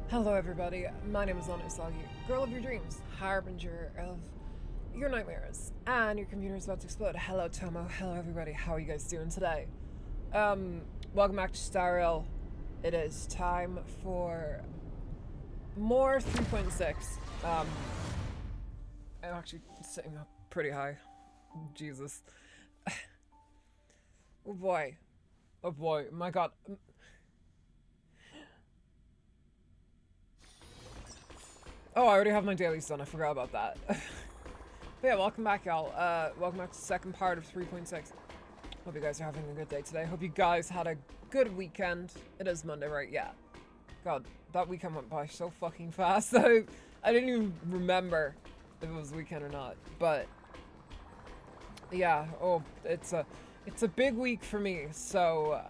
Hello everybody, my name is Onisagi, girl of your dreams, harbinger of your nightmares, and your computer is about to explode. Hello Tomo, hello everybody, how are you guys doing today? Welcome back to Star Rail. It is time for more 3.6. I'm actually sitting up pretty high. Jesus. Oh boy. Oh boy, my god. Oh, I already have my dailies done. I forgot about that. But yeah, welcome back, y'all. Welcome back to the second part of 3.6. Hope you guys are having a good day today. Hope you guys had a good weekend. It is Monday, right? Yeah. God, that weekend went by so fucking fast. I didn't even remember if it was weekend or not. But yeah, oh, it's a big week for me. So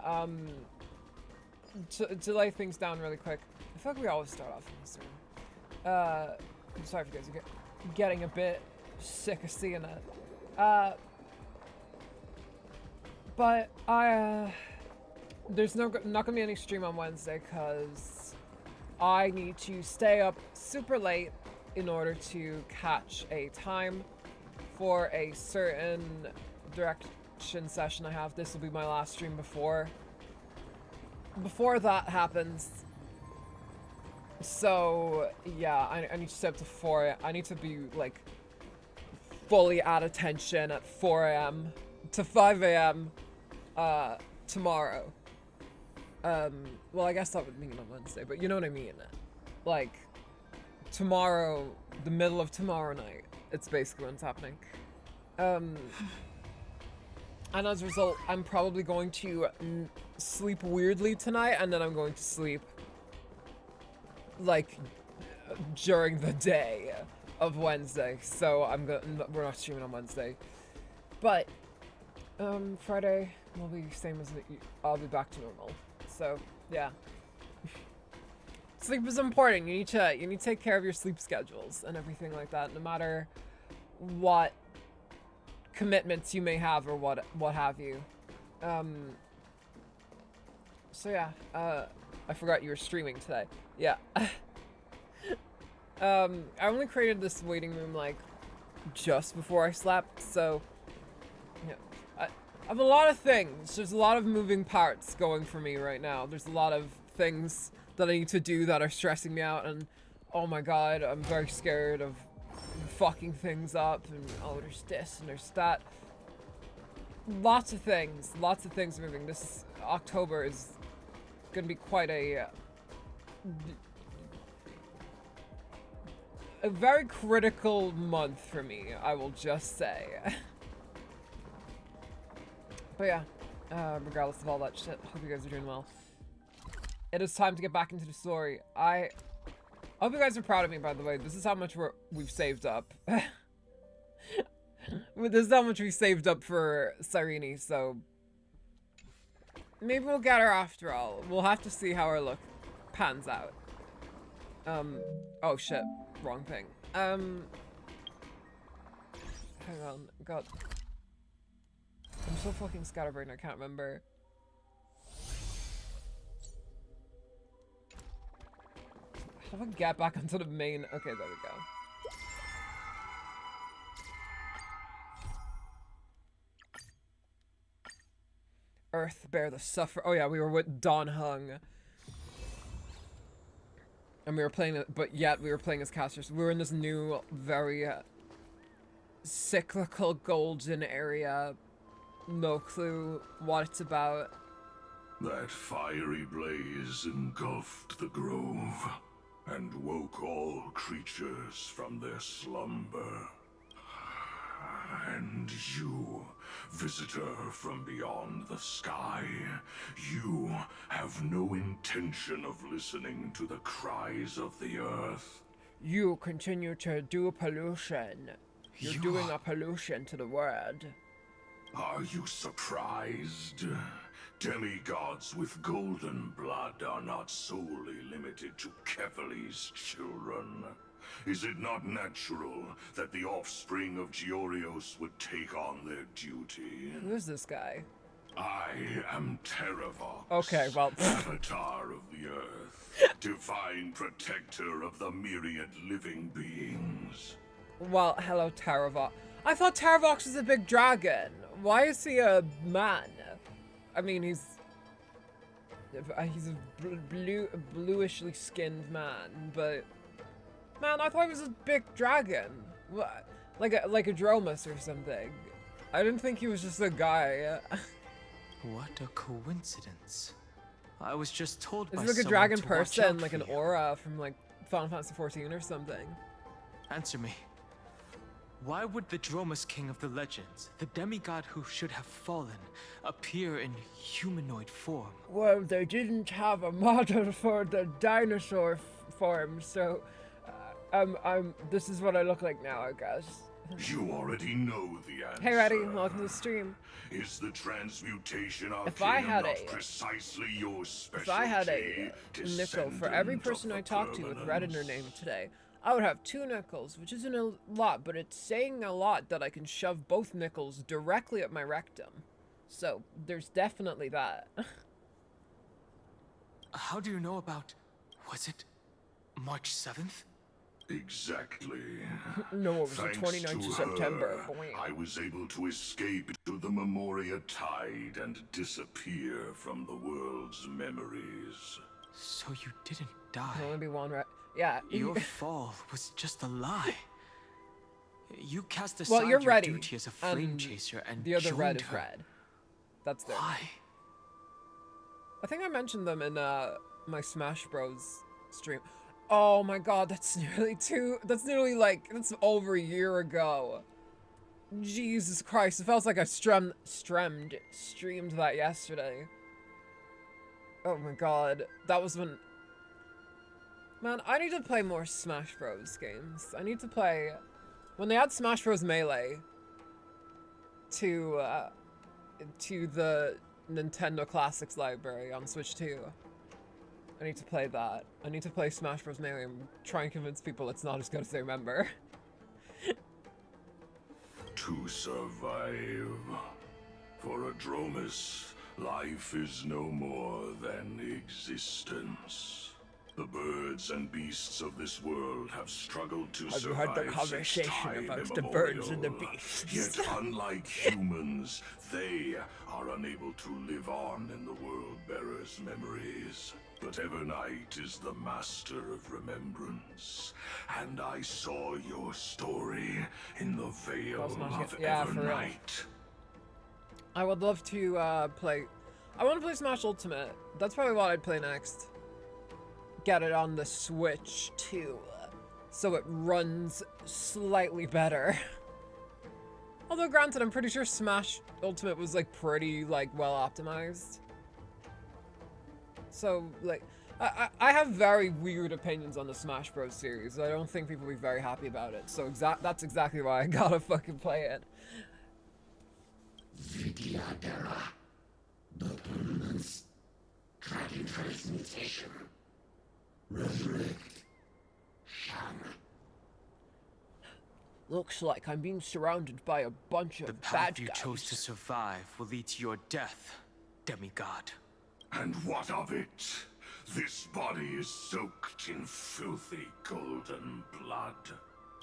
to lay things down really quick, I feel like we always start off in this room. I'm sorry if you guys are getting a bit sick of seeing it. But there's not gonna be any stream on Wednesday because I need to stay up super late in order to catch a time for a certain direction session I have. This will be my last stream before that happens. So, yeah, I need to stay up to 4 I need to be, like, fully at attention at 4 a.m. to 5 a.m. Tomorrow. Well, I guess that would mean on Wednesday, but you know what I mean. Like, tomorrow, the middle of tomorrow night, it's basically when it's happening. And as a result, I'm probably going to sleep weirdly tonight, and then I'm going to sleep like during the day of Wednesday, so we're not streaming on Wednesday, but Friday will be same as I'll be back to normal. So yeah, sleep is important. You need to take care of your sleep schedules and everything like that, no matter what commitments you may have or what have you. So yeah, I forgot you were streaming today. Yeah. I only created this waiting room, like, just before I slept, so, yeah. I have a lot of things. There's a lot of moving parts going for me right now. There's a lot of things that I need to do that are stressing me out, and, oh my god, I'm very scared of fucking things up, and, oh, there's this and there's that. Lots of things moving. October is gonna be quite a very critical month for me, I will just say. But yeah, regardless of all that shit, hope you guys are doing well. It is time to get back into the story. I hope you guys are proud of me, by the way. This is how much we've saved up. This is how much we saved up for Cyrene, so maybe we'll get her after all. We'll have to see how her look pans out. Oh shit, wrong thing. Hang on, God. I'm so fucking scatterbrained, I can't remember. How do I get back onto the main? Okay, there we go. Earth, bear the suffer. Oh yeah, we were with Don Hung. And we were playing, but yet we were playing as casters. We were in this new, very cyclical golden area. No clue what it's about. That fiery blaze engulfed the grove and woke all creatures from their slumber. And you, visitor from beyond the sky, you have no intention of listening to the cries of the earth. You continue to do pollution. You're doing a pollution to the world. Are you surprised? Demigods with golden blood are not solely limited to Kefali's children. Is it not natural that the offspring of Georios would take on their duty? Who is this guy? I am Terravox. Okay, well. Avatar of the Earth. Divine protector of the myriad living beings. Well, hello, Terravox. I thought Terravox was a big dragon. Why is he a man? I mean, he's a bluishly skinned man, but man, I thought he was a big dragon, like a Dromus or something. I didn't think he was just a guy. What a coincidence! I was just told Is by he like a someone dragon to watch person, out like for an you. aura from like Final Fantasy 14 or something? Answer me. Why would the Dromus King of the legends, the demigod who should have fallen, appear in humanoid form? Well, they didn't have a model for the dinosaur form, so this is what I look like now, I guess. You already know the answer. Hey, Reddy, welcome to the stream. Is the transmutation If I arcana had not a- precisely your specialty? If I had a nickel for every descendant person of I the talked to with red in their permanence? name today, I would have 2 nickels, which isn't a lot, but it's saying a lot that I can shove both nickels directly at my rectum. So, there's definitely that. How do you know about, was it March 7th? Exactly. No, it was the Thanks 29th to of September. her, Boing. I was able to escape to the Memoria Tide and disappear from the world's memories. So you didn't Can die. only be one Yeah. Your fall was just a lie. You cast aside Well, you're your ready, duty as a flame and chaser and the other red joined is her. red. That's there. Why? I think I mentioned them in my Smash Bros stream. Oh my god, that's over a year ago. Jesus Christ, it feels like I streamed that yesterday. Oh my god, that was when... Man, I need to play more Smash Bros games. I need to play... When they add Smash Bros Melee to the Nintendo Classics library on Switch 2, I need to play that. I need to play Smash Bros Melee and try and convince people it's not as good as they remember. To survive. For a Dromus, life is no more than existence. The birds and beasts of this world have struggled to Have you survive heard the conversation since time about the birds and the immemorial. beasts? Yet unlike humans, they are unable to live on in the World-Bearer's memories. But EVERNIGHT is the master of remembrance, and I saw your story in the veil of Yeah, for real. EVERNIGHT. I would love to play... I want to play Smash Ultimate. That's probably what I'd play next. Get it on the Switch too, so it runs slightly better. Although granted, I'm pretty sure Smash Ultimate was like pretty well optimized. So like, I have very weird opinions on the Smash Bros series. I don't think people will be very happy about it. So that's exactly why I gotta fucking play it. Vidyadhara, the permanence, dragon transmutation, resurrect, Shang. Looks like I'm being surrounded by a bunch of The bad path you guys. chose to survive will lead to your death, demigod. And what of it? This body is soaked in filthy golden blood.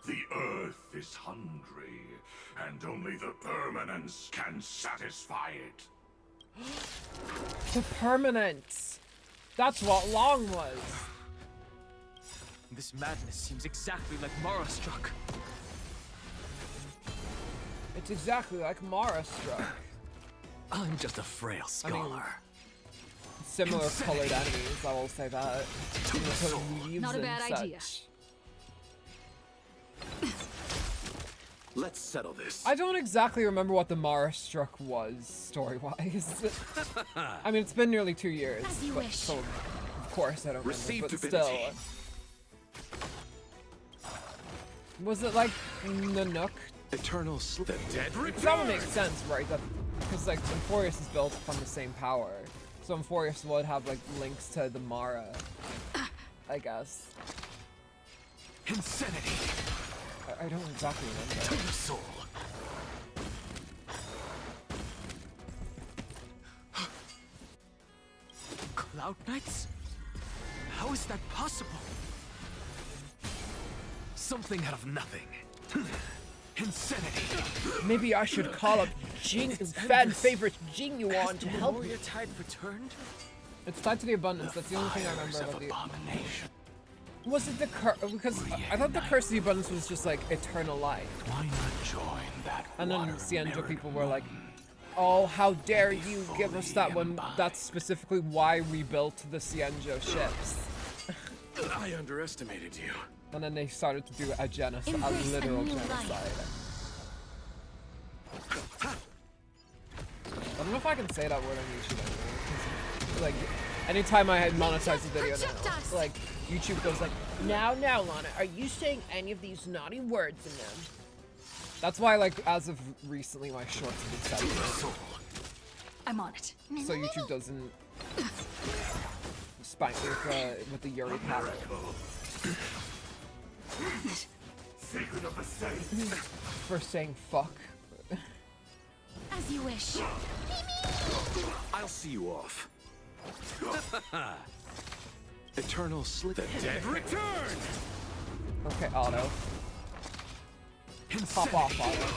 The earth is hungry, and only the permanence can satisfy it. The permanence. That's what Long was. This madness seems exactly like Mara struck. It's exactly like Mara struck. I'm just a frail scholar. Similar colored enemies, I will say that. You know, sort of leaves Not a and bad idea. such. Let's settle this. I don't exactly remember what the Mara struck was, story-wise. I mean, it's been nearly 2 years, As you but wish. so of course I don't Receive remember, but divinity. still. Was it like Nanook? Eternal the dead Because that would make sense, right? Because like Emphorius is built upon the same power, so Emphorius would have like links to the Mara, I guess. Insanity I don't exactly to remember. the soul. Cloud Knights? How is that possible? Something out of nothing. Insanity. Maybe I should call up fan favorite Jinyuan to help me. Warrior Tide returned? It's tied to the abundance. That's the only thing I remember about the. Abomination. Was it the curse? Because I thought the curse of the abundance was just like eternal life. Why not join that And then water Cienjo mirrored people were like, moon? "Oh, how dare you give us that one?" That's specifically why we built the Cienjo ships. I underestimated you. And then they started to do a genocide, a Embrace a literal new genocide. life. I don't know if I can say that word on YouTube anymore. 'Cause, like, anytime I had monetized a video now, like, YouTube goes like, now, Lana, are you saying any of these naughty words in them? That's why, like, as of recently, my shorts have been censored. I'm on it. So YouTube doesn't spank me with the Yuri pattern. Secret of the saints. For saying fuck. As you wish. I'll see you off. Eternal slip. The dead return. Okay, Otto. Pop off, Otto.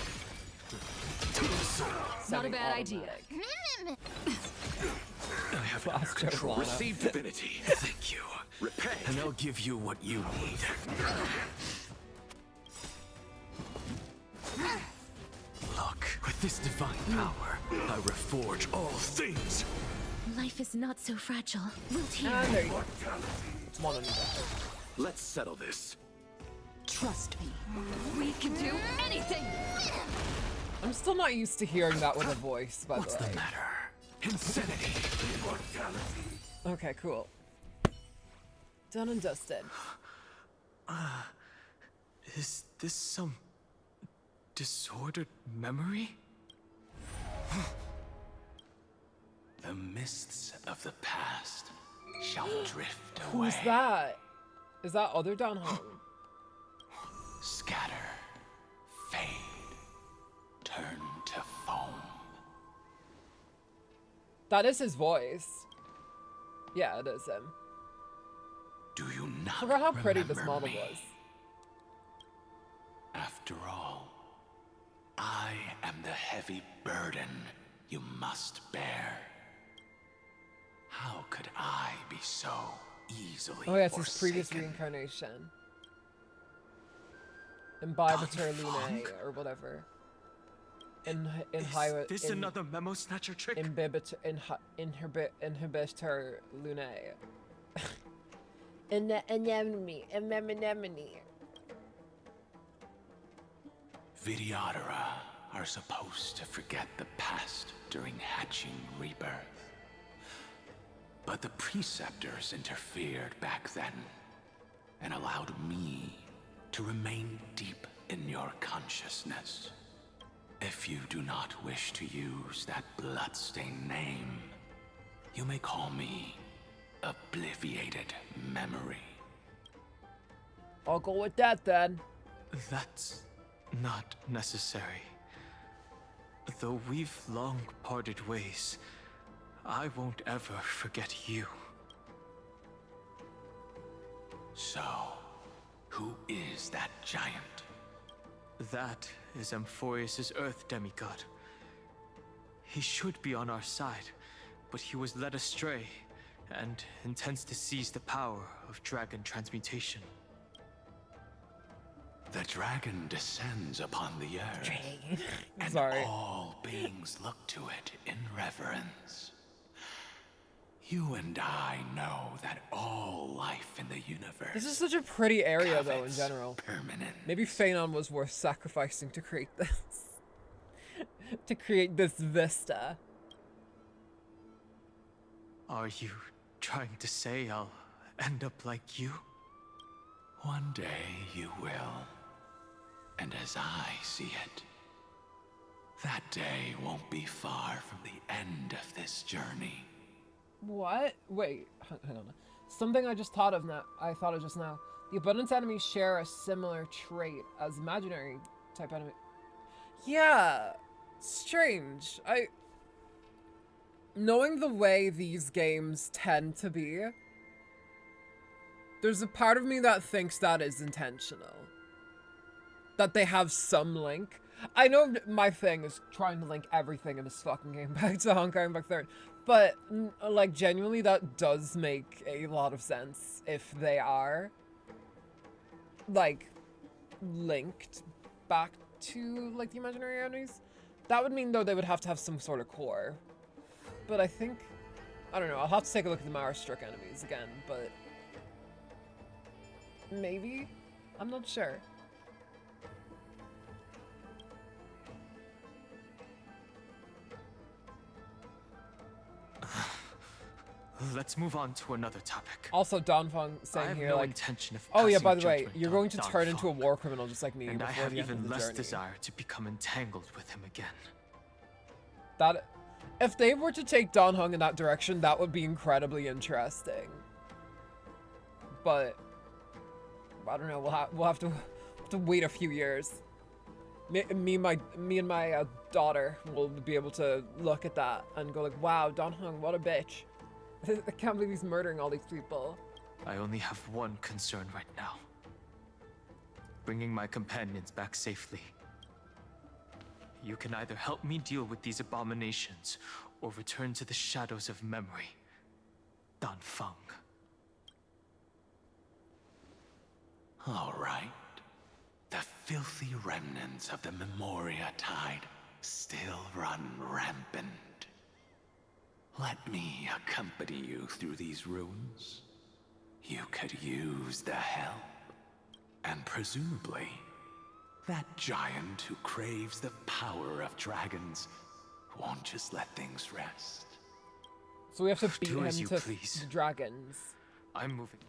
Not a bad idea. I have Last joke, Lana. received divinity. Thank you. Repay. And I'll give you what you need. Look, with this divine power, I reforge all things. Life is not so fragile. We'll And there tear. you go. It's one on the back. Let's settle this. Trust me. We can do anything. I'm still not used to hearing that with a voice, by What's the the way. matter? Insanity. Okay, cool. Done and dusted. Is this some disordered memory? The mists of the past shall drift away. Who's that? Is that other down home? Scatter, fade, turn to foam. That is his voice. Yeah, it is him. Do you not I forgot how pretty this remember model me? was. After all, I am the heavy burden you must bear. How could I be so easily Oh yeah, it's his previous forsaken? reincarnation. Imbibitor Don Lunae, Funk? or whatever. In Is high this another memo snatcher trick? inhibitor Lunae. Anemone. Vidyadhara are supposed to forget the past during hatching rebirth. But the preceptors interfered back then and allowed me to remain deep in your consciousness. If you do not wish to use that bloodstained name, you may call me Obliviated Memory. I'll go with that then. That's not necessary. Though we've long parted ways, I won't ever forget you. So, who is that giant? That is Amphorius' Earth demigod. He should be on our side, but he was led astray and intends to seize the power of dragon transmutation. The dragon descends upon the earth, and Sorry. all beings look to it in reverence. You and I know that all life in the universe This is such a pretty area though in covets general. permanence. Maybe Phanon was worth sacrificing to create this. To create this vista. Are you trying to say I'll end up like you? One day you will. And as I see it, that day won't be far from the end of this journey. What? Wait, hang on. Something I just thought of now. I thought of just now. The abundance enemies share a similar trait as imaginary type enemy. Yeah, strange. knowing the way these games tend to be, there's a part of me that thinks that is intentional. That they have some link. I know my thing is trying to link everything in this fucking game back to Honkai Impact 3rd, but like genuinely that does make a lot of sense if they are like linked back to like the imaginary enemies. That would mean though they would have to have some sort of core. But I think, I don't know, I'll have to take a look at the Mara-struck enemies again, but maybe? I'm not sure. Let's move on to another topic. Also, Donfang I saying have here, no like, intention of oh yeah, by passing the way, judgment you're on going to turn into a Donfang, war criminal just like me and I before have the end even of the less journey. desire to become entangled with him again. That, if they were to take Don Hung in that direction, that would be incredibly interesting. But I don't know. We'll have to wait a few years. Me and my daughter will be able to look at that and go like, wow, Don Hung, what a bitch. I can't believe he's murdering all these people. I only have one concern right now. Bringing my companions back safely. You can either help me deal with these abominations, or return to the shadows of memory. Donfang. All right. The filthy remnants of the Memoria Tide still run rampant. Let me accompany you through these ruins. You could use the help. And presumably, that giant who craves the power of dragons won't just let things rest. So we have to beat Do him as you to please. the dragons. I'm moving.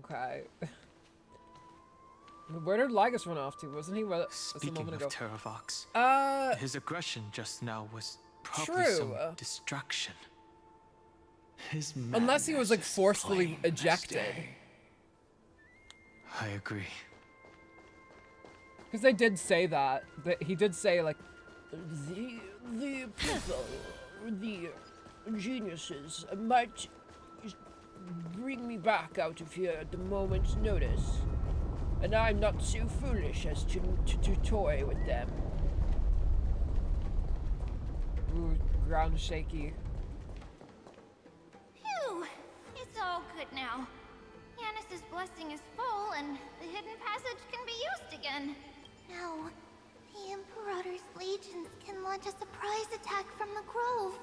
Okay. Where did Lygus run off to? Wasn't he a Speaking moment of ago? Terravox, his aggression just now was probably true. some distraction. His Unless he was like madness is forcefully plain as ejected. day. I agree. Because they did say that. He did say like, the people, the geniuses might bring me back out of here at the moment's notice. And I'm not so foolish as to toy with them. Ooh, ground shaky. Phew! It's all good now. Yanis's blessing is full, and the hidden passage can be used again. Now, the Imperator's legions can launch a surprise attack from the grove.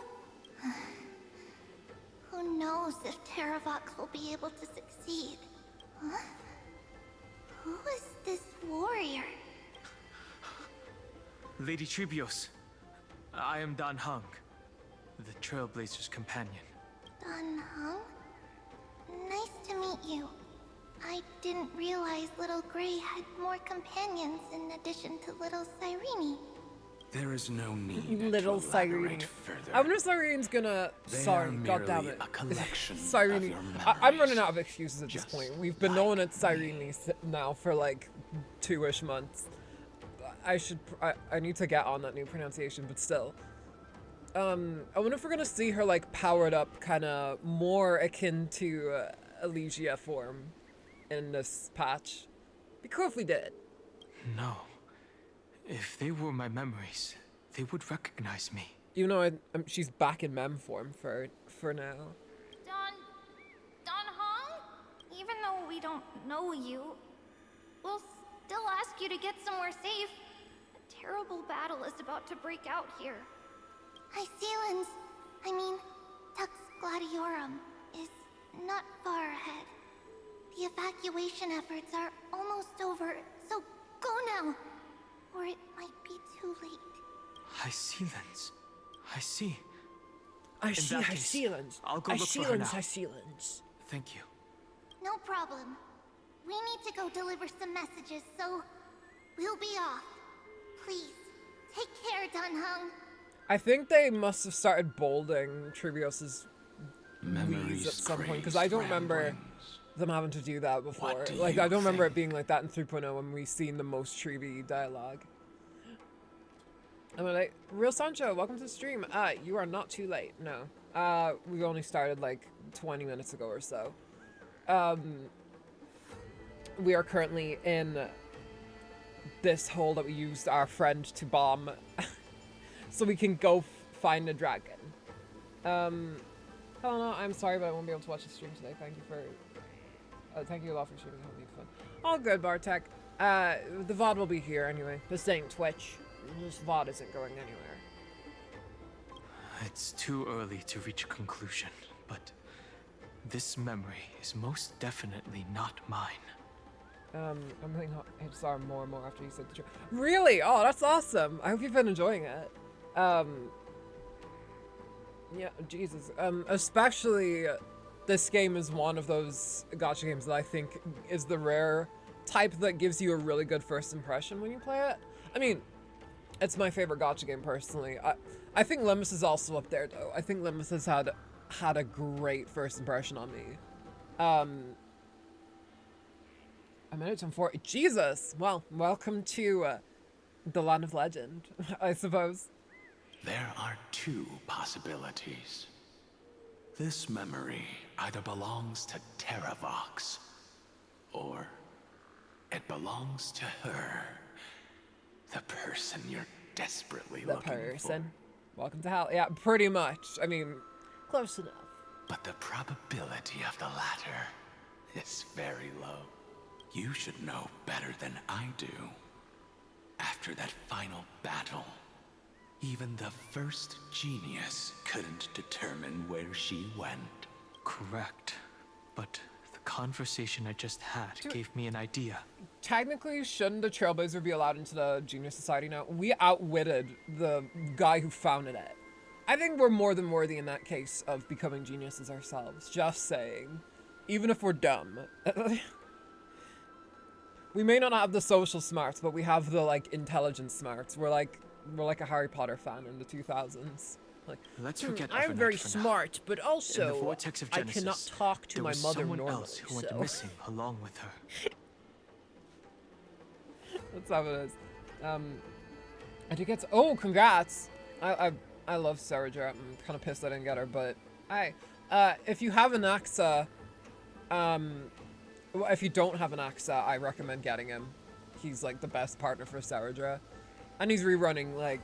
Who knows if Terravox will be able to succeed? Huh? Who is this warrior? Lady Tribios, I am Dan Hung, the Trailblazer's companion. Dan Hung? Nice to meet you. I didn't realize Little Gray had more companions in addition to Little Cyrene. There is no need Little to Cyrene. elaborate further. I wonder if Cyrene's gonna. They Sorry, are god damn merely it. a collection of Cyrene. your I'm running memories. out of excuses at this Just point. We've been like knowing it's Cyrene now for like 2-ish months. I need to get on that new pronunciation, but still. I wonder if we're gonna see her like powered up, kind of more akin to Elysia form in this patch. Be cool if we did. No. If they were my memories, they would recognize me. Even though she's back in mem form for now. Don Hong? Even though we don't know you, we'll still ask you to get somewhere safe. A terrible battle is about to break out here. Iceland's, Tux Gladiorum, is not far ahead. The evacuation efforts are almost over, so go now, or it might be too late. Icelands. I see. I see that case, Icelands. I'll go look for her now. Icelands. Thank you. No problem. We need to go deliver some messages, so we'll be off. Please, take care, Don Hung. I think they must have started bolding Tribios's Memories Wheeze at some point, because crazed I don't remember ramblings. them having to do that before. What do Like, you I don't remember it think? being like that in 3.0 when we've seen the most Tribi dialogue. I'm like, Real Sancho, welcome to the stream. You are not too late. No. We only started like 20 minutes ago or so. We are currently in this hole that we used our friend to bomb so we can go find a dragon. Helena, I'm sorry, but I won't be able to watch the stream today. Thank you for, thank you a lot for streaming. It'll be fun. All good, Bartek. The VOD will be here anyway. This ain't Twitch. This VOD isn't going anywhere. It's too early to reach a conclusion, but this memory is most definitely not mine. I'm hitting HSR more and more after you said the truth. Really? Oh, that's awesome. I hope you've been enjoying it. Yeah, Jesus. Especially this game is one of those gacha games that I think is the rare type that gives you a really good first impression when you play it. I mean, it's my favorite gacha game personally. I think Limbus is also up there though. I think Limbus has had a great first impression on me. A minute and 4. Jesus! Well, welcome to the land of legend, I suppose. There are two possibilities. This memory either belongs to Terravox, or it belongs to her. The person you're desperately looking for. The person. Welcome to hell. Yeah, pretty much. I mean, close enough. But the probability of the latter is very low. You should know better than I do. After that final battle, even the first genius couldn't determine where she went. Correct. But the conversation I just had gave me an idea. Technically, shouldn't the Trailblazer be allowed into the Genius Society now? We outwitted the guy who founded it. I think we're more than worthy in that case of becoming geniuses ourselves. Just saying. Even if we're dumb. We may not have the social smarts, but we have the, like, intelligence smarts. We're like a Harry Potter fan in the 2000s. Like, let's forget I'm Evernight very for now. smart, but In also the vortex of I Genesis, cannot talk to there my was mother someone normally. else who went So missing along with her. that's how it is. I do get. Oh, congrats! I love Sarah. I'm kind of pissed I didn't get her, but if you have an AXA, if you don't have an AXA, I recommend getting him. He's like the best partner for Sarah, and he's rerunning like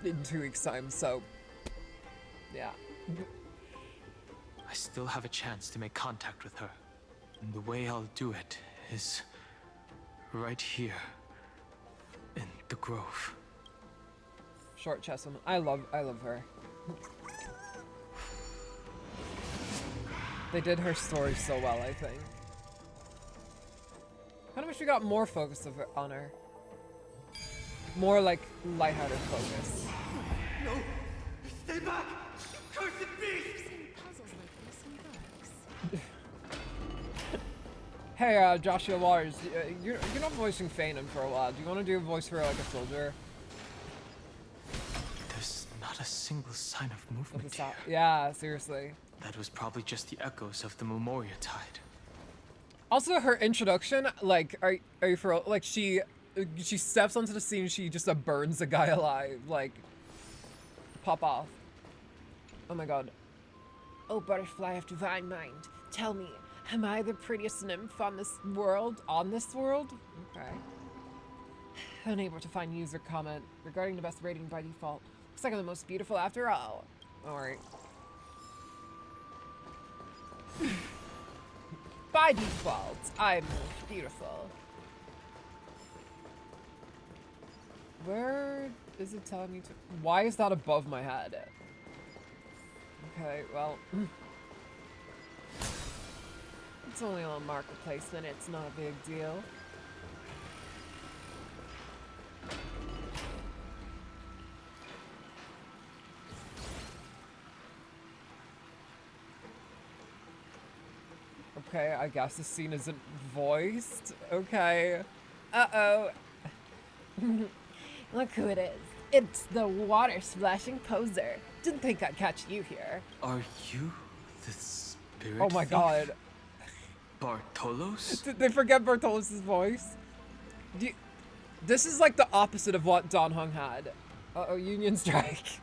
in 2 weeks' time. So, yeah. I still have a chance to make contact with her. And the way I'll do it is right here in the grove. Short chest woman. I love her. They did her story so well, I think. Kind of wish we got more focus on her. More like lighthearted focus. No! Stay back! You cursed beast! Puzzles like this in books. Hey, Joshua Waters, you're not voicing Phanon for a while. Do you want to do a voice for like a soldier? There's not a single sign of movement here. Yeah, seriously. That was probably just the echoes of the Memoria Tide. Also, her introduction, like, are you for real? Like, she steps onto the scene, she just burns a guy alive, like, pop off. Oh my god. Oh, butterfly of divine mind, tell me, am I the prettiest nymph on this world? Okay. Unable to find user comment regarding the best rating by default. Looks like I'm the most beautiful after all. Alright. By default, I'm beautiful. Where is it telling me to? Why is that above my head? Okay, well. It's only on Marketplace, then it's not a big deal. Okay, I guess the scene isn't voiced. Okay. Uh-oh. Look who it is. It's the water splashing poser. Didn't think I'd catch you here. Are you the spirit Oh my thief? god. Bartolos? Did they forget Bartolos' voice? This is like the opposite of what Don Hung had. Uh-oh, Union Strike.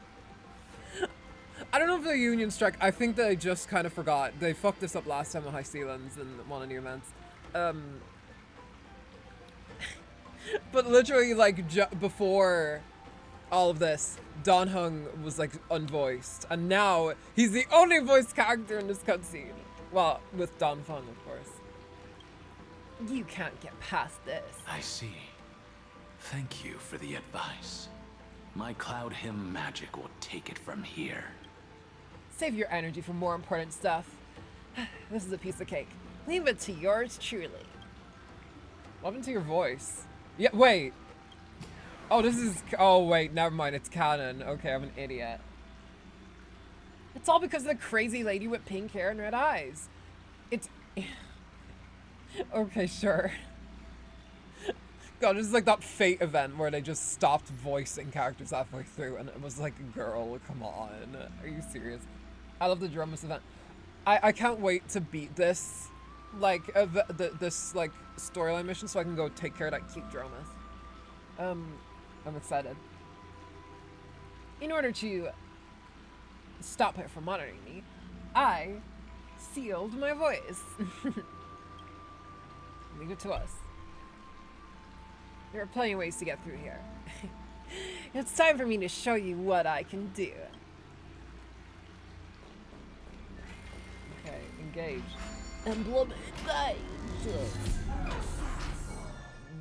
I don't know if the Union Strike, I think they just kind of forgot. They fucked this up last time with High Sealands in one of the events. But literally, like, before all of this, Don Hung was, like, unvoiced. And now, he's the only voiced character in this cutscene. Well, with Don Fung, of course. You can't get past this. I see. Thank you for the advice. My Cloud Hymn magic will take it from here. Save your energy for more important stuff. This is a piece of cake. Leave it to yours truly. What happened to your voice? Yeah, wait. Oh, this is... Oh, wait, never mind. It's canon. Okay, I'm an idiot. It's all because of the crazy lady with pink hair and red eyes. It's... Okay, sure. God, this is like that Fate event where they just stopped voicing characters halfway through and it was like, girl, come on. Are you serious? I love the Drumus event. I can't wait to beat this, like, this, like, storyline mission so I can go take care of that cute Drumus. I'm excited. In order to stop it from monitoring me, I sealed my voice. Leave it to us. There are plenty of ways to get through here. It's time for me to show you what I can do. Okay, engage. Emblem engage.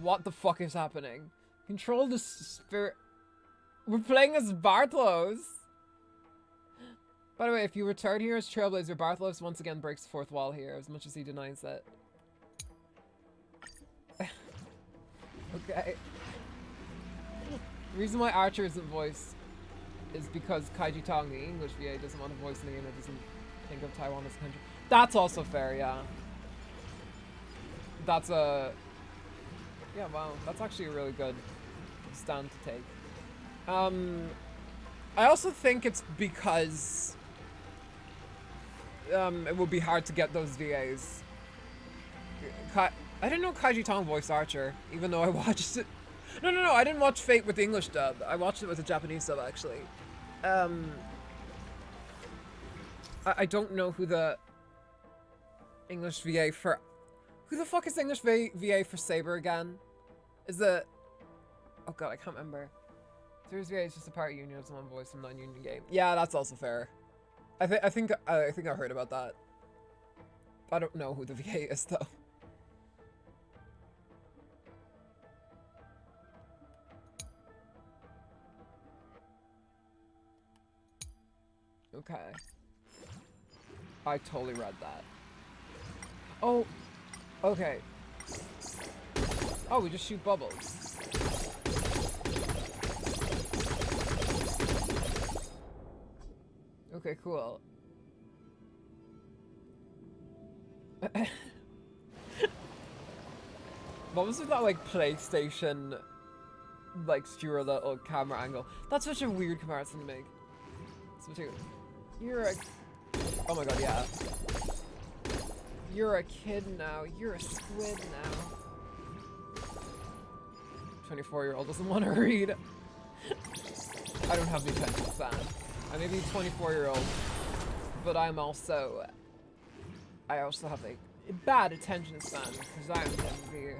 What the fuck is happening? Control the spirit. We're playing as Bartlos. By the way, if you return here as Trailblazer, Bartlos once again breaks the fourth wall here, as much as he denies it. Okay. The reason why Archer isn't voiced is because Kaiji Tong, the English VA, doesn't want to voice the game and doesn't think of Taiwan as a country. That's also fair, yeah. That's a... Yeah, wow. That's actually a really good stand to take. I also think it's because it would be hard to get those VAs. I didn't know Kaiji Tong voiced Archer, even though I watched it. No, I didn't watch Fate with the English dub. I watched it with the Japanese dub, actually. I don't know who the English VA for... Who the fuck is the English VA for Saber again? Is it... Oh god, I can't remember. Series VA is just a part union of someone voiced in a non-union game. Yeah, that's also fair. I think I heard about that. I don't know who the VA is, though. Okay. I totally read that. Oh, okay. Oh, we just shoot bubbles. Okay, cool. What was with that, like, PlayStation, like, Stuart little camera angle? That's such a weird comparison to make. So, you're a... Oh my god, yeah. You're a kid now. You're a squid now. 24-year-old doesn't want to read. I don't have the attention span. I may be 24-year-old, but I also have a bad attention span because I'm Gen Z.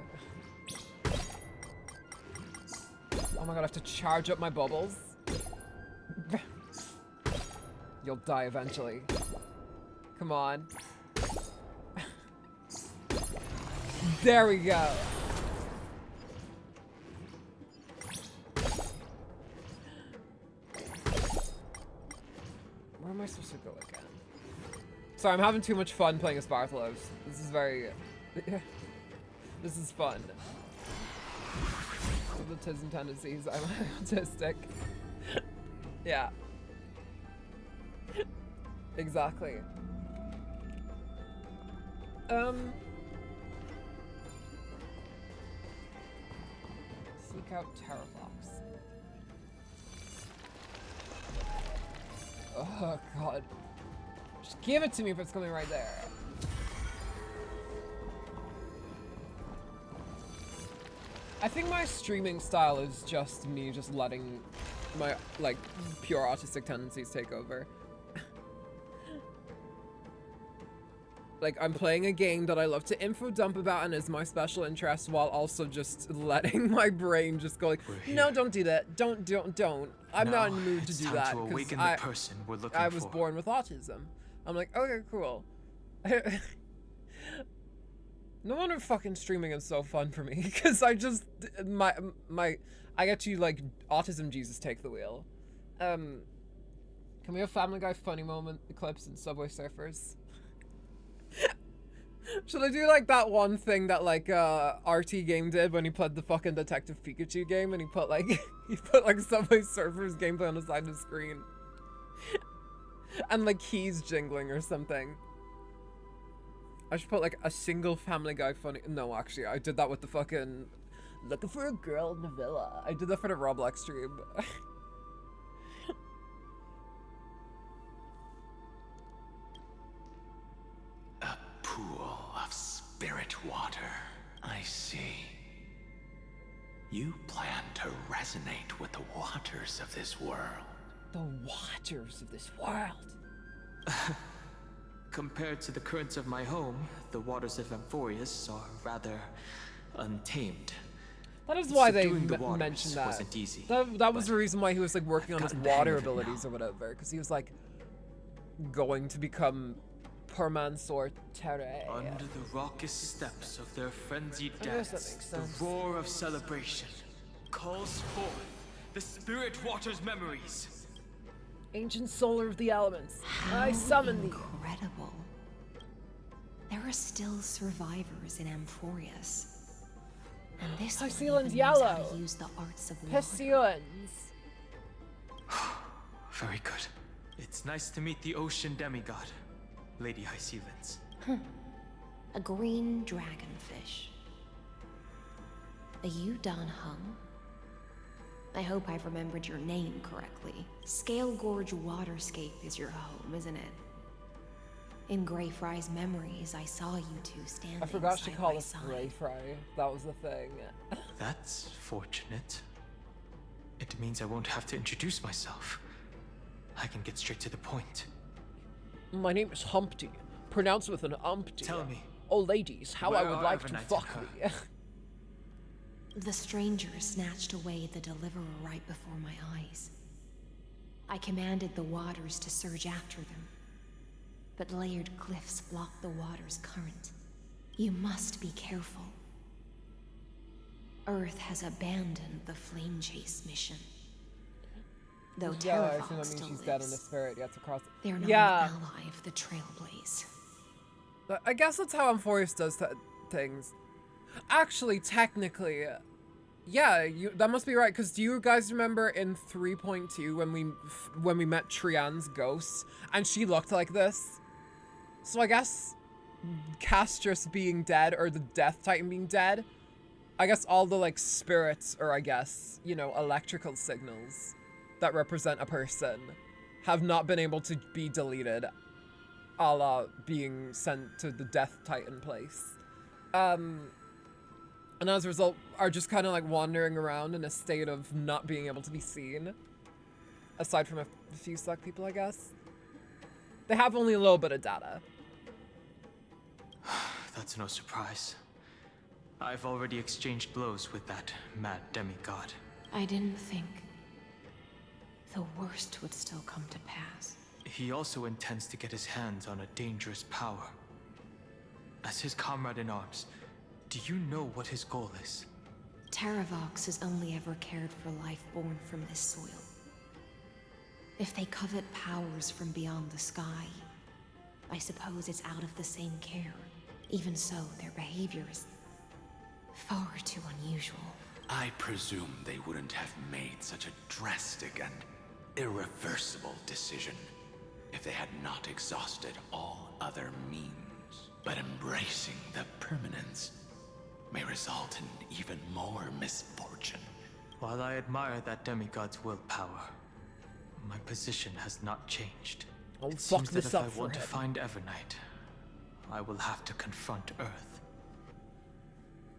Oh my god, I have to charge up my bubbles. You'll die eventually. Come on. There we go. Where am I supposed to go again? Sorry, I'm having too much fun playing as Bartlos. This is very... This is fun. Autism tendencies. I'm autistic. Yeah. Exactly. Seek out Terraflox. Oh god. Just give it to me if it's coming right there. I think my streaming style is just me just letting my, like, pure autistic tendencies take over. Like, I'm playing a game that I love to info dump about and is my special interest, while also just letting my brain just go like, no, don't do that. Don't. I'm not in the mood to do that. To awaken the person we're looking I was for. born with autism. I'm like, okay, cool. No wonder fucking streaming is so fun for me, because I just, I get to, like, autism Jesus take the wheel. Can we have Family Guy funny moment clips and Subway Surfers? Should I do, like, that one thing that, like, RT Game did when he played the fucking Detective Pikachu game, and he put, like, Subway Surfers gameplay on the side of the screen? And, like, keys jingling or something. I should put, like, a single Family Guy funny... No, actually, I did that with the fucking... Looking for a girl in the villa. I did that for the Roblox stream. A pool of spirit water. I see. You plan to resonate with the waters of this world. The waters of this world. Compared to the currents of my home, the waters of Amphorius are rather untamed. That is why they Subduing the waters mentioned that. wasn't easy, that was the reason why he was, like, working on his gotten the hang water of it abilities now. or whatever, because he was, like, going to become Permansor Terre. Under the raucous steps of their frenzied I guess that dance, makes sense. the roar of celebration calls forth the spirit water's memories. Ancient solar of the elements, I summon thee. Incredible. There are still survivors in Amphorius. And this one Piscelan's even knows how yellow. to use the arts of water. Pisceans. Very good. It's nice to meet the ocean demigod, Lady Hycealans. A green dragonfish. Are you done, Hung? I hope I've remembered your name correctly. Scale Gorge Waterscape is your home, isn't it? In Greyfry's memories, I saw you two standing I forgot to side call by us side. Grey Fry. That was the thing. That's fortunate. It means I won't have to introduce myself. I can get straight to the point. My name is Humpty, pronounced with an umpty. Tell me, oh ladies, how I where would are like to Evernight and fuck her? me. The stranger snatched away the deliverer right before my eyes. I commanded the waters to surge after them, but layered cliffs blocked the water's current. You must be careful. Earth has abandoned the flame chase mission. Though Yeah, I assume Terravox that means still she's dead in the lives, spirit. Yeah, it's across. they're not Yeah. an ally of the Trailblaze. But I guess that's how Amphorius does things. Actually, technically, yeah, that must be right. Because do you guys remember in 3.2 when we met Trian's ghost and she looked like this? So I guess Castrus being dead or the Death Titan being dead, I guess all the like spirits or I guess, you know, electrical signals that represent a person have not been able to be deleted, a la being sent to the Death Titan place. And as a result, are just kind of like wandering around in a state of not being able to be seen. Aside from a few select people, I guess. They have only a little bit of data. That's no surprise. I've already exchanged blows with that mad demigod. I didn't think the worst would still come to pass. He also intends to get his hands on a dangerous power. As his comrade in arms, do you know what his goal is? Terravox has only ever cared for life born from this soil. If they covet powers from beyond the sky, I suppose it's out of the same care. Even so, their behavior is far too unusual. I presume they wouldn't have made such a drastic and irreversible decision if they had not exhausted all other means. But embracing the permanence may result in even more misfortune. While I admire that demigod's willpower, my position has not changed. Oh, It fuck seems that this if up I for want to him. find Evernight, I will have to confront Earth.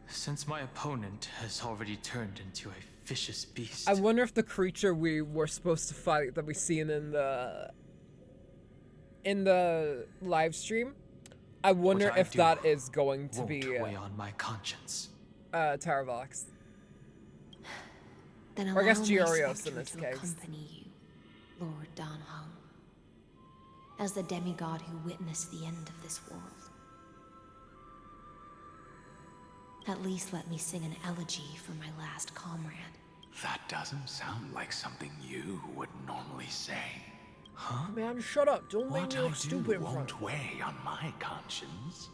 Since my opponent has already turned into a vicious beast. I wonder if the creature we were supposed to fight that we seen in the live stream I wonder What I if do that is going to won't be weigh on my conscience. Taravox. Then Or I guess allow my Giorios spectre in this to case. accompany you, Lord Danhung, as the demigod who witnessed the end of this world. At least let me sing an elegy for my last comrade. That doesn't sound like something you would normally say. Huh? Man, shut up. Don't make What me I look stupid do in front. won't weigh on my conscience.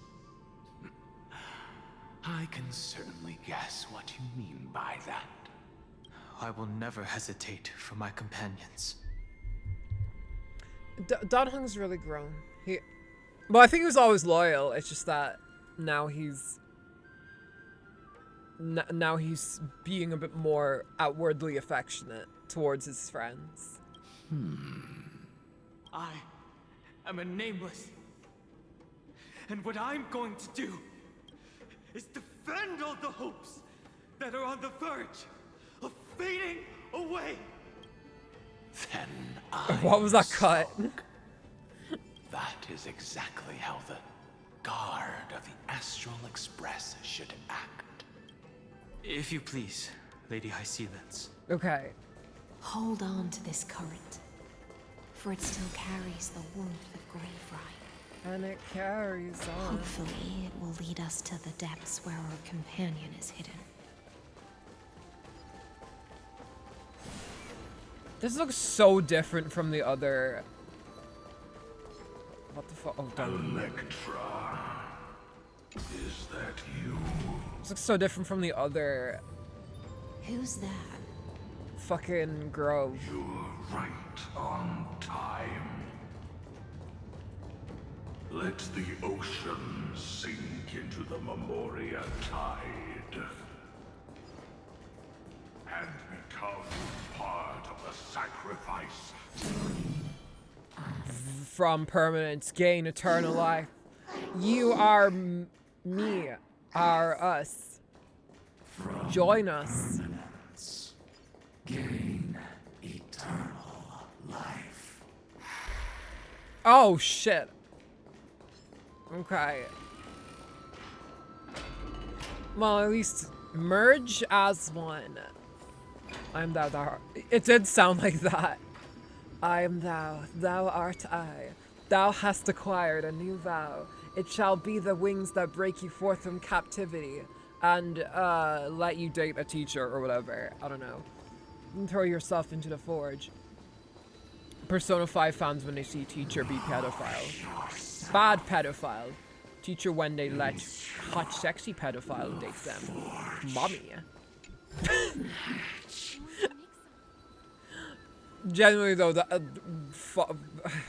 I can certainly guess what you mean by that. I will never hesitate for my companions. Danhung's really grown. Well, I think he was always loyal. It's just that now he's being a bit more outwardly affectionate towards his friends. I am a nameless. And what I'm going to do is defend all the hopes that are on the verge of fading away. Then What was that cut? that is exactly how the guard of the Astral Express should act. If you please, Lady Hysealence. Okay. Hold on to this current, for it still carries the warmth of Graveright. And it carries on. Hopefully, it will lead us to the depths where our companion is hidden. This looks so different from the other. What the fuck? Oh, don't. Electra, is that you? This looks so different from the other Who's that? fucking grove. You're right on time. Let the ocean sink into the Memoria tide and become part of the sacrifice. From permanence, gain eternal life. You are me, are us. Join us. Gain eternal life. Oh shit. Okay. Well, at least merge as one. I am thou. It did sound like that. I am thou, thou art I. Thou hast acquired a new vow. It shall be the wings that break you forth from captivity and let you date a teacher or whatever. I don't know. And throw yourself into the forge. Persona 5 fans when they see teacher be pedophile. Bad pedophile. Teacher when they let hot sexy pedophile date them. Mommy. Genuinely though,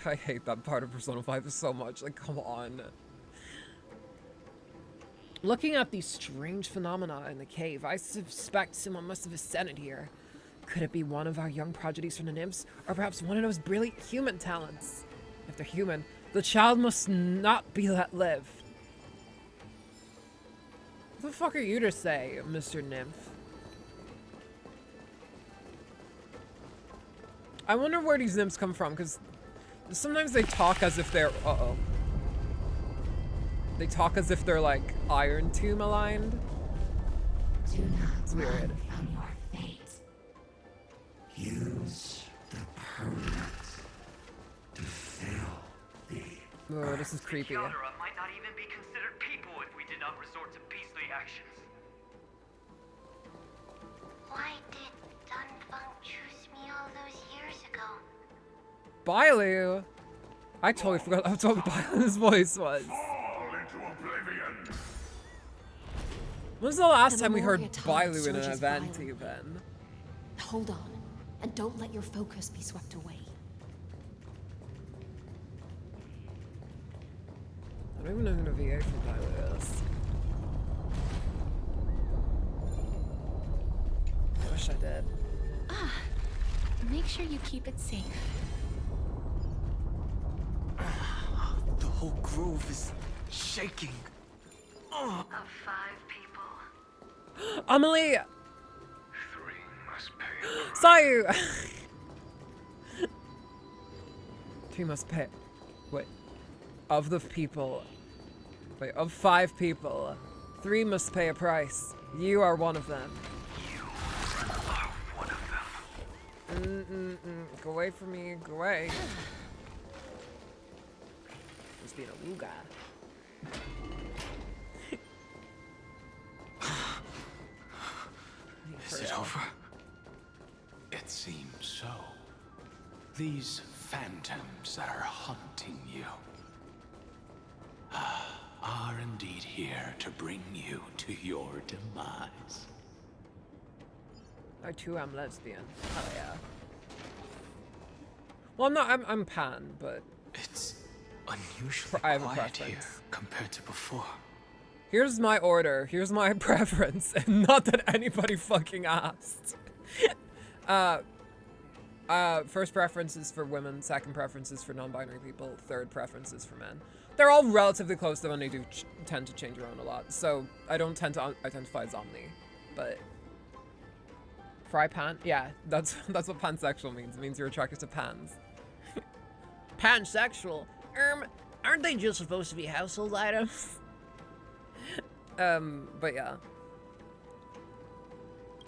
I hate that part of Persona 5 so much. Like, come on. Looking at these strange phenomena in the cave, I suspect someone must have ascended here. Could it be one of our young prodigies from the nymphs, or perhaps one of those brilliant human talents? If they're human, the child must not be let live. What the fuck are you to say, Mr. Nymph? I wonder where these nymphs come from, because sometimes they talk as if they're... Uh-oh. They talk as if they're, like, Iron Tomb aligned. Do not It's weird. run from your fate. Use the permanent to fill the Oh, this is creepy. Genre might not even be considered people if we did not resort to beastly actions. Why did Dunfeng choose me all those years ago? Bailu! I totally forgot how tall Bailu's voice was. Fall into oblivion. When was the last The time we heard Memoria tide Bailu in an surges event, violently. even? Hold on, and don't let your focus be swept away. I don't even know who the VA for Bailu is. I wish I did. Make sure you keep it safe. The whole grove is shaking. Of 5 people, Amelie! 3 must pay. Sayu! 3 must pay. Wait. Of the people. Wait, of 5 people, 3 must pay a price. You are one of them. You are one of them. Go away from me. Go away. Just being a woo guy. Is it over? It seems so. These phantoms that are haunting you are indeed here to bring you to your demise. I too am lesbian. Hell yeah. Well, I'm not. I'm pan, but It's unusually I have a quiet here preference. compared to before. here's my order. Here's my preference, and not that anybody fucking asked. First preference is for women. Second preference is for non-binary people. Third preference is for men. They're all relatively close, though, and they do tend to change around a lot. So I don't tend to identify as omni, but fry pan. Yeah, that's what pansexual means. It means you're attracted to pans. Pansexual. Aren't they just supposed to be household items? But yeah.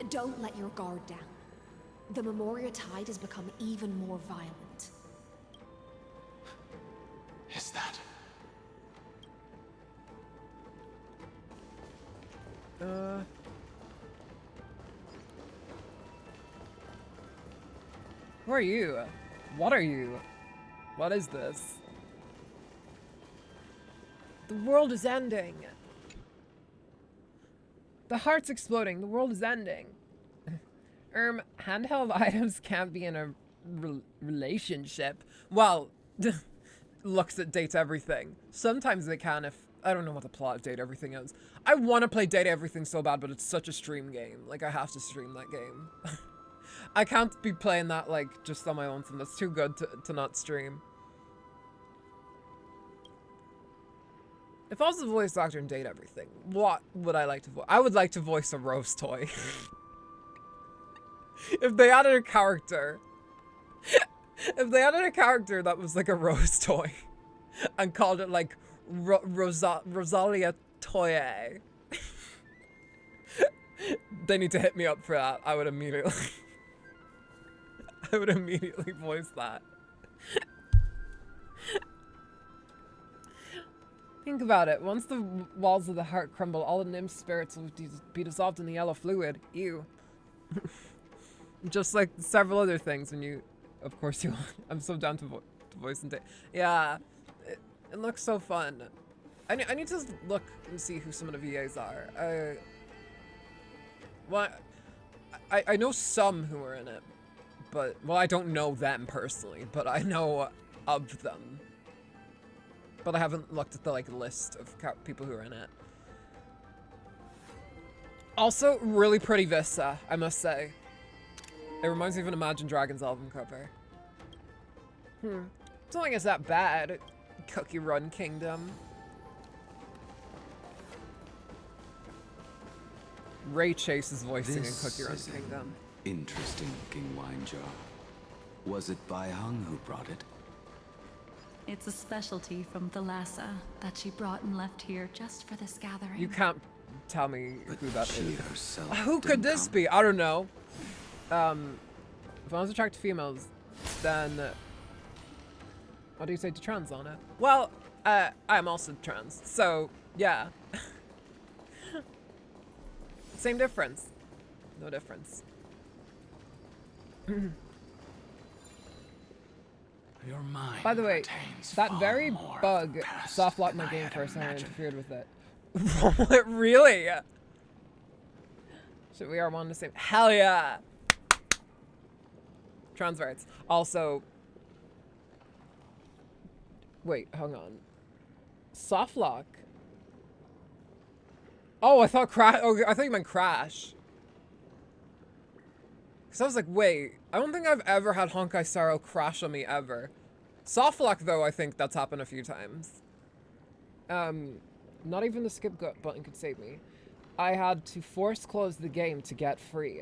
Don't let your guard down. The Memoria Tide has become even more violent. Is that? Who are you? What are you? What is this? The world is ending. The heart's exploding. The world is ending. Handheld items can't be in a relationship. Well, looks at Date Everything. Sometimes they can if... I don't know what the plot of Date Everything is. I want to play Date Everything so bad, but it's such a stream game. Like, I have to stream that game. I can't be playing that, like, just on my own. So that's too good to not stream. If I was the voice actor in Date Everything, what would I like to voice? I would like to voice a Rose toy. If they added a character... if they added a character that was like a Rose toy and called it like Rosalia Toye, they need to hit me up for that. I would immediately... I would immediately voice that. Think about it. Once the walls of the heart crumble, all the nymph spirits will be dissolved in the yellow fluid. Ew. Just like several other things when you... Of course you... I'm so down to voice and take... Yeah. It looks so fun. I need to look and see who some of the VAs are. Well, I know some who are in it. But... Well, I don't know them personally, but I know of them. But I haven't looked at the, like, list of people who are in it. Also, really pretty Vista, I must say. It reminds me of an Imagine Dragons album cover. Don't think it's that bad. Cookie Run Kingdom. Ray Chase is voicing in Cookie Run Kingdom. Interesting looking wine jar. Was it Bai Hung who brought it? It's a specialty from Thalassa that she brought and left here just for this gathering. You can't tell me who that is. Herself Who could this be? I don't know. If I was attracted to females, then what do you say to trans on it? Well, I'm also trans, so yeah. Same difference. No difference. Your mind By the way, contains that far very more bug past soft locked than my I game had first and I imagined. interfered with it. Really? Should we are one the same? Hell yeah! Trans rights. Also, wait, hang on. Soft lock. Oh, I thought crash. Oh, I thought you meant crash. Because I was like, wait, I don't think I've ever had Honkai Star crash on me ever. Soft lock, though, I think that's happened a few times. Not even the skip button could save me. I had to force close the game to get free.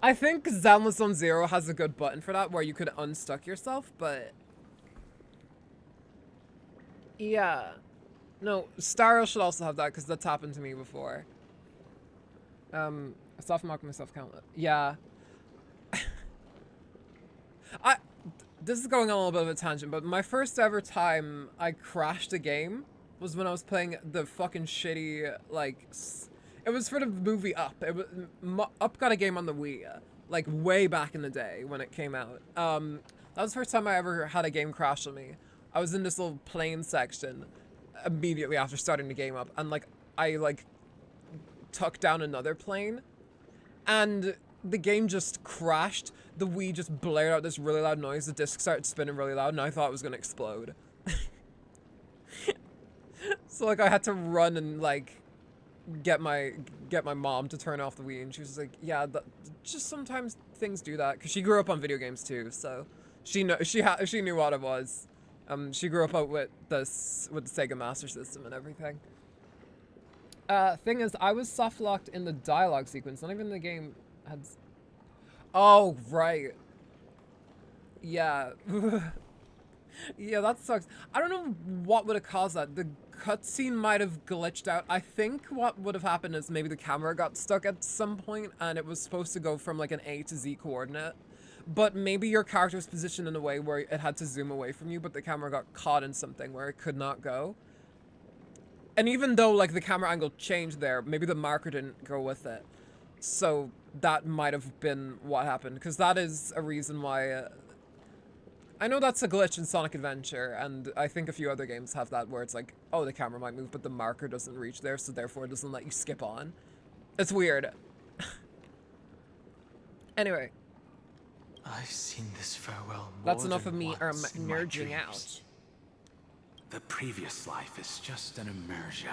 I think Zelma Zone Zero has a good button for that, where you could unstuck yourself, but... Yeah. No, Starro should also have that because that's happened to me before. Soft-mock myself countless. Yeah. This is going on a little bit of a tangent, but my first ever time I crashed a game was when I was playing the fucking shitty, like, it was for the movie Up. It was, Up got a game on the Wii, like, way back in the day when it came out. That was the first time I ever had a game crash on me. I was in this little plane section immediately after starting the game up, and, like, I, like, took down another plane, and the game just crashed. The Wii just blared out this really loud noise. The disc started spinning really loud, and I thought it was gonna explode. So, like, I had to run and, like, get my mom to turn off the Wii, and she was like, yeah, just sometimes things do that, because she grew up on video games too, so she knew what it was. She grew up with the Sega Master System and everything. Thing is, I was soft locked in the dialogue sequence. Not even the game had. Oh right. Yeah. Yeah, that sucks. I don't know what would have caused that. The cutscene might have glitched out. I think what would have happened is maybe the camera got stuck at some point and it was supposed to go from like an A to Z coordinate. But maybe your character was positioned in a way where it had to zoom away from you, but the camera got caught in something where it could not go. And even though like the camera angle changed there, maybe the marker didn't go with it. So that might have been what happened, because that is a reason why... I know that's a glitch in Sonic Adventure, and I think a few other games have that where it's like, oh, the camera might move, but the marker doesn't reach there, so therefore it doesn't let you skip on. It's weird. Anyway. I've seen this farewell more That's enough than of me once in my nerding dreams. out. The previous life is just an immersion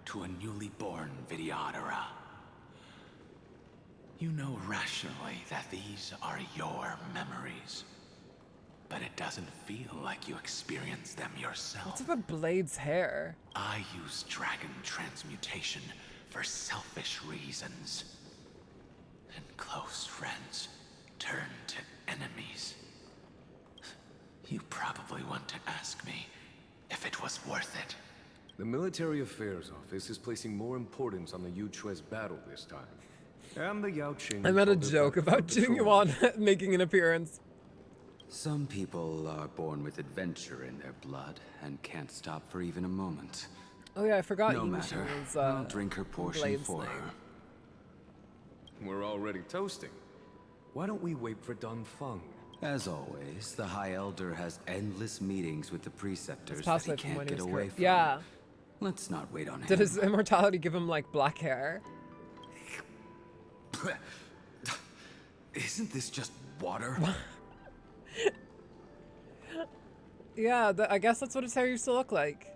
to a newly born Vtuber. You know rationally that these are your memories, but it doesn't feel like you experienced them yourself. What's up with Blade's hair? I use dragon transmutation for selfish reasons. And close friends turn to enemies. You probably want to ask me if it was worth it. The Military Affairs Office is placing more importance on the Yuchue's battle this time. And the Yao Qing... I made a joke about Jingyuan making an appearance. Some people are born with adventure in their blood and can't stop for even a moment. Oh yeah, I forgot No Yushin matter, was, I'll drink her portion Blade's for name. her. We're already toasting. Why don't we wait for Dun Feng? As always, the High Elder has endless meetings with the preceptors It's that he passed away from can't when he get was away killed. from. Yeah. Let's not wait on him. Did his immortality give him like black hair? Isn't this just water? Yeah, I guess that's what his hair used to look like.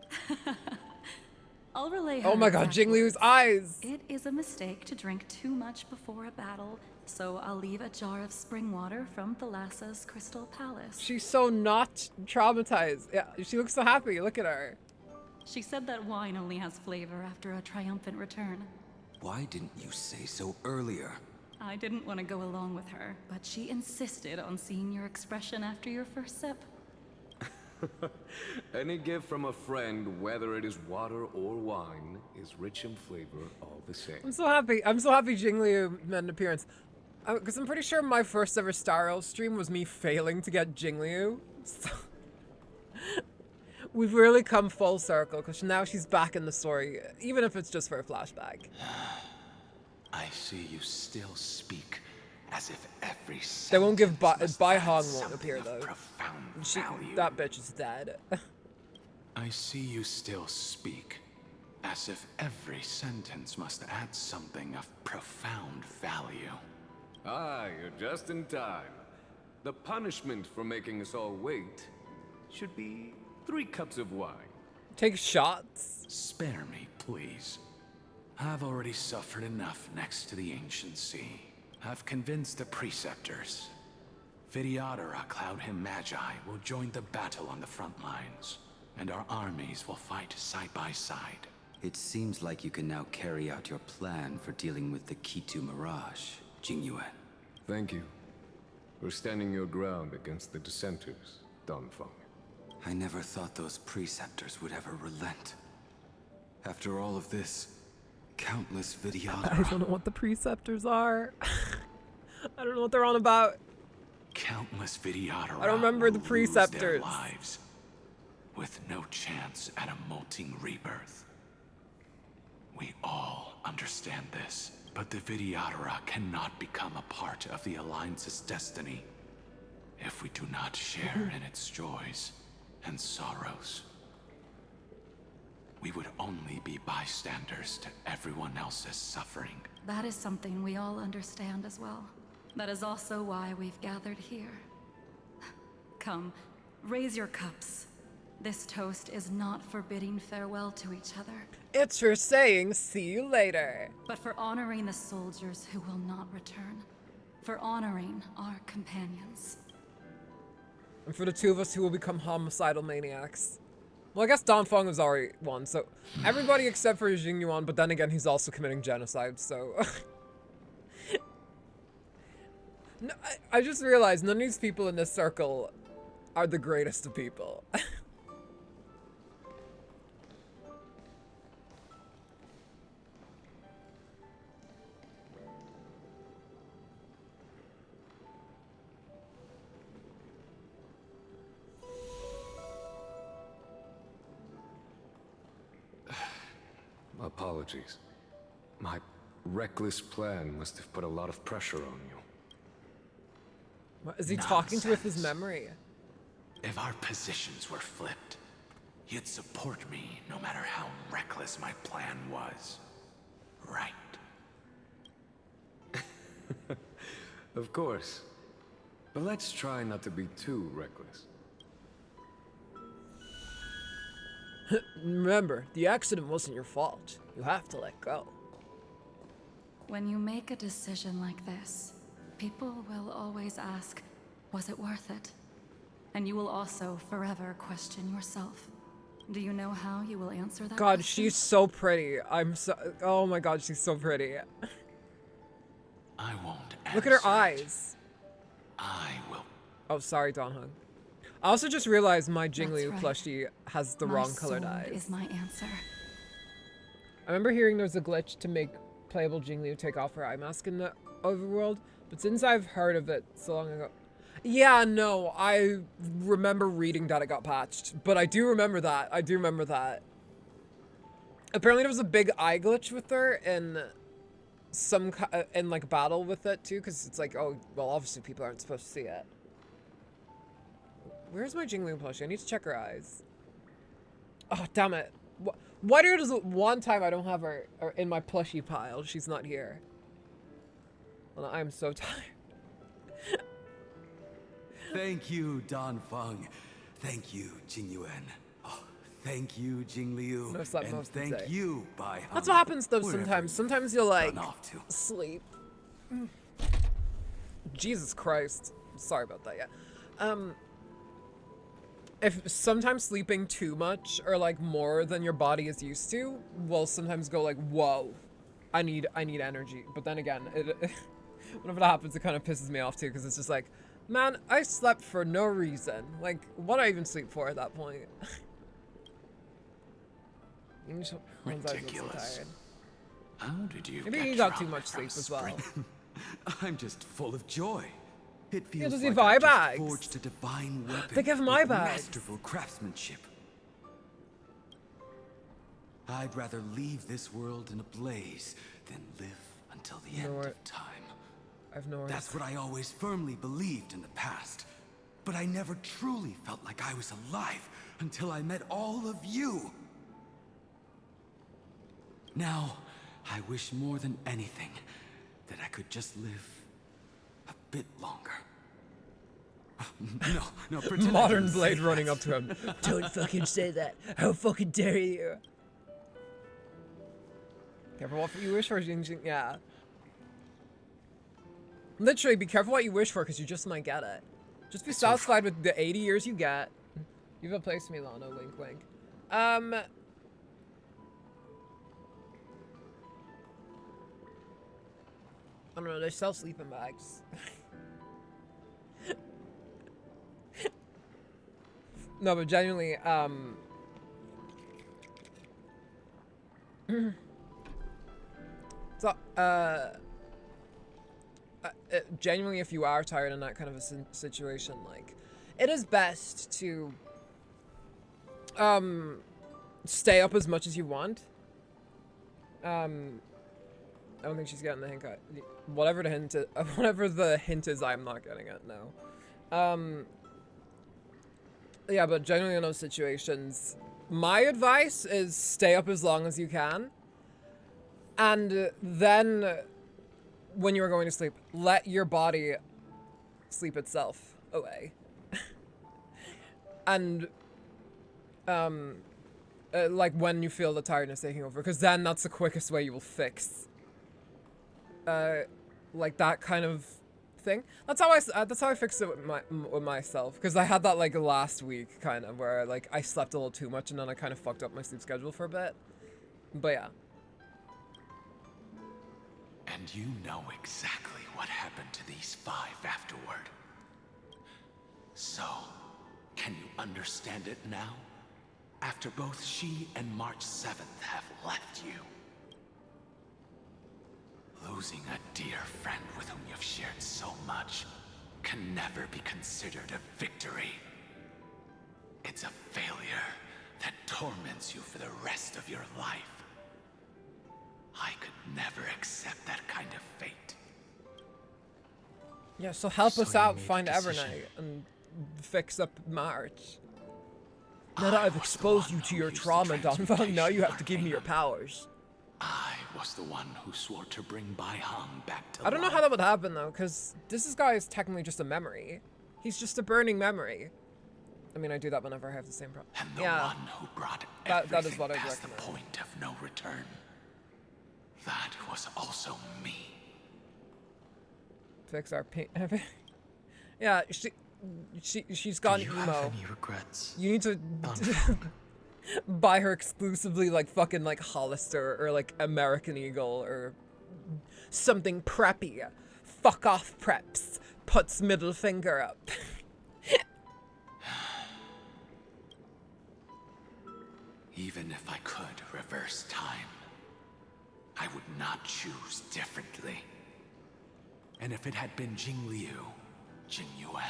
I'll relay Oh her my god, exact Jingliu's words. eyes! It is a mistake to drink too much before a battle, so I'll leave a jar of spring water from Thalassa's Crystal Palace. She's so not traumatized. Yeah, she looks so happy. Look at her. She said that wine only has flavor after a triumphant return. Why didn't you say so earlier? I didn't want to go along with her, but she insisted on seeing your expression after your first sip. Any gift from a friend, whether it is water or wine, is rich in flavor all the same. I'm so happy. I'm so happy Jingliu made an appearance. Because I'm pretty sure my first ever Star Rail stream was me failing to get Jingliu. So we've really come full circle, because now she's back in the story, even if it's just for a flashback. I see you still speak as if every They won't give sentence Bai must Hong add won't something appear of though. profound She, value. that bitch is dead. I see you still speak as if every sentence must add something of profound value. Ah, you're just in time. The punishment for making us all wait should be 3 cups of wine. Take shots. Spare me, please. I've already suffered enough next to the ancient sea. I've convinced the preceptors. Vtuber, Cloud Him Magi, will join the battle on the front lines, and our armies will fight side by side. It seems like you can now carry out your plan for dealing with the Kitu Mirage, Jingyuan. Thank you for standing your ground against the dissenters, Dun Feng. I never thought those preceptors would ever relent. After all of this, countless videos. I don't know what the preceptors are. I don't know what they're on about. Countless Vidyadhara I don't remember the will lose their preceptors. lives, with no chance at a molting rebirth. We all understand this, but the Vidyadhara cannot become a part of the Alliance's destiny if we do not share in its joys and sorrows. We would only be bystanders to everyone else's suffering. That is something we all understand as well. That is also why we've gathered here. Come, raise your cups. This toast is not for bidding farewell to each other, It's for saying see you later. but for honoring the soldiers who will not return. For honoring our companions. And for the two of us who will become homicidal maniacs. Well, I guess Don Feng is already one, so everybody except for Jing Yuan, but then again, he's also committing genocide, so... No, I just realized none of these people in this circle are the greatest of people. Apologies. My reckless plan must have put a lot of pressure on you. What, is he talking to with his memory? If our positions were flipped, you'd support me no matter how reckless my plan was. Right? Of course. But let's try not to be too reckless. Remember, the accident wasn't your fault. You have to let go. When you make a decision like this, people will always ask, was it worth it? And you will also forever question yourself. Do you know how you will answer that God, question? she's so pretty. Oh my god, she's so pretty. I won't Look at her answer eyes. I will. Oh, sorry, Don Hung. I also just realized my Jing That's Liu right. plushie has the My wrong colored sword eyes. is my answer. I remember hearing there was a glitch to make playable Jing Liu take off her eye mask in the overworld, but since I've heard of it so long ago... Yeah, no, I remember reading that it got patched, but I do remember that. I do remember that. Apparently there was a big eye glitch with her in some in like battle with it too, because it's like, oh, well, obviously people aren't supposed to see it. Where's my Jing Liu plushie? I need to check her eyes. Oh, damn it. Why does one time I don't have her in my plushie pile? She's not here. Well, I'm so tired. Thank you, Don Feng. Thank you, Jing Yuan. Oh, thank you, Jing Liu. No, slap and most thank say. you, Bai Heng. That's what happens though Wherever sometimes. you've Sometimes you'll like gone off to. sleep. Jesus Christ. Sorry about that, yeah. If sometimes sleeping too much or like more than your body is used to will sometimes go like, whoa, I need energy. But then again, whenever that happens, it kind of pisses me off too, because it's just like, man, I slept for no reason. Like, what do I even sleep for at that point? Ridiculous. How did you Maybe get he got too drunk much from sleep as well. spring? I'm just full of joy. It Yeah, feels does he like buy I've just bags? forged a divine weapon Think of my with bags. masterful craftsmanship. I'd rather leave this world in a blaze than live until the end of time. I've no worries. That's what I always firmly believed in the past. But I never truly felt like I was alive until I met all of you. Now, I wish more than anything that I could just live a bit longer. No, pretend I Modern didn't Blade say running that. up to him. Don't fucking say that. How fucking dare you? Careful what you wish for, Jing Jing. Yeah. Literally, be careful what you wish for, because you just might get it. Just be satisfied with the 80 years you get. You've replaced me, Lana. Wink, wink. I don't know. They sell sleeping bags. No, but genuinely, so, genuinely, if you are tired in that kind of a situation, like, it is best to, stay up as much as you want. I don't think she's getting the hint. Whatever the hint is, whatever the hint is, I'm not getting it, no. Yeah, but generally in those situations, my advice is stay up as long as you can. And then, when you're going to sleep, let your body sleep itself away. And, like when you feel the tiredness taking over, because then that's the quickest way you will fix, like that kind of thing. That's how I fixed it with myself, because I had that like last week kind of where like I slept a little too much and then I kind of fucked up my sleep schedule for a bit. But yeah. And you know exactly what happened to these 5 afterward. So, can you understand it now? After both she and March 7th have left you. Losing a dear friend with whom you've shared so much can never be considered a victory. It's a failure that torments you for the rest of your life. I could never accept that kind of fate. Yeah, so help us out, find EVERNIGHT, and fix up March. Now that I've exposed you to your trauma, Donvan, now you have to give me your powers. I was the one who swore to bring Bai-Hong back to I don't know how that would happen though, because this guy is technically just a memory. He's just a burning memory. I mean, I do that whenever I have the same problem. And the yeah, one who brought that is what I'd past recommend. the point of no return. That was also me. Fix our paint. Yeah, she's gone Do you emo. have any regrets? You need to buy her exclusively like fucking like Hollister or like American Eagle or something preppy. Fuck off preps. Puts middle finger up. Even if I could reverse time, I would not choose differently. And if it had been Jing Liu, Jing Yuan,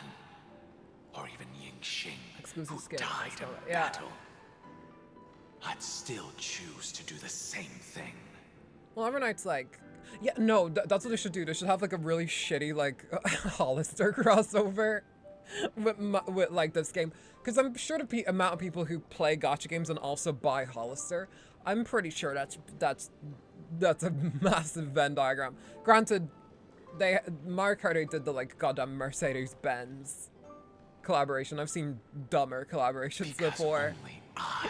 or even Ying Xing, who died in battle, I'd still choose to do the same thing. Well, EVERNIGHT's like, yeah, no, that's what they should do. They should have like a really shitty like Hollister crossover with like this game, because I'm sure the amount of people who play gacha games and also buy Hollister, I'm pretty sure that's a massive Venn diagram. Granted, Mario Kart 8 did the like goddamn Mercedes-Benz collaboration. I've seen dumber collaborations before. Only I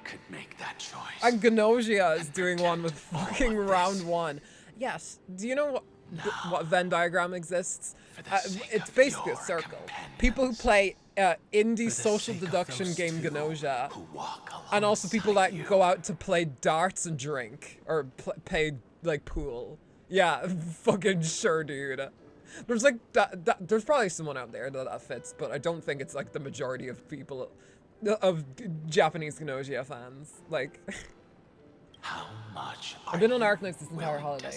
could make that choice. And Gnosia is doing one with fucking round 1. Yes. Do you know what Venn diagram exists? It's basically a circle. People who play indie social deduction game Gnosia, and also people that go out to play darts and drink, or play like pool. Yeah, fucking sure, dude. There's like there's probably someone out there that fits, but I don't think it's like the majority of people, of Japanese Gnosia fans. Like, how much I've been on Arknights this entire holiday.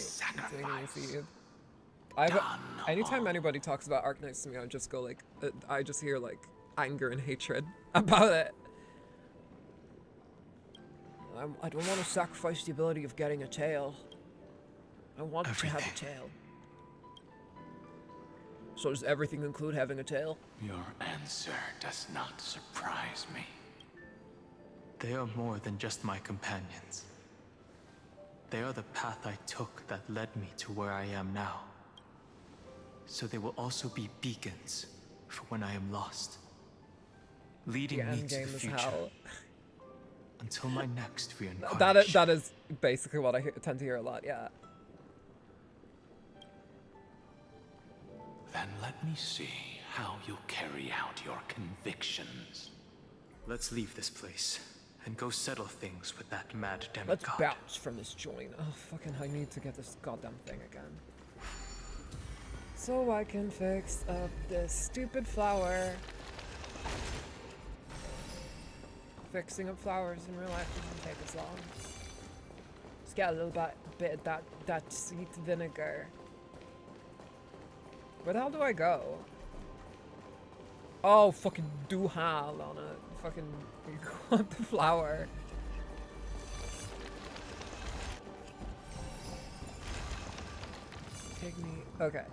Anytime anybody talks about Arknights to me, I just go like, I just hear like anger and hatred about it. I don't want to sacrifice the ability of getting a tail. I want to have a tail. So does everything include having a tail? Your answer does not surprise me. They are more than just my companions. They are the path I took that led me to where I am now. So they will also be beacons for when I am lost, leading me to the future. Until my next reincarnation. That is basically what I tend to hear a lot, yeah. Then let me see how you carry out your convictions. Let's leave this place and go settle things with that mad demigod. Let's bounce from this joint. Oh, fucking, I need to get this goddamn thing again. So I can fix up this stupid flower. fixing up flowers in real life doesn't take us long. Just get a little bit of that sweet vinegar. Where the hell do I go? Oh, fucking do-hal on it. Fucking want the flower. Take me. Okay.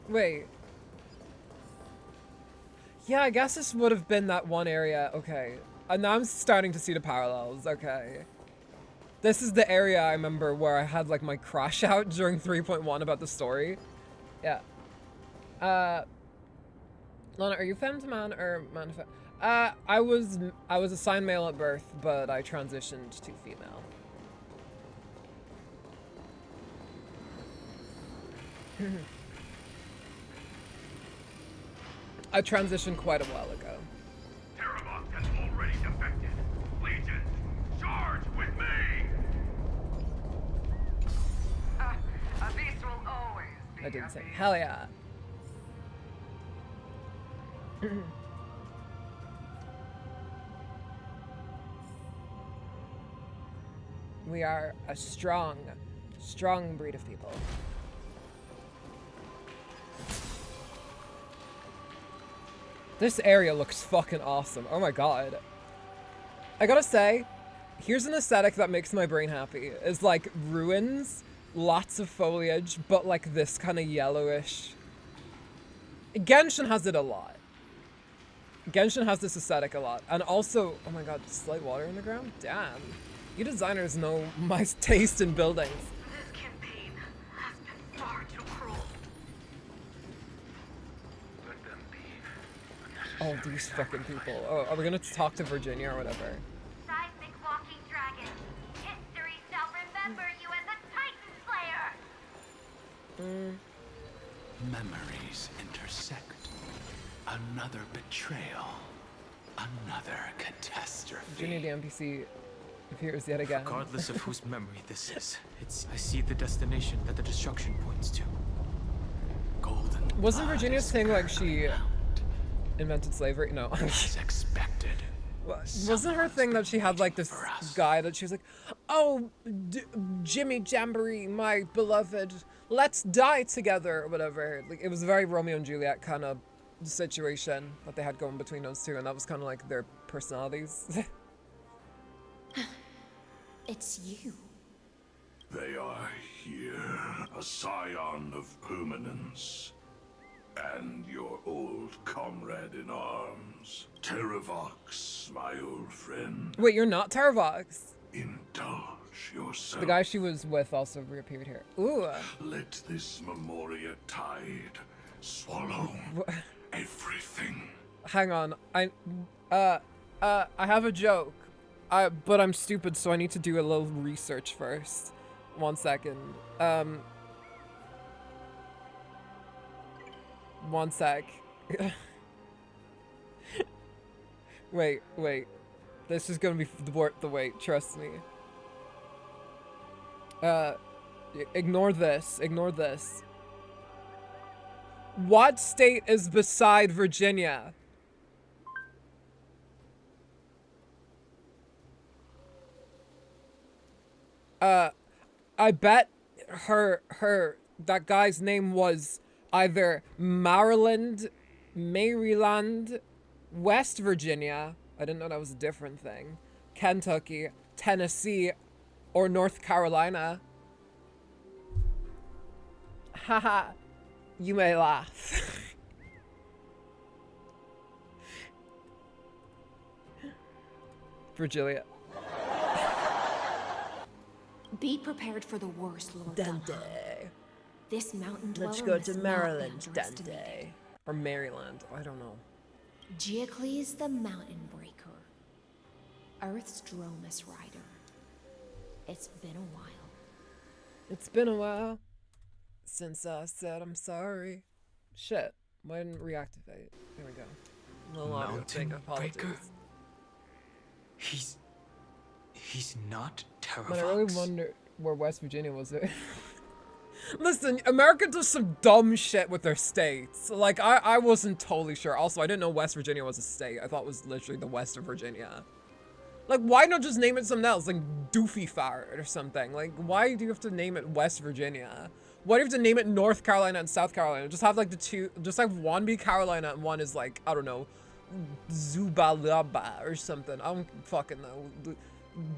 Wait. Yeah, I guess this would have been that one area. Okay. And now I'm starting to see the parallels. Okay. This is the area I remember where I had like my crash out during 3.1 about the story. Yeah. Lana, are you femme to man or man to femme? I was assigned male at birth, but I transitioned to female. I transitioned quite a while ago. Terravox has already defected. Legion, charge with me! A beast will always be I didn't say hell yeah. We are a strong breed of people. This area looks fucking awesome. Oh my god. I gotta say, here's an aesthetic that makes my brain happy. It's like ruins, lots of foliage, but like this kind of yellowish. Genshin has it a lot. Genshin has this aesthetic a lot. And also, oh my god, slight water in the ground? Damn. You designers know my taste in buildings. This campaign has been far too cruel. Let them be. Oh, these fucking people. Oh, are we gonna talk to Virginia or whatever? Seismic walking dragon. History shall remember you as a Titan Slayer. Memories intersect. Another betrayal. Another catastrophe. Virginia, the NPC, appears yet again. Regardless of whose memory this is, I see the destination that the destruction points to. Golden. Wasn't Virginia's thing like she invented slavery? No. As expected. Wasn't her thing that she had like this guy that she was like, oh, Jimmy Jamboree, my beloved, let's die together or whatever. Like it was a very Romeo and Juliet kind of situation that they had going between those two, and that was kind of like their personalities. It's you. They are here, a scion of permanence. And your old comrade in arms, Terravox, my old friend. Wait, you're not Terravox? Indulge yourself. The guy she was with also reappeared here. Ooh. Let this Memoria tide swallow everything. Hang on, I have a joke. But I'm stupid, so I need to do a little research first. 1 second. 1 sec. Wait. This is gonna be worth the wait, trust me. Ignore this. What state is beside Virginia? I bet that guy's name was either Maryland, West Virginia, I didn't know that was a different thing, Kentucky, Tennessee, or North Carolina. Haha, you may laugh. Virgilia. Be prepared for the worst, Lord Dante. This mountain dweller Let's go must to not be Maryland, underestimated. Dante. Or Maryland, I don't know. Giacles the Mountain Breaker. Earth's Dromus Rider. It's been a while. It's been a while since I said I'm sorry. Shit, why didn't it reactivate? There we go. No longer thing, apologies. He's not Terravox. But I really wonder. where West Virginia was. Listen, America does some dumb shit with their states. Like, I wasn't totally sure. Also, I didn't know West Virginia was a state. I thought it was literally the west of Virginia. Like, why not just name it something else? Like, Doofy Fart or something. Like, why do you have to name it West Virginia? Why do you have to name it North Carolina and South Carolina? Just have, like, the two... Just have one be Carolina and one is, like, I don't know, Zubalaba or something. I don't fucking know.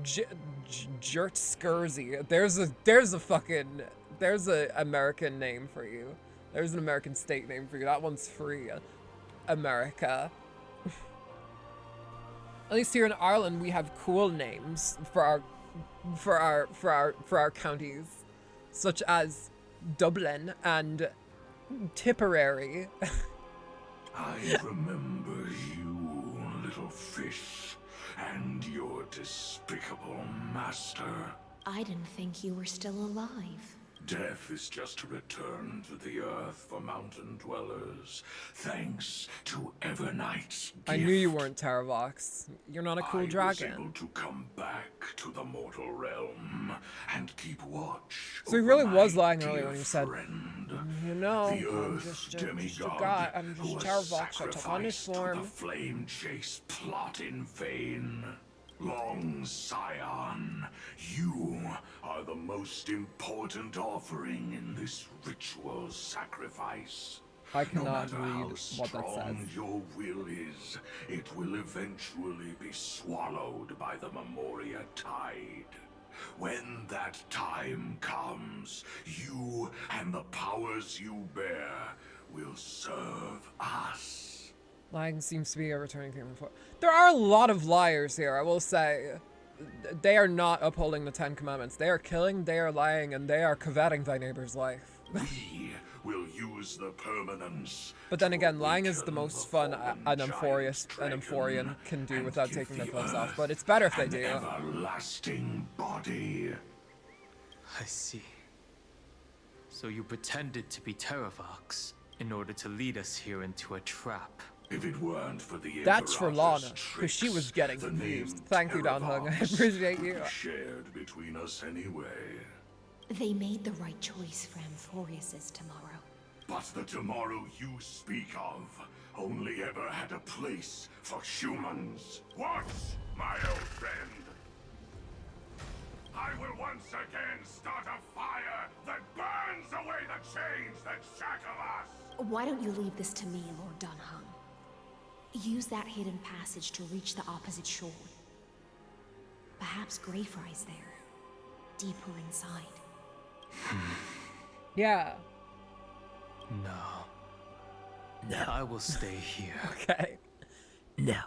Jert Scurzy. There's a American name for you. There's an American state name for you. That one's free. America. At least here in Ireland, we have cool names for our counties, such as Dublin and Tipperary. I remember you, little fish, and your despicable master. I didn't think you were still alive. Death is just a return to the earth for mountain dwellers, thanks to EVERNIGHT's gift. I knew you weren't Terravox. You're not a cool dragon. I was able to come back to the mortal realm and keep watch. So he really was lying earlier when he said, friend, you know, the I'm earth just demigod I'm who just was Terravox. I took on his sacrificed form. to the flame chase plot in vain. Long Scion, you are the most important offering in this ritual sacrifice. I cannot no matter read how what that strong says. your will is, it will eventually be swallowed by the Memoria Tide. When that time comes, you and the powers you bear will serve us. Lying seems to be a returning theme. There are a lot of liars here, I will say. They are not upholding the 10 Commandments. They are killing, they are lying, and they are coveting thy neighbor's life. We will use the permanence. But then again, lying is the most fun an Amphorian can do without taking their clothes off. But it's better if they do. Everlasting body. I see. So you pretended to be Terravox in order to lead us here into a trap. If it weren't for the That's for Lana, Imperator's because she was getting tricks, confused. the name Thank you, Don Hung. I Terravox appreciate you. would be shared between us anyway. They made the right choice for Amphorius's tomorrow. But the tomorrow you speak of only ever had a place for humans. Watch, my old friend. I will once again start a fire that burns away the chains that shackle us. Why don't you leave this to me, Lord Dunhung? Use that hidden passage to reach the opposite shore. Perhaps Greyfry's there, deeper inside. Yeah. No. I will stay here. Okay. No.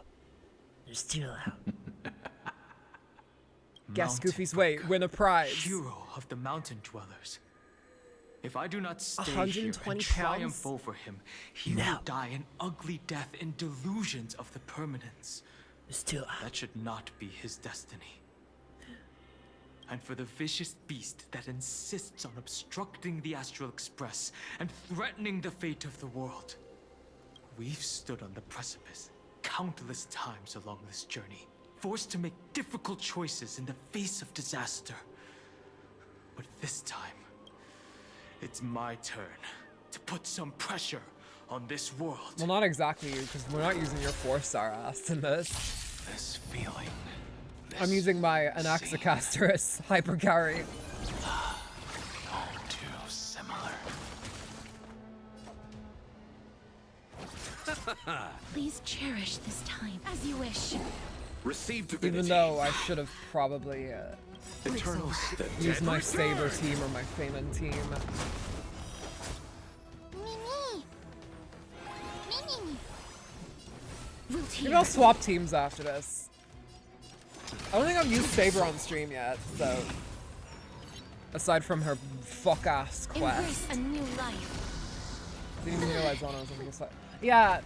There's too loud. Guess Goofy's way. Win a prize. Hero of the mountain dwellers. If I do not stay here 120 and triumph over him, he will die an ugly death in delusions of the permanence. Still, that should not be his destiny. And for the vicious beast that insists on obstructing the Astral Express and threatening the fate of the world, we've stood on the precipice countless times along this journey, forced to make difficult choices in the face of disaster. But this time, it's my turn to put some pressure on this world. Well, not exactly you, because we're not using your 4-star ass in this. This feeling. I'm using my Anaxacasterus Hypercarry. All too similar. Please cherish this time as you wish. Receive divinity. Even though I should have probably used my Saber team or my Feynman team. Maybe I'll swap teams after this. I don't think I've used Saber on stream yet, so... Aside from her fuck-ass quest. Embrace a new life. Didn't even realize Lana was on the side. Yeah.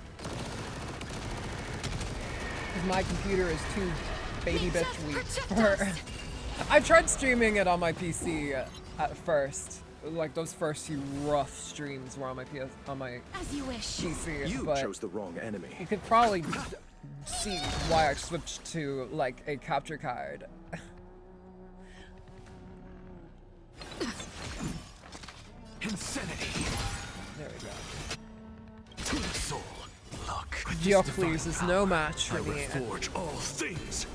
Because my computer is too baby bitch weak for... I tried streaming it on my PC at first. Like those first few rough streams were on my As you wish. PC. You but chose the wrong enemy. you could probably see why I switched to like a capture card. insanity. There we go. To the soul. Look. Diocles is no match for me. Forge all things.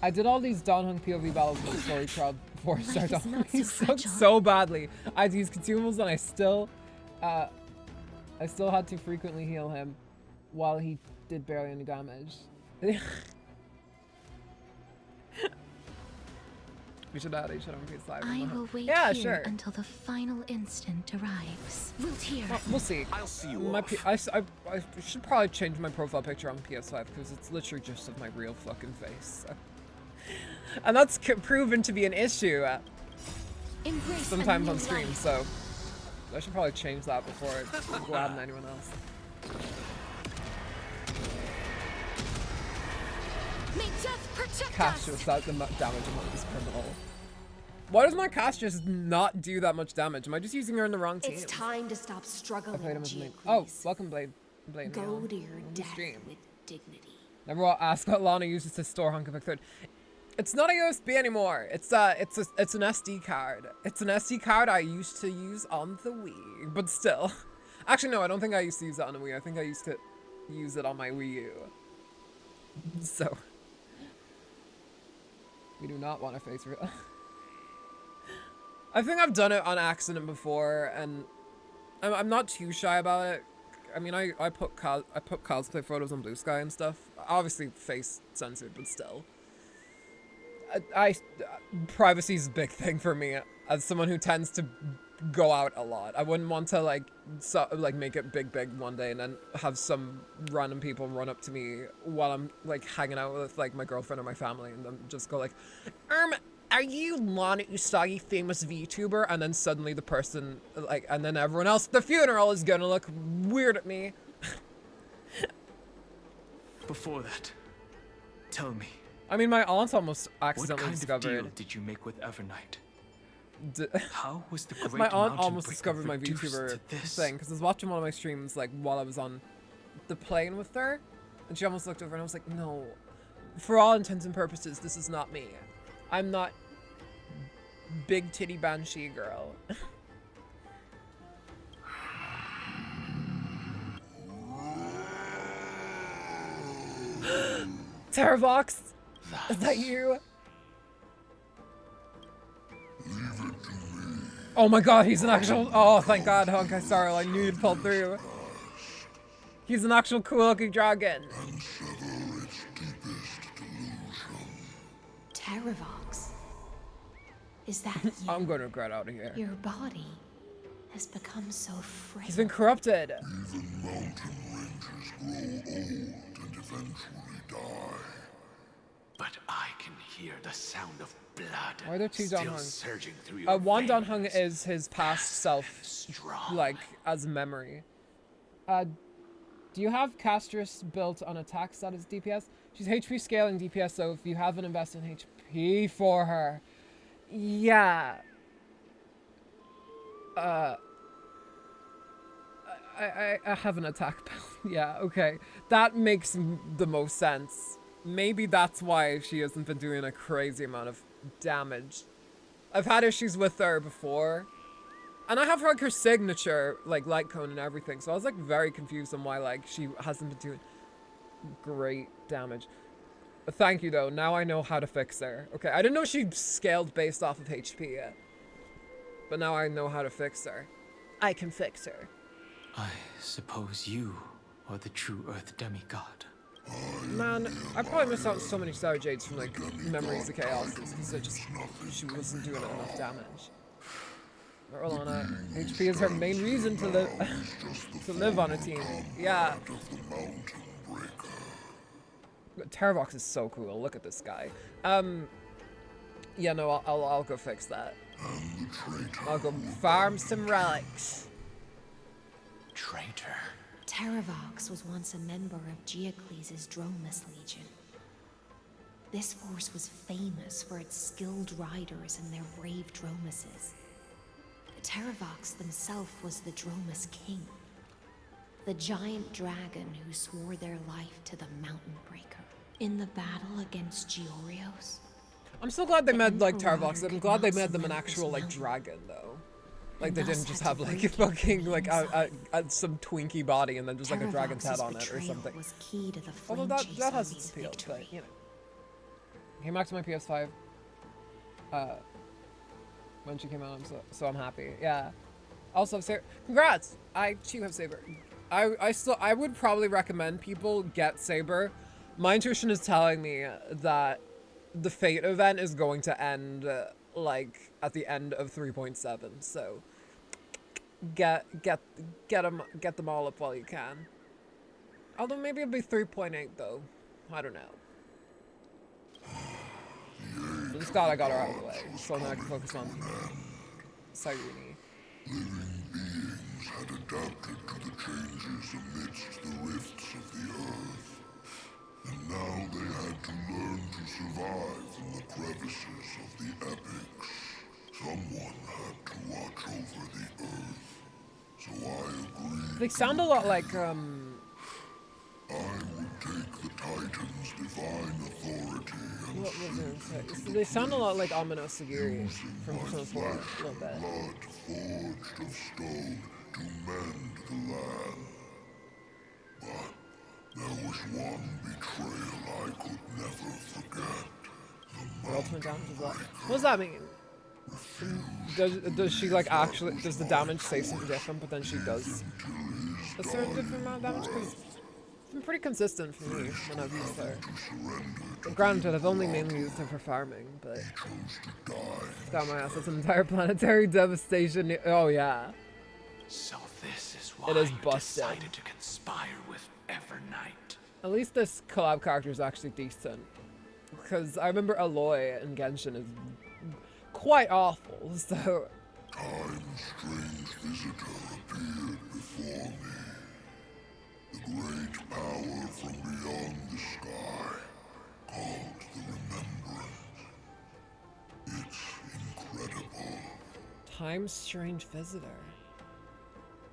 I did all these Don Hung POV battles with the story crowd before I started Life is on. not He so sucked fragile. so badly. I had to use consumables and I still had to frequently heal him while he did barely any damage. We should add each other on PS5. I will wait yeah, here sure. until the final instant arrives. Well, we'll see. I'll see you My off. I should probably change my profile picture on PS5 because it's literally just of my real fucking face. So. And that's proven to be an issue Embrace sometimes a on new stream, life. so I should probably change that before I go add anyone else. May death protect Cast us. just that the damage amount is criminal. Why does my cast just not do that much damage? Am I just using her in the wrong team? It's time to stop I struggling, played him as a main. Geocles. Oh, welcome Blade. Blade Go Neon to your on the death stream. with dignity. Never will ask what Lana uses to store Honkai 3rd. It's not a USB anymore. It's an SD card. It's an SD card I used to use on the Wii, but still. Actually, no, I don't think I used to use it on the Wii. I think I used to use it on my Wii U. So. We do not want to face real. I think I've done it on accident before, and I'm not too shy about it. I mean, I put cosplay photos on Blue Sky and stuff. Obviously, face censored, but still. Privacy is a big thing for me as someone who tends to go out a lot. I wouldn't want to like make it big one day and then have some random people run up to me while I'm like hanging out with like my girlfriend or my family and then just go like, are you Lana Usagi, famous VTuber? And then suddenly the person like, and then everyone else at the funeral is gonna look weird at me. Before that, tell me. I mean, my aunt almost What accidentally kind discovered. of deal did you make with EVERNIGHT? How was the great My aunt mountain almost breaker discovered my reduced VTuber to this? thing because I was watching one of my streams like while I was on the plane with her, and she almost looked over and I was like, no, for all intents and purposes, this is not me. I'm not big titty banshee girl. Terravox, is that you? Oh my god, he's an actual. Oh, thank god, Honkai Star. I knew you'd pull through. He's an actual cool looking dragon. Terravox. Is that you? I'm gonna get out of here. Your body has become so frail. He's been corrupted. Even mountain rangers grow old and eventually die. But I can hear the sound of blood. Why are there two still Don Hung? surging through your One Don veins. Hung is his past self, Strong. like as memory. Do you have Castress built on attack status DPS? She's HP scaling DPS, so if you haven't invested in HP for her, yeah. I have an attack build. Yeah, okay. That makes the most sense. Maybe that's why she hasn't been doing a crazy amount of damage. I've had issues with her before. And I have like her signature, like light cone and everything. So I was like very confused on why like she hasn't been doing great damage. But thank you though. Now I know how to fix her. Okay, I didn't know she scaled based off of HP yet. But now I know how to fix her. I can fix her. I suppose you are the true Earth demigod. Man, I probably missed out on so many Sour Jades from like Memories of Chaos because she wasn't doing enough damage. But Rolana, HP is her main reason to live on a team. Yeah. Terravox is so cool. Look at this guy. Yeah, no, I'll go fix that. I'll go farm some relics. Traitor. Terravox was once a member of Geocles' Dromus Legion. This force was famous for its skilled riders and their brave Dromuses. Terravox himself was the Dromus King, the giant dragon who swore their life to the Mountain Breaker. In the battle against Georios, I'm so glad they made like Terravox. I'm glad they made them an actual like dragon though. Like And they thus didn't just had have to like break a fucking every like inside. some Twinkie body and then just like a dragon's head Terravox's on it or betrayal something. was key to the Although flame that chase has army's its appeal, victory. but you know. Came back to my PS5 when she came out, so I'm happy. Yeah. Also have Saber. Congrats! I too have Saber. I would probably recommend people get Saber. My intuition is telling me that the Fate event is going to end like at the end of 3.7. So get them all up while you can. Although maybe it'll be 3.8 though. I don't know. I'm just glad I got her out of the way, so now I can focus on Sayuni. Living beings had adapted to the changes amidst the rifts of the earth, and now they had to learn to survive in the crevices of the epics. Someone had to watch over the earth, so I agreed. They sound a lot like I would take the Titan's divine authority and what was it? So they sound a lot like Amino Sagiri from Persona 4 a little bit. blood forged of stone to mend the land. But there was one betrayal I could never forget. The ultimate damage is what? What does that mean? Does she like actually, does the damage say something different, but then she does a certain different amount of damage? Because it's been pretty consistent for me when I've used her. Granted, I've only mainly used her for farming, but it's got my ass. That's an entire planetary devastation. Oh yeah. So this is why It is you busted. decided to conspire with EVERNIGHT. At least this collab character is actually decent. Because I remember Aloy in Genshin is quite awful, so... Time's strange visitor appeared before me. The great power from beyond the sky, called the Remembrance. It's incredible. Time's strange visitor.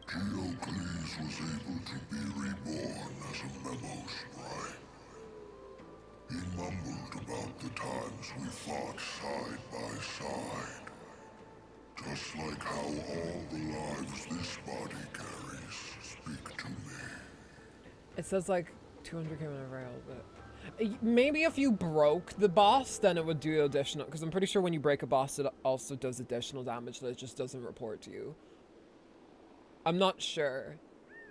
Geocles was able to be reborn as a memo sprite. He mumbled about the times we fought side by side. Just like how all the lives this body carries speak to me. It says like 200 km rail, but maybe if you broke the boss, then it would do additional. Because I'm pretty sure when you break a boss, it also does additional damage that it just doesn't report to you. I'm not sure.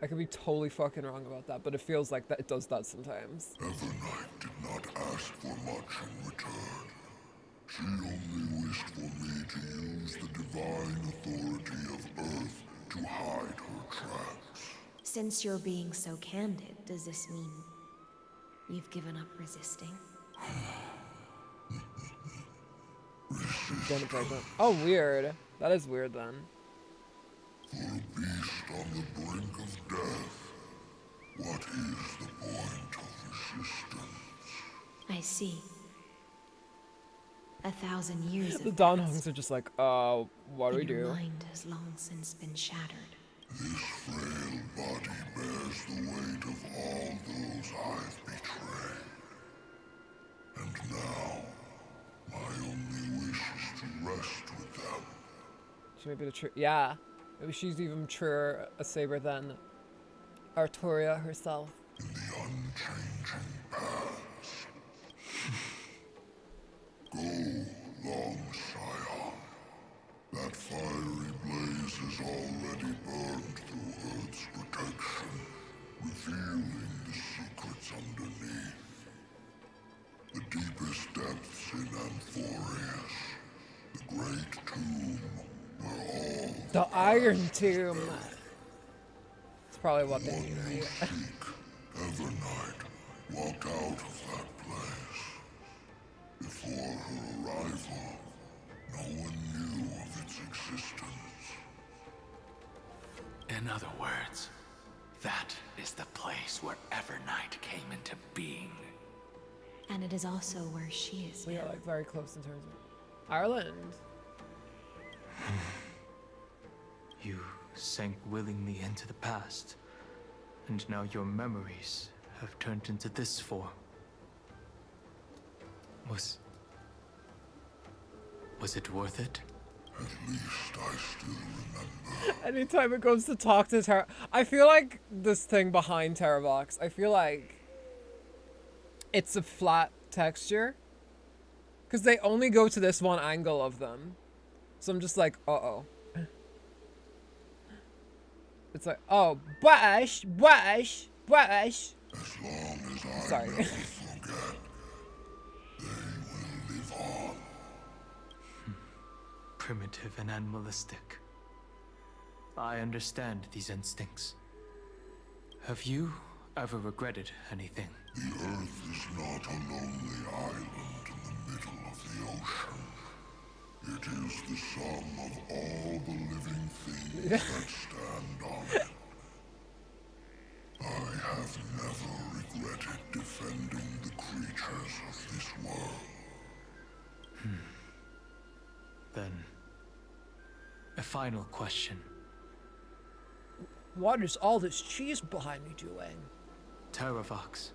I could be totally fucking wrong about that, but it feels like that it does that sometimes. EVERNIGHT did not ask for much in return. She only wished for me to use the divine authority of Earth to hide her tracks. Since you're being so candid, does this mean you've given up resisting? Oh, weird. That is weird then. For a beast on the brink of death, what is the point of resistance? I see. 1,000 years The of Dawn Hunks are just like, what do we your do? mind has long since been shattered. This frail body bears the weight of all those I've betrayed. And now, my only wish is to rest with them. She may be the true. Yeah. Maybe she's even truer a Saber than Arturia herself. In the unchanging past. Go, long Scion. That fiery blaze has already burned through Earth's protection, revealing the secrets underneath. The deepest depths in Amphorius, the great tomb, where all The Iron Tomb. It's probably what they mean, right? EVERNIGHT walked out of that place. Before her arrival, no one knew of its existence. In other words, that is the place where EVERNIGHT came into being. And it is also where she is. We are like very close in terms of Ireland. You sank willingly into the past, and now your memories have turned into this form. Was it worth it? At least I still remember. Anytime it goes to talk to Terra, I feel like this thing behind Terravox, I feel like it's a flat texture. Because they only go to this one angle of them. So I'm just like, uh-oh. It's like, oh, Bush. As long as I Sorry. never forget, they will live on. Primitive and animalistic. I understand these instincts. Have you ever regretted anything? The Earth is not a lonely island in the middle of the ocean. It is the sum of all the living things that stand on it. I have never regretted defending the creatures of this world. Then, a final question. What is all this cheese behind me doing? Terravox.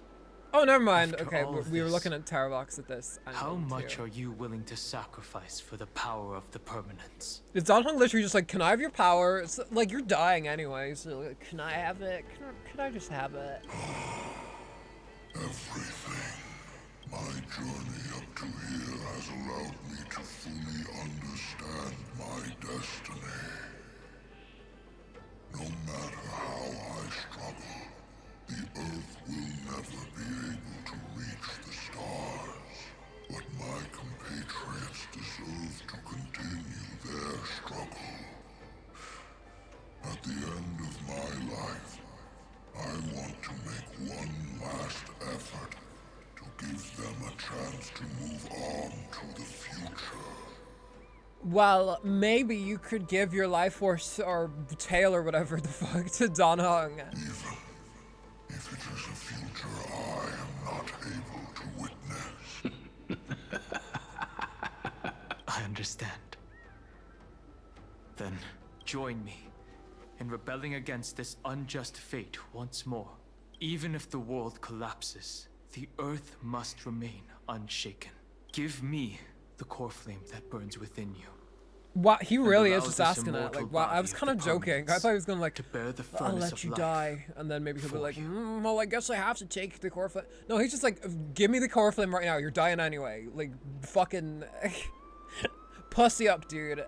Oh, never mind. After Okay, all of we were this, looking at Terravox at this. How much too. are you willing to sacrifice for the power of the permanence? Is Donhong literally just like, can I have your power? It's like, you're dying anyway, so like, can I have it? Can I just have it? Everything. My journey up to here has allowed me to fully understand my destiny. No matter how I struggle, the Earth will never be able to reach the stars. But my compatriots deserve to continue their struggle. At the end of my life, I want to make one last effort to give them a chance to move on to the future. Well, maybe you could give your life force or tail or whatever the fuck to Donhong. Even if it is a future I am not able to witness. I understand. Then, join me in rebelling against this unjust fate once more. Even if the world collapses, the Earth must remain unshaken. Give me the core flame that burns within you. Wow, he really is allows just this asking that. immortal Like, wow, I was body kind of of the joking. I permanence thought he was gonna like, to bear the I'll furnace let of you life die, and then maybe he'll be for like, you. well, I guess I have to take the core flame. No, he's just like, give me the core flame right now. You're dying anyway. Like, fucking pussy up, dude.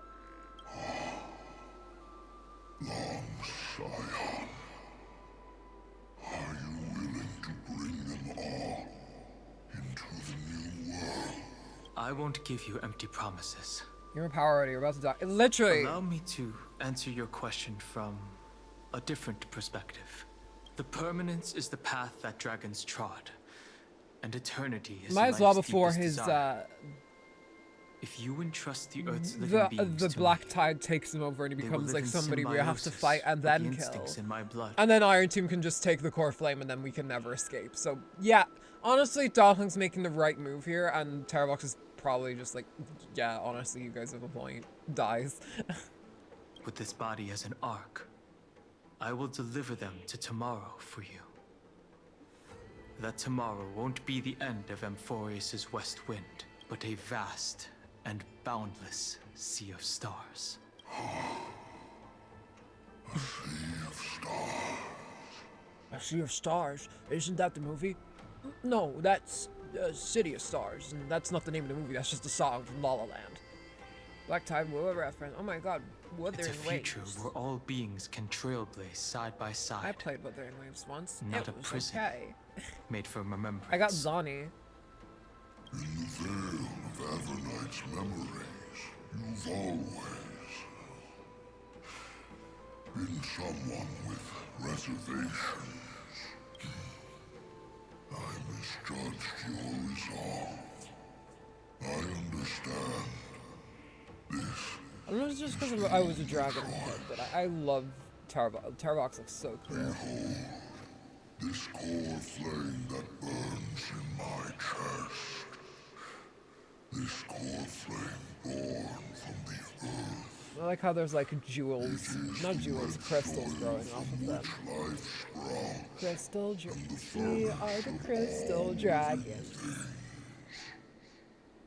Long Scion, are you willing to bring them all into the new world? I won't give you empty promises. You're a power already. You're about to die. Literally. Allow me to answer your question from a different perspective. The permanence is the path that dragons trod, and eternity is Might as well life's before deepest his desire. If you entrust the Earth's living beings the to black me, tide takes him over and he they will becomes live like in somebody we have to symbiosis fight and with then the kill. instincts in my blood. And then Iron Team can just take the core flame and then we can never escape. So yeah, honestly, Donghong's making the right move here, and Terravox is probably just like, yeah, honestly, you guys have a point. Dies. With this body as an ark, I will deliver them to tomorrow for you. That tomorrow won't be the end of Amphorius's west wind, but a vast and boundless sea of stars. A sea of stars. A Sea of Stars? Isn't that the movie? No, that's City of Stars, and that's not the name of the movie. That's just a song from La La Land. Black Tide will a reference. Oh my God, It's a Wuthering future Waves. where all beings can trailblaze side by side. I played Wuthering Waves once. Not it a was prison. okay. Made for remembrance. I got Zani. In the veil of Evernight's memories, you've always been someone with reservations. I misjudged your resolve. I understand. This I don't know if it's just because I was a dragon kid, but I love Tarbox. Tarbox looks so cool. behold, this core flame that burns in my chest. This core flame born from the earth. I like how there's like jewels, not jewels, crystals growing off of them. Life sprout. Crystal we are the crystal dragons.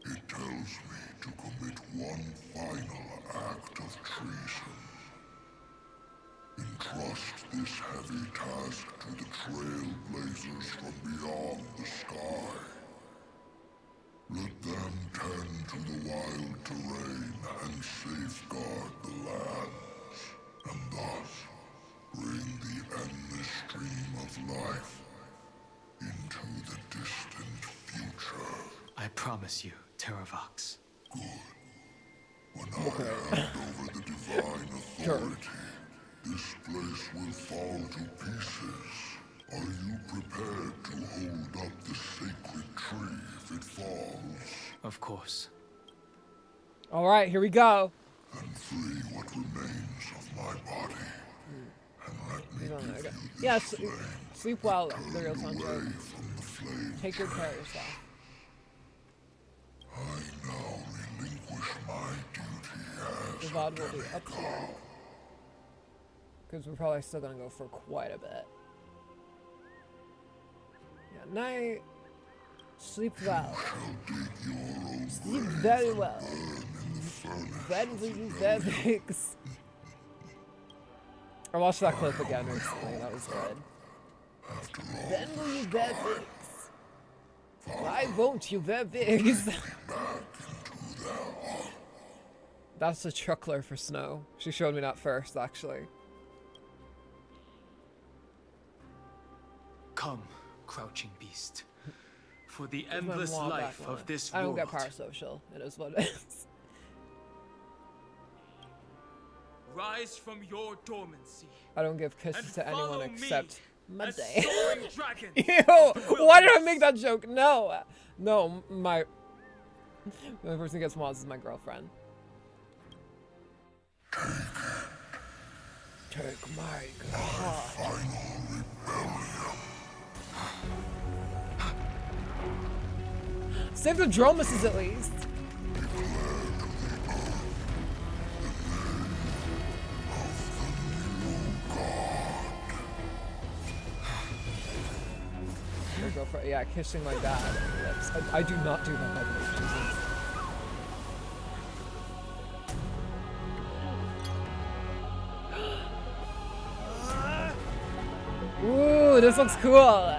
It tells me to commit one final act of treason. Entrust this heavy task to the trailblazers from beyond the sky. Let them tend to the wild terrain and safeguard the lands, and thus bring the endless stream of life into the distant future. I promise you, Terravox. Good. When I hand over the divine authority, this place will fall to pieces. Are you prepared to hold up the sacred tree if it falls? Of course. All right, here we go. And free what remains of my body. And let me give you this Yeah, flame sleep well, turned the real away Sancho. from the flames. Take good care of yourself. I now relinquish my duty The as VOD will be a up here. demigod. Because we're probably still gonna go for quite a bit. Yeah, night. Sleep well. Sleep very well. Then will you bear pigs. I watched that clip again recently, that was good. Then will you bear pigs? Why won't you bear pigs? That's a chuckler for Snow. She showed me that first, actually. Come, crouching beast. For the endless life of this I world. don't get parasocial. It is what it is. Rise from your dormancy. I don't give kisses to anyone except Monday. Dragon. Ew! Why did I make that joke? No! No, my... The only person who gets mods is my girlfriend. Take my God. Save the Dromuses at least. My girlfriend, yeah, kissing my dad on the lips. I do not do that, by the way. Jesus. Ooh, this looks cool.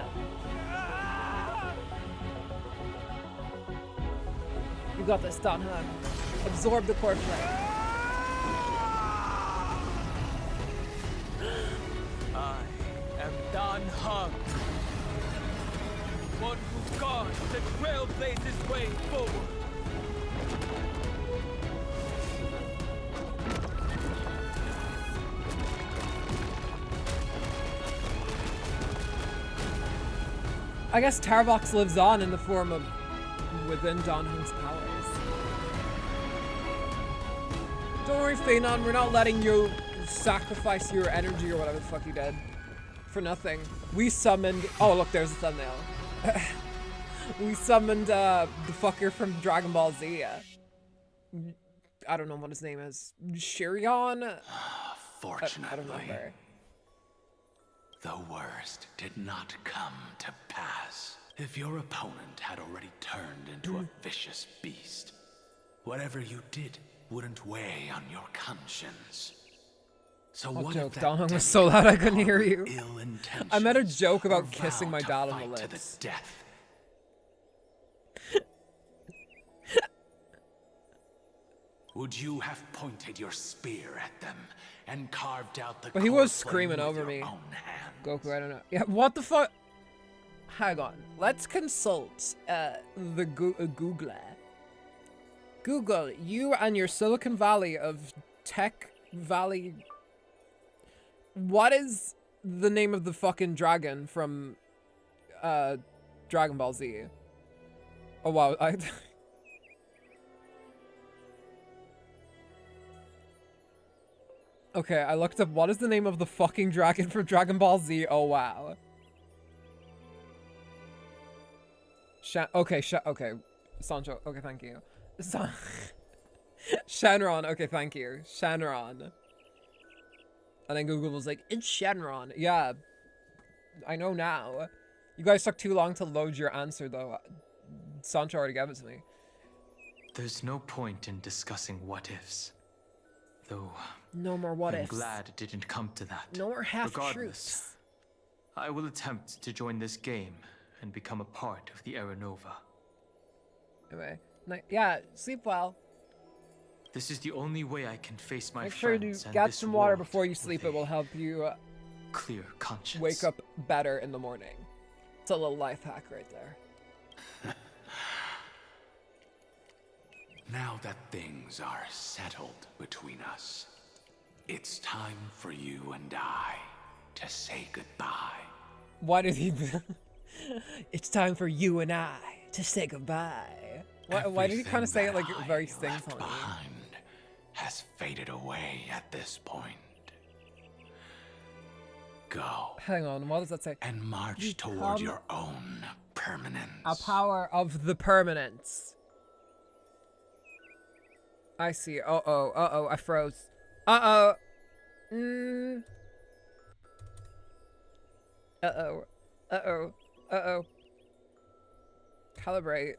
You got this, Don Hung. Absorb the core flame. I am Don Hung. One who guards the trailblazer's way forward. I guess Tarvox lives on in the form of within Don Hung's powers. Don't worry, Phanon, we're not letting you sacrifice your energy or whatever the fuck you did. For nothing. We summoned... Oh, look, there's the thumbnail. We summoned the fucker from Dragon Ball Z. I don't know what his name is. Shirion? Fortunately, I don't remember. The worst did not come to pass. If your opponent had already turned into a vicious beast, whatever you did wouldn't weigh on your conscience. So What what joke? if that Don Hung was so loud I couldn't hear you. ill intentions I made a joke or about kissing vow my to dad on the fight to lips. the death? Would you have pointed your spear at them and carved out the But he was core screaming flame with over your me. own hand? Goku, I don't know. Yeah, what the fuck? Hang on. Let's consult the Googler. Google, you and your Silicon Valley of Tech Valley. What is the name of the fucking dragon from Dragon Ball Z? Oh wow, Okay, I looked up what is the name of the fucking dragon from Dragon Ball Z. Oh wow. Okay, Sancho, okay, thank you. Shenron, okay, thank you. Shenron. And then Google was like, it's Shenron. Yeah, I know now. You guys took too long to load your answer though. Sancho already gave it to me. There's no point in discussing what ifs. Though No more what I'm ifs. glad it didn't come to that. No more half Regardless, truths. I will attempt to join this game and become a part of the Era Nova. Anyway, yeah, sleep well. This is the only way I can face my Make sure friends to and get this some water world before you with sleep. a It will help you clear conscience. wake up better in the morning. It's a little life hack right there. Now that things are settled between us, it's time for you and I to say goodbye. Why did he... It's time for you and I to say goodbye. Why did he kind of say it like very sing-songy? Behind has faded away at this point. Go. Hang on, what does that say? And march toward your own permanence. A power of the permanence. I see. Uh-oh, I froze. Uh-oh. Uh-oh. Calibrate.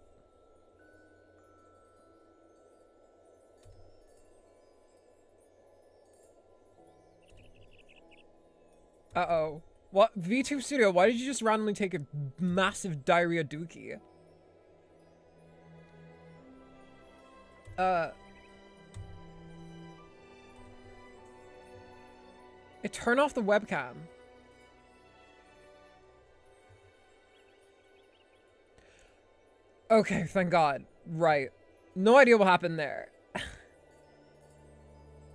Uh-oh. What? VTube Studio, why did you just randomly take a massive diarrhea dookie? Turn off the webcam. Okay, thank God. Right. No idea what happened there.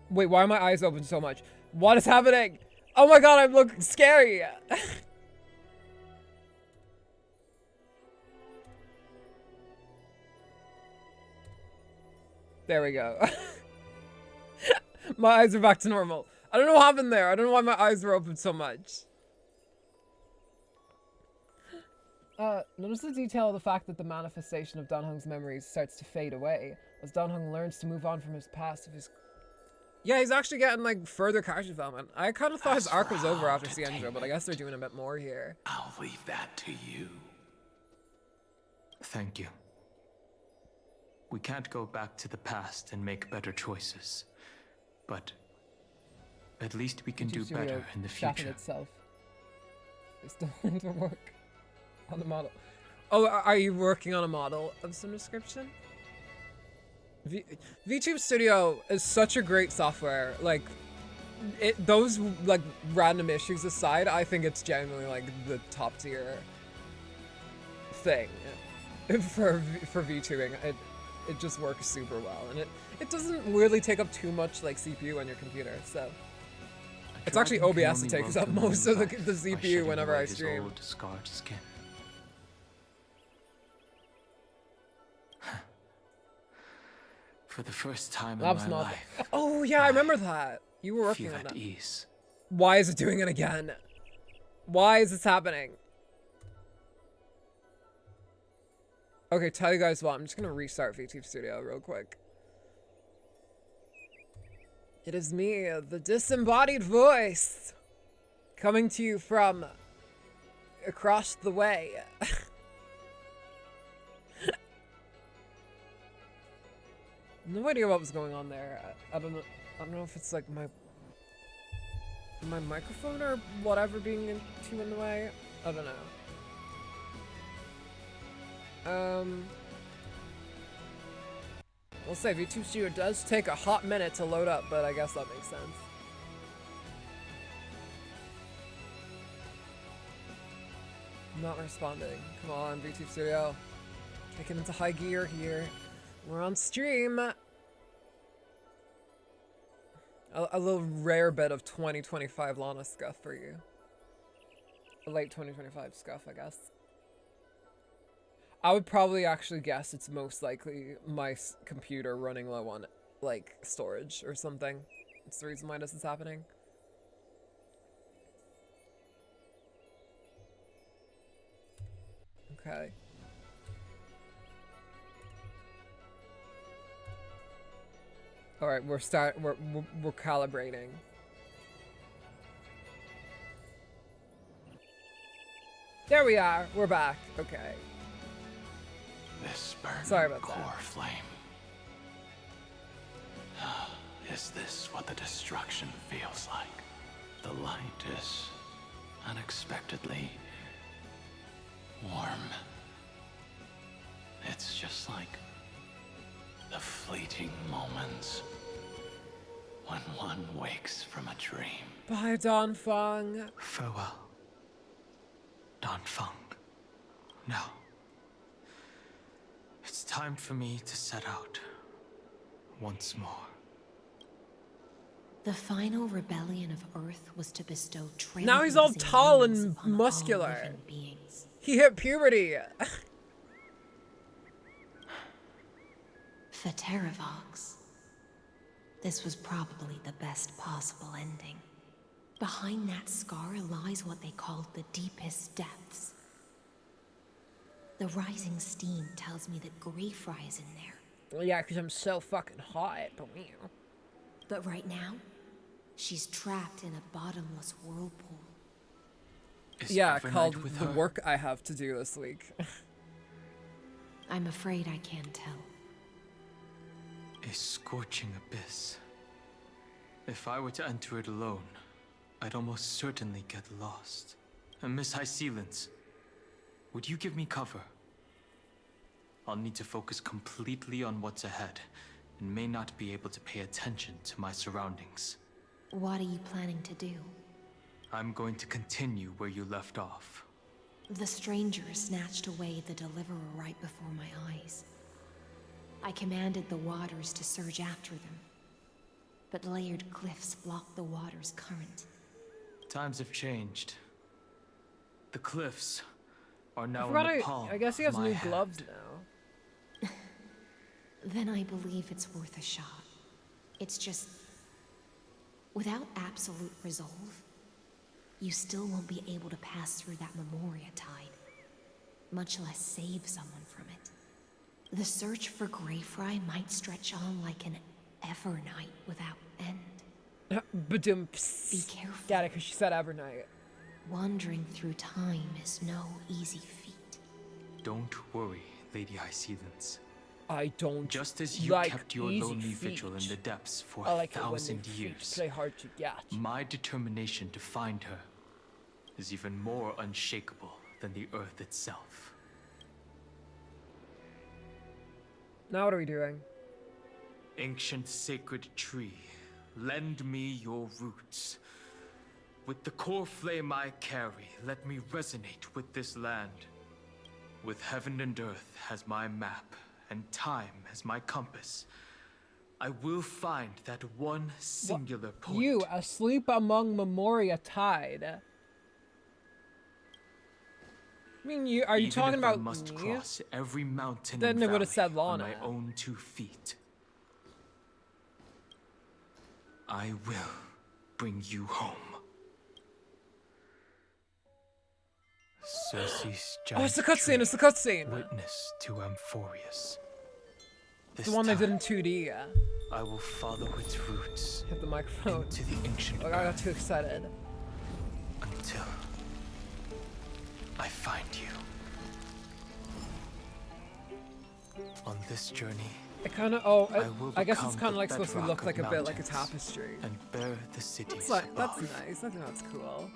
Wait, why are my eyes open so much? What is happening? Oh my God, I look scary. There we go. My eyes are back to normal. I don't know what happened there. I don't know why my eyes were open so much. Notice the detail of the fact that the manifestation of Danhung's memories starts to fade away as Danhung learns to move on from his past of his... Yeah, he's actually getting, like, further character development. I kind of thought his arc was over after Cienjo, but I guess they're doing a bit more here. I'll leave that to you. Thank you. We can't go back to the past and make better choices, but at least we can do better in the future. Itself. They still want to work on the model. Oh, are you working on a model of some description? Vtube Studio is such a great software. Like, those like random issues aside, I think it's genuinely like the top tier thing for VTubing. It just works super well, and it doesn't really take up too much like CPU on your computer. So it's actually OBS that takes up most of the CPU whenever I stream. Scarred skin. For the first time in my life. Oh yeah, I remember that. You were working on that. Ease. Why is it doing it again? Why is this happening? Okay, tell you guys what, I'm just gonna restart VTube Studio real quick. It is me, the disembodied voice, coming to you from across the way. No idea what was going on there. I don't know if it's like my microphone or whatever being in the way. I don't know. We'll say VTube Studio does take a hot minute to load up, but I guess that makes sense. Not responding. Come on, VTube Studio. Kicking into high gear here. We're on stream. A little rare bit of 2025 Lana scuff for you. A late 2025 scuff, I guess. I would probably actually guess it's most likely my computer running low on, like, storage or something. That's the reason why this is happening. Okay. All right, we're calibrating. There we are. We're back. Okay. This burning Sorry about core that. flame Is this what the destruction feels like? The light is unexpectedly warm. It's just like the fleeting moments when one wakes from a dream. Bye, Danfeng. Farewell, Danfeng. Now, it's time for me to set out once more. The final rebellion of Earth was to bestow trailblazing Now he's all tall wings and upon all muscular. living beings. He hit puberty. Vtuber. This was probably the best possible ending. Behind that scar lies what they called the deepest depths. The rising steam tells me that Greyfry is in there. Well, yeah, because I'm so fucking hot. But right now, she's trapped in a bottomless whirlpool. Yeah, EVERNIGHT called with the her? work I have to do this week. I'm afraid I can't tell. A scorching abyss. If I were to enter it alone, I'd almost certainly get lost. And Miss High Sealants, would you give me cover? I'll need to focus completely on what's ahead, and may not be able to pay attention to my surroundings. What are you planning to do? I'm going to continue where you left off. The stranger snatched away the deliverer right before my eyes. I commanded the waters to surge after them, but layered cliffs blocked the water's current. Times have changed. The cliffs are now I in forgot the palm I guess he has of my new hand. gloves now. Then I believe it's worth a shot. It's just, without absolute resolve, you still won't be able to pass through that Memoria tide, much less save someone from it. The search for Greyfry might stretch on like an EVERNIGHT without end. Ba-dum. Be careful. Got it, because she said Evernight. Wandering through time is no easy feat. Don't worry, Lady High Sealants. I don't Just as you like kept your easy lonely vigil in feat. the depths for I like 1,000 it when years, play hard to get. my determination to find her is even more unshakable than the earth itself. Now what are we doing? Ancient sacred tree, lend me your roots. With the core flame I carry, let me resonate with this land. With heaven and earth as my map, and time as my compass, I will find that one singular point. You, asleep among Memoria tide. I mean, are you Even talking if about I must me? cross every mountain Then and they would've valley said on Lana. my own 2 feet. I will bring you home. Cersei's giant Oh, it's the cutscene, tree, it's the cutscene. Witness to Amphorius. The one they did in 2D, yeah. I will follow its roots Hit the microphone. into the ancient Oh, I got too excited. until I find you. On this journey, It kind of, I guess it's kind of like supposed to look like a bit like a tapestry. and bear the cities That's above. nice. I think that's cool.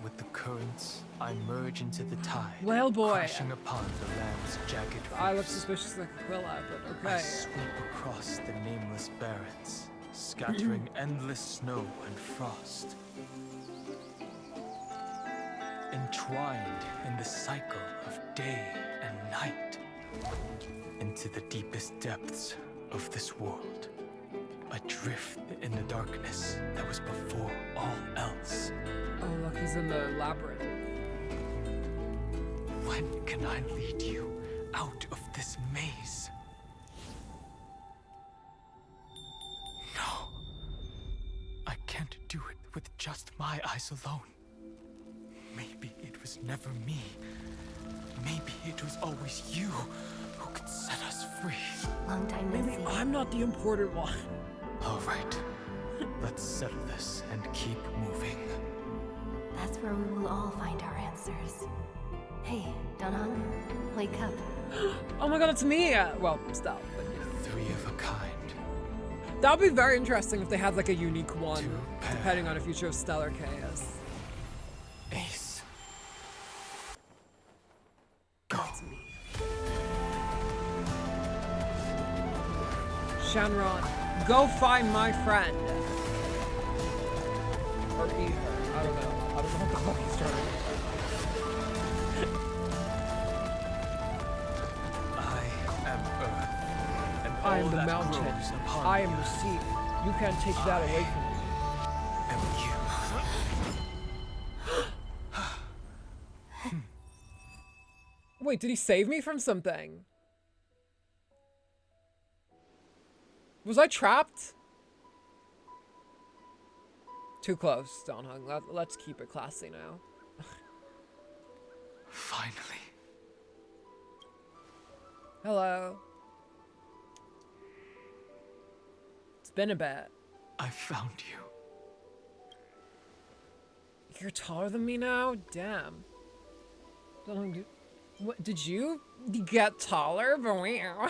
With the currents, I merge into the tide, Well, boy. crashing upon the land's jagged I look reefs. suspicious like Aquila, but I okay. sweep across the nameless barrens, scattering endless snow and frost. Entwined in the cycle of day and night, into the deepest depths of this world, adrift in the darkness that was before all else. Oh, look, he's in the labyrinth. When can I lead you out of this maze? No. I can't do it with just my eyes alone. Maybe it was never me. Maybe it was always you who could set us free. Long time no Maybe see. I'm not the important one. All right. Let's settle this and keep moving. That's where we will all find our answers. Hey, Dunham, wake up. Oh my god, it's me! Well, stop. But, you know. 3 of a kind. That would be very interesting if they had like a unique one, depending on if you chose Stellar Chaos. Ace. That's me. Shanron, go find my friend. Or eat her. I don't know. I don't know what the fuck he's trying to do. I am the mountain. I am the sea. You can't take that away from me. Wait, did he save me from something? Was I trapped? Too close, Donhung. Let's keep it classy now. Finally. Hello. It's been a bit. I found you. You're taller than me now? Damn. Donhung, what, did you get taller? Wow.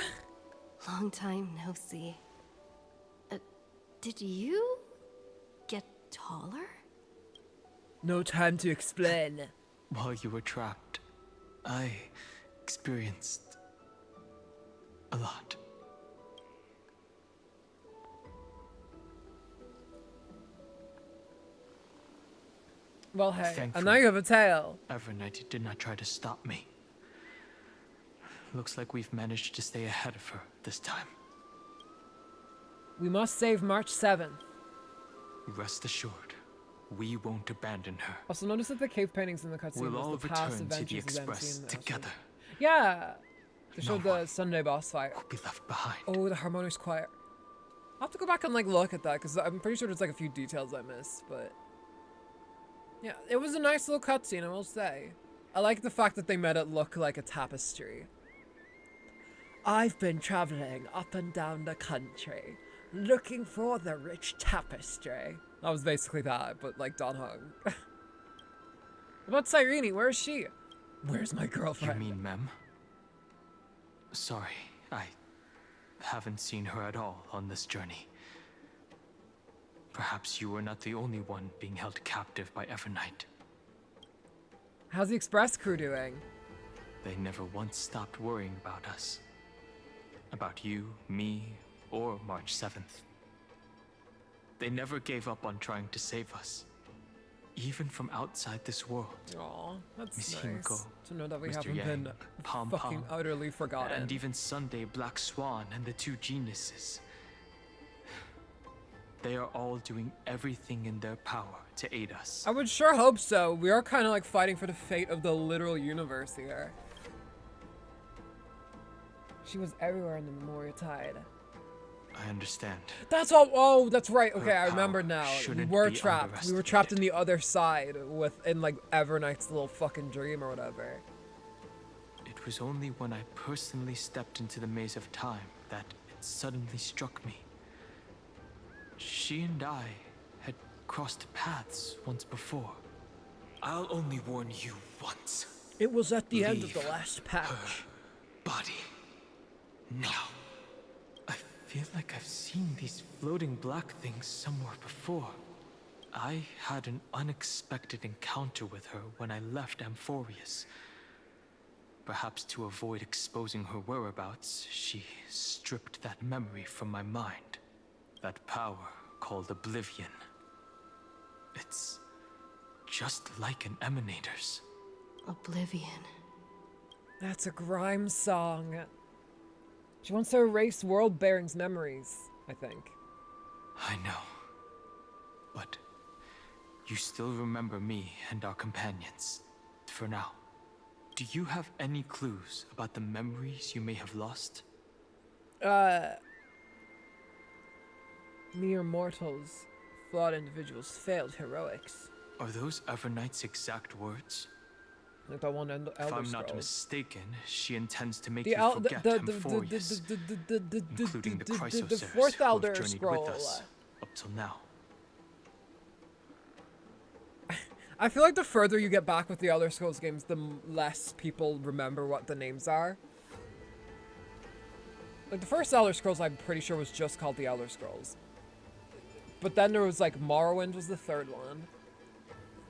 Long time no see. Did you get taller? No time to explain. While you were trapped, I experienced a lot. Well, hey, Thankfully, and now you have a tail. EVERNIGHT did not try to stop me. Looks like we've managed to stay ahead of her this time. We must save March 7th. Rest assured, we won't abandon her. Also, notice that the cave paintings in the cutscene We'll all was the past return to the adventures of MC Express and together. Yeah! They No showed the Sunday boss fight. Will be left behind. Oh, the harmonious choir. I'll have to go back and like look at that because I'm pretty sure there's like a few details I missed, but yeah, it was a nice little cutscene, I will say. I like the fact that they made it look like a tapestry. I've been traveling up and down the country, looking for the rich tapestry. That was basically that, but like Donhung. What about Cyrene? Where is she? Where's my girlfriend? You mean Mem? Sorry, I haven't seen her at all on this journey. Perhaps you were not the only one being held captive by EVERNIGHT. How's the Express crew doing? They never once stopped worrying about us. About you, me, or March 7th. They never gave up on trying to save us. Even from outside this world. Aw, that's Miss nice Himiko, to know that we Mr. haven't Yang, been Pom fucking Pom, utterly forgotten. and even Sunday Black Swan and the two geniuses. They are all doing everything in their power to aid us. I would sure hope so. We are kind of like fighting for the fate of the literal universe here. She was everywhere in the Memorial Tide. I understand. That's all. Oh, that's right. Okay, Her I remember power now. We shouldn't were be trapped. We were trapped in the other side in like EverNight's little fucking dream or whatever. It was only when I personally stepped into the maze of time that it suddenly struck me. She and I had crossed paths once before. I'll only warn you once. It was at the end of Leave the last patch. her body. No. I feel like I've seen these floating black things somewhere before. I had an unexpected encounter with her when I left Amphorius. Perhaps to avoid exposing her whereabouts, she stripped that memory from my mind. That power called Oblivion. It's just like an Emanator's. Oblivion. That's a Grimes song. She wants to erase World-Bearing's memories, I think. I know. But you still remember me and our companions, for now. Do you have any clues about the memories you may have lost? Mere mortals, flawed individuals, failed heroics. Are those EverNight's exact words? Like that one Elder If I'm not Scrolls. mistaken, she intends to make The you el- forget Amphorius, including the crysos the fourth who have Elder journeyed Scroll. with us up till now. I feel like the further you get back with the Elder Scrolls games, the less people remember what the names are. Like, the first Elder Scrolls, I'm pretty sure, was just called the Elder Scrolls. But then there was, like, Morrowind was the third one.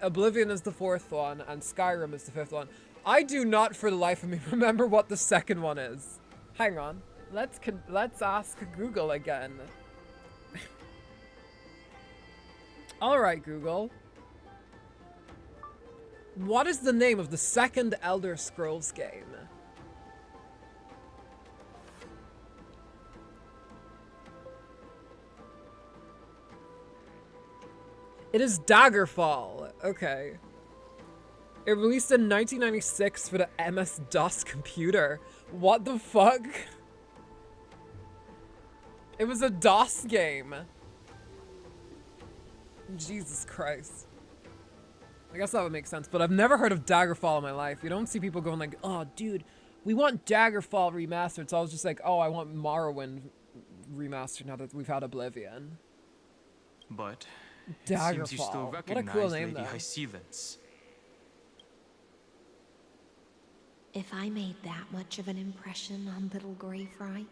Oblivion is the fourth one, and Skyrim is the fifth one. I do not, for the life of me, remember what the second one is. Hang on. Let's ask Google again. Alright, Google. What is the name of the second Elder Scrolls game? It is Daggerfall. Okay. It released in 1996 for the MS-DOS computer. What the fuck? It was a DOS game. Jesus Christ. I guess that would make sense, but I've never heard of Daggerfall in my life. You don't see people going like, oh, dude, we want Daggerfall remastered. So I was just like, oh, I want Morrowind remastered now that we've had Oblivion. But it Daggerfall. seems you still What a recognize cool name, Lady though. Hycelens. If I made that much of an impression on little Grey Fry,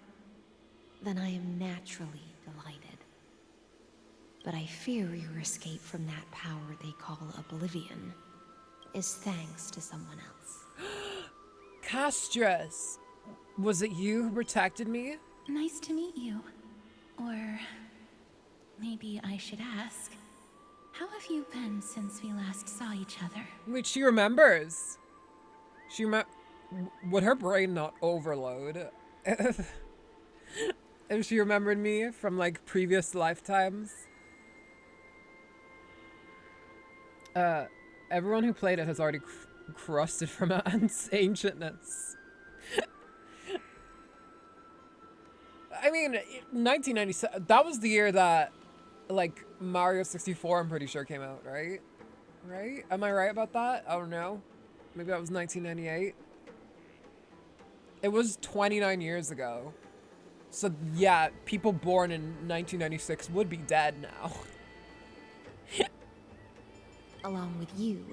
then I am naturally delighted. But I fear your escape from that power they call Oblivion is thanks to someone else. Castress! Was it you who protected me? Nice to meet you. Or maybe I should ask, how have you been since we last saw each other? Wait, she remembers. Would her brain not overload? If she remembered me from, like, previous lifetimes? Everyone who played it has already crusted from its ancientness. I mean, 1997, that was the year that, like, Mario 64, I'm pretty sure, came out, right? Right? Am I right about that? I don't know. Maybe that was 1998. It was 29 years ago. So, yeah, people born in 1996 would be dead now. Along with you,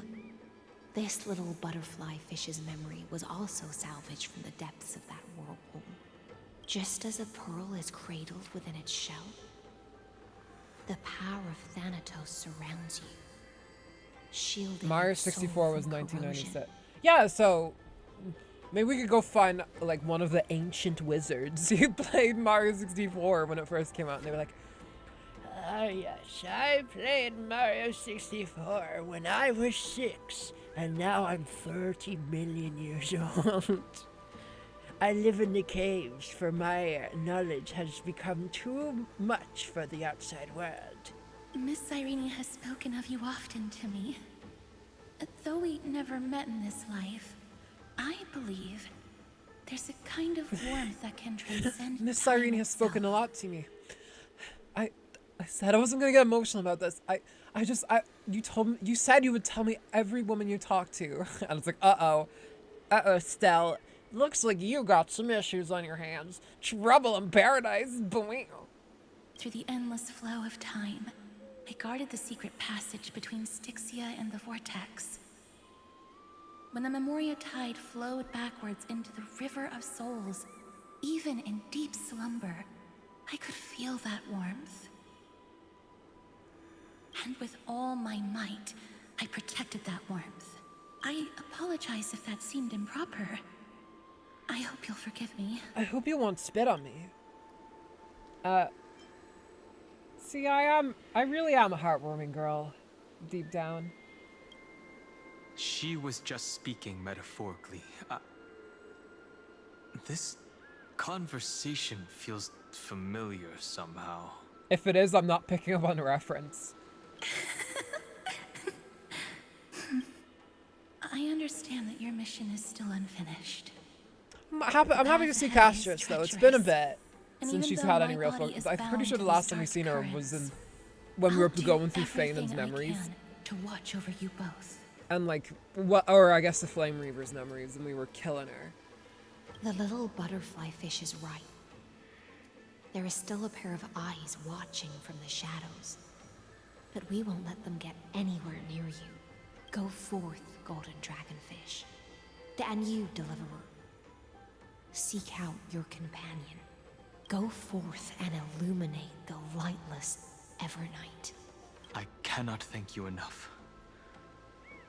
this little butterfly fish's memory was also salvaged from the depths of that whirlpool. Just as a pearl is cradled within its shell, the power of Thanatos surrounds you, shielding Mario your soul 64 was from 1996. corrosion. Yeah, so maybe we could go find, like, one of the ancient wizards who played Mario 64 when it first came out, and they were like, Ah, yes, I played Mario 64 when I was 6, and now I'm 30 million years old. I live in the caves, for my knowledge has become too much for the outside world. Miss Irene has spoken of you often to me. Though we never met in this life, I believe there's a kind of warmth that can transcend Miss time Irene has spoken a itself. lot to me. I said I wasn't gonna get emotional about this. You said you would tell me every woman you talked to. And it's like, uh-oh, Stell. Looks like you got some issues on your hands. Trouble in paradise, boing. Through the endless flow of time, I guarded the secret passage between Styxia and the Vortex. When the Memoria tide flowed backwards into the River of Souls, even in deep slumber, I could feel that warmth. And with all my might, I protected that warmth. I apologize if that seemed improper. I hope you'll forgive me. I hope you won't spit on me. See, I really am a heartwarming girl, deep down. She was just speaking metaphorically. This conversation feels familiar somehow. If it is, I'm not picking up on the reference. I understand that your mission is still unfinished. I'm happy to see Castress, though. It's been a bit since she's had any real focus. I'm pretty sure the last time we seen her was in when we were going through Fainan's memories. To watch over you both. And like, or I guess the Flame Reaver's memories, and we were killing her. The little butterfly fish is right. There is still a pair of eyes watching from the shadows. But we won't let them get anywhere near you. Go forth, golden dragonfish. And you, deliverer. Seek out your companion. Go forth and illuminate the lightless Evernight. I cannot thank you enough.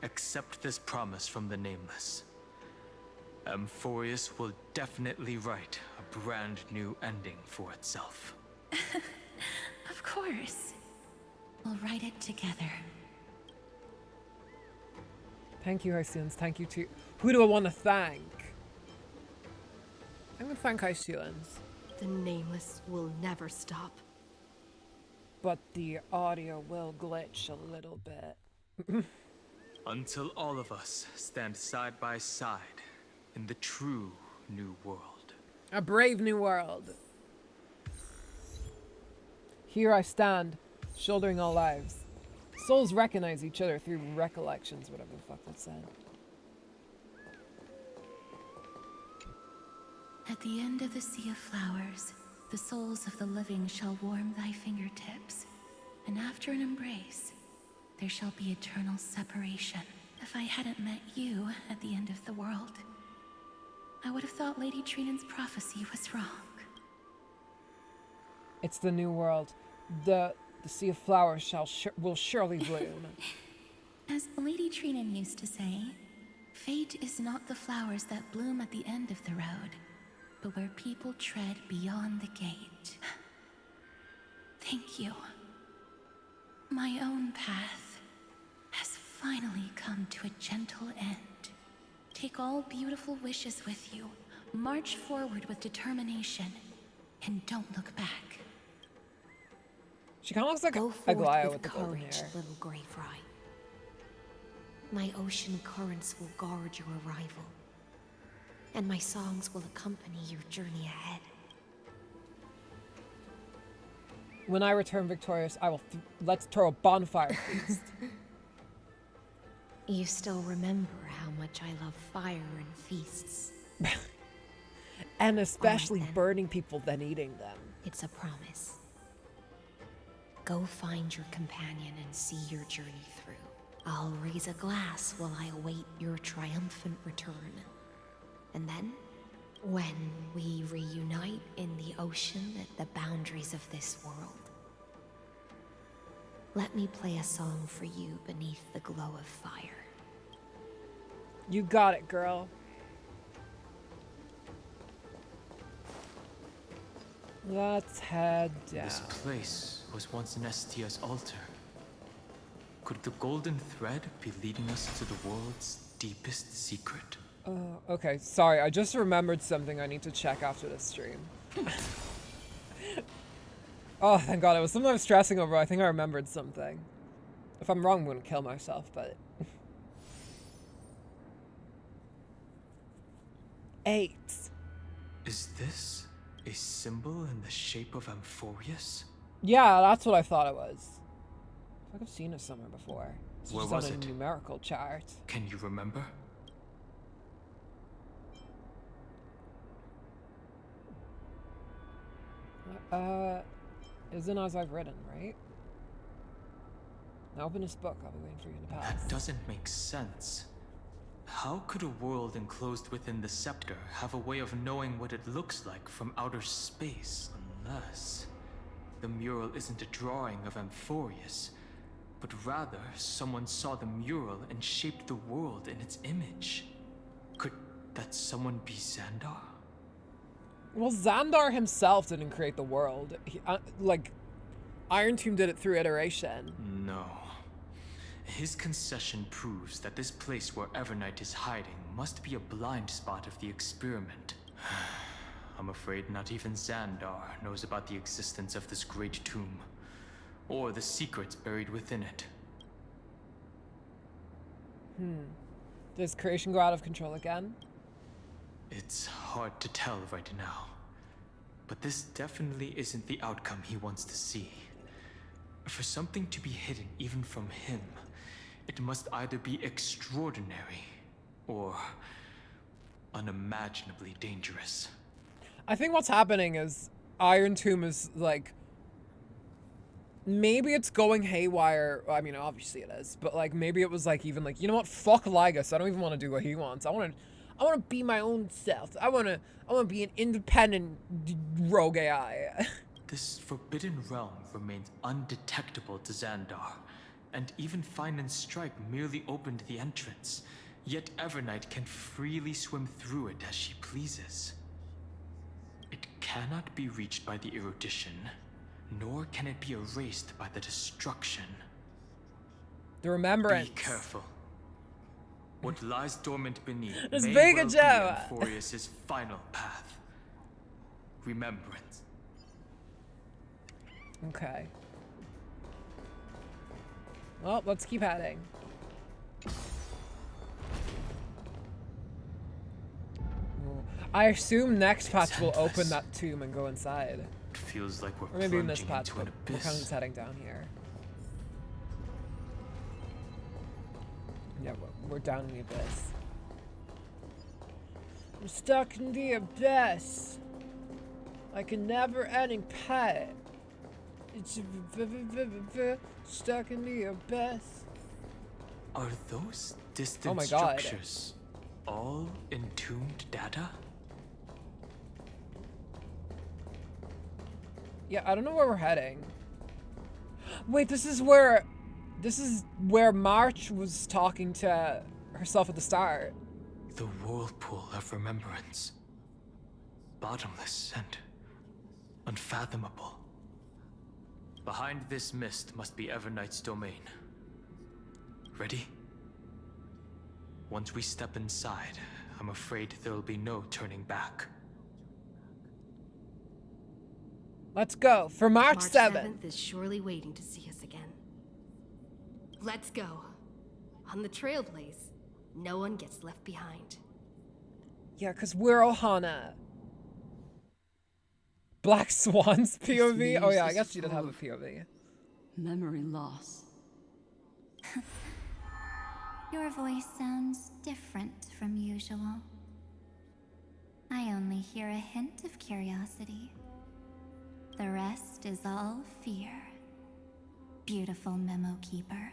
Accept this promise from the Nameless. Amphorius will definitely write a brand new ending for itself. Of course. We'll write it together. Thank you, Hyceans. Thank you to... Who do I want to thank? I'm gonna thank Hyceans. The Nameless will never stop. But the audio will glitch a little bit. Until all of us stand side by side in the true new world. A brave new world. Here I stand, shouldering all lives. Souls recognize each other through recollections, whatever the fuck that said. At the end of the sea of flowers, the souls of the living shall warm thy fingertips, and after an embrace, there shall be eternal separation. If I hadn't met you at the end of the world, I would have thought Lady Trinan's prophecy was wrong. It's the new world. The sea of flowers will surely bloom. As Lady Trinan used to say, fate is not the flowers that bloom at the end of the road, but where people tread beyond the gate. Thank you. My own path has finally come to a gentle end. Take all beautiful wishes with you, march forward with determination, and don't look back. She kind of looks like Go a forth Aglaya with with the golden courage, hair. little Grey Fry. My ocean currents will guard your arrival, and my songs will accompany your journey ahead. When I return victorious, I will let's throw a bonfire feast. You still remember how much I love fire and feasts. And especially All right, then. burning people, then eating them. It's a promise. Go find your companion and see your journey through. I'll raise a glass while I await your triumphant return. And then, when we reunite in the ocean at the boundaries of this world, let me play a song for you beneath the glow of fire. You got it, girl. Let's head down. This place was once Nestia's altar. Could the golden thread be leading us to the world's deepest secret? Okay, sorry, I just remembered something I need to check after this stream. Oh, thank God, it was something I was stressing over. I think I remembered something. If I'm wrong, I'm gonna kill myself, but... 8. Is this a symbol in the shape of Amphorius? Yeah, that's what I thought it was. I think I've seen it somewhere before. It's Where just was on a it? numerical chart. Can you remember? Isn't as I've written, right? Now open this book. I'll be waiting for you in the past. That doesn't make sense. How could a world enclosed within the scepter have a way of knowing what it looks like from outer space, unless the mural isn't a drawing of Amphorius, but rather someone saw the mural and shaped the world in its image? Could that someone be Xandar? Well, Xandar himself didn't create the world. He, like, Iron Tomb did it through iteration. No. His concession proves that this place where EVERNIGHT is hiding must be a blind spot of the experiment. I'm afraid not even Xandar knows about the existence of this great tomb, or the secrets buried within it. Does creation go out of control again? It's hard to tell right now, but this definitely isn't the outcome he wants to see. For something to be hidden even from him, it must either be extraordinary or unimaginably dangerous. I think what's happening is Iron Tomb is like, maybe it's going haywire. I mean, obviously it is, but like maybe it was like even like, you know what? Fuck Lygus. I don't even want to do what he wants. I want to be my own self. I want to be an independent rogue AI. This forbidden realm remains undetectable to Xandar, and even Fine and Strike merely opened the entrance. Yet EVERNIGHT can freely swim through it as she pleases. It cannot be reached by the erudition, nor can it be erased by the destruction. The remembrance. Be careful. What lies dormant beneath It's may big well a be Joe. Amphorius's final path. Remembrance. Okay. Well, let's keep heading. I assume next patch will open that tomb and go inside. It feels like we're Or maybe in this plunging patch, into but an we're kind of abyss. just heading down here. Yeah, we're down in the abyss. I'm stuck in the abyss. Like a never-ending pet. It's stuck in the abyss. Are those Oh distant my God. structures all entombed data? Yeah, I don't know where we're heading. Wait, this is where March was talking to herself at the start. The whirlpool of remembrance. Bottomless and unfathomable. Behind this mist must be EVERNIGHT's domain. Ready? Once we step inside, I'm afraid there'll be no turning back. Let's go for March 7th. Is surely waiting to see us again. Let's go. On the Trailblaze, no one gets left behind. Yeah, because we're Ohana. Black Swan's POV? Oh yeah, I guess she did have a POV. Memory loss. Your voice sounds different from usual. I only hear a hint of curiosity. The rest is all fear. Beautiful memo keeper.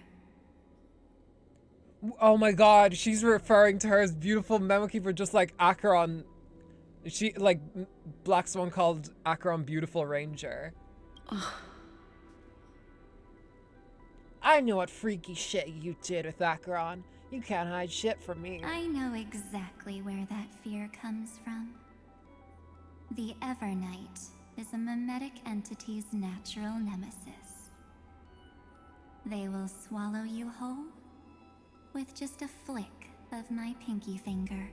Oh my god, she's referring to her as beautiful memo keeper, just like Acheron. She, like, Black Swan called Acheron beautiful ranger. I know what freaky shit you did with Acheron. You can't hide shit from me. I know exactly where that fear comes from. The EVERNIGHT is a mimetic entity's natural nemesis. They will swallow you whole with just a flick of my pinky finger.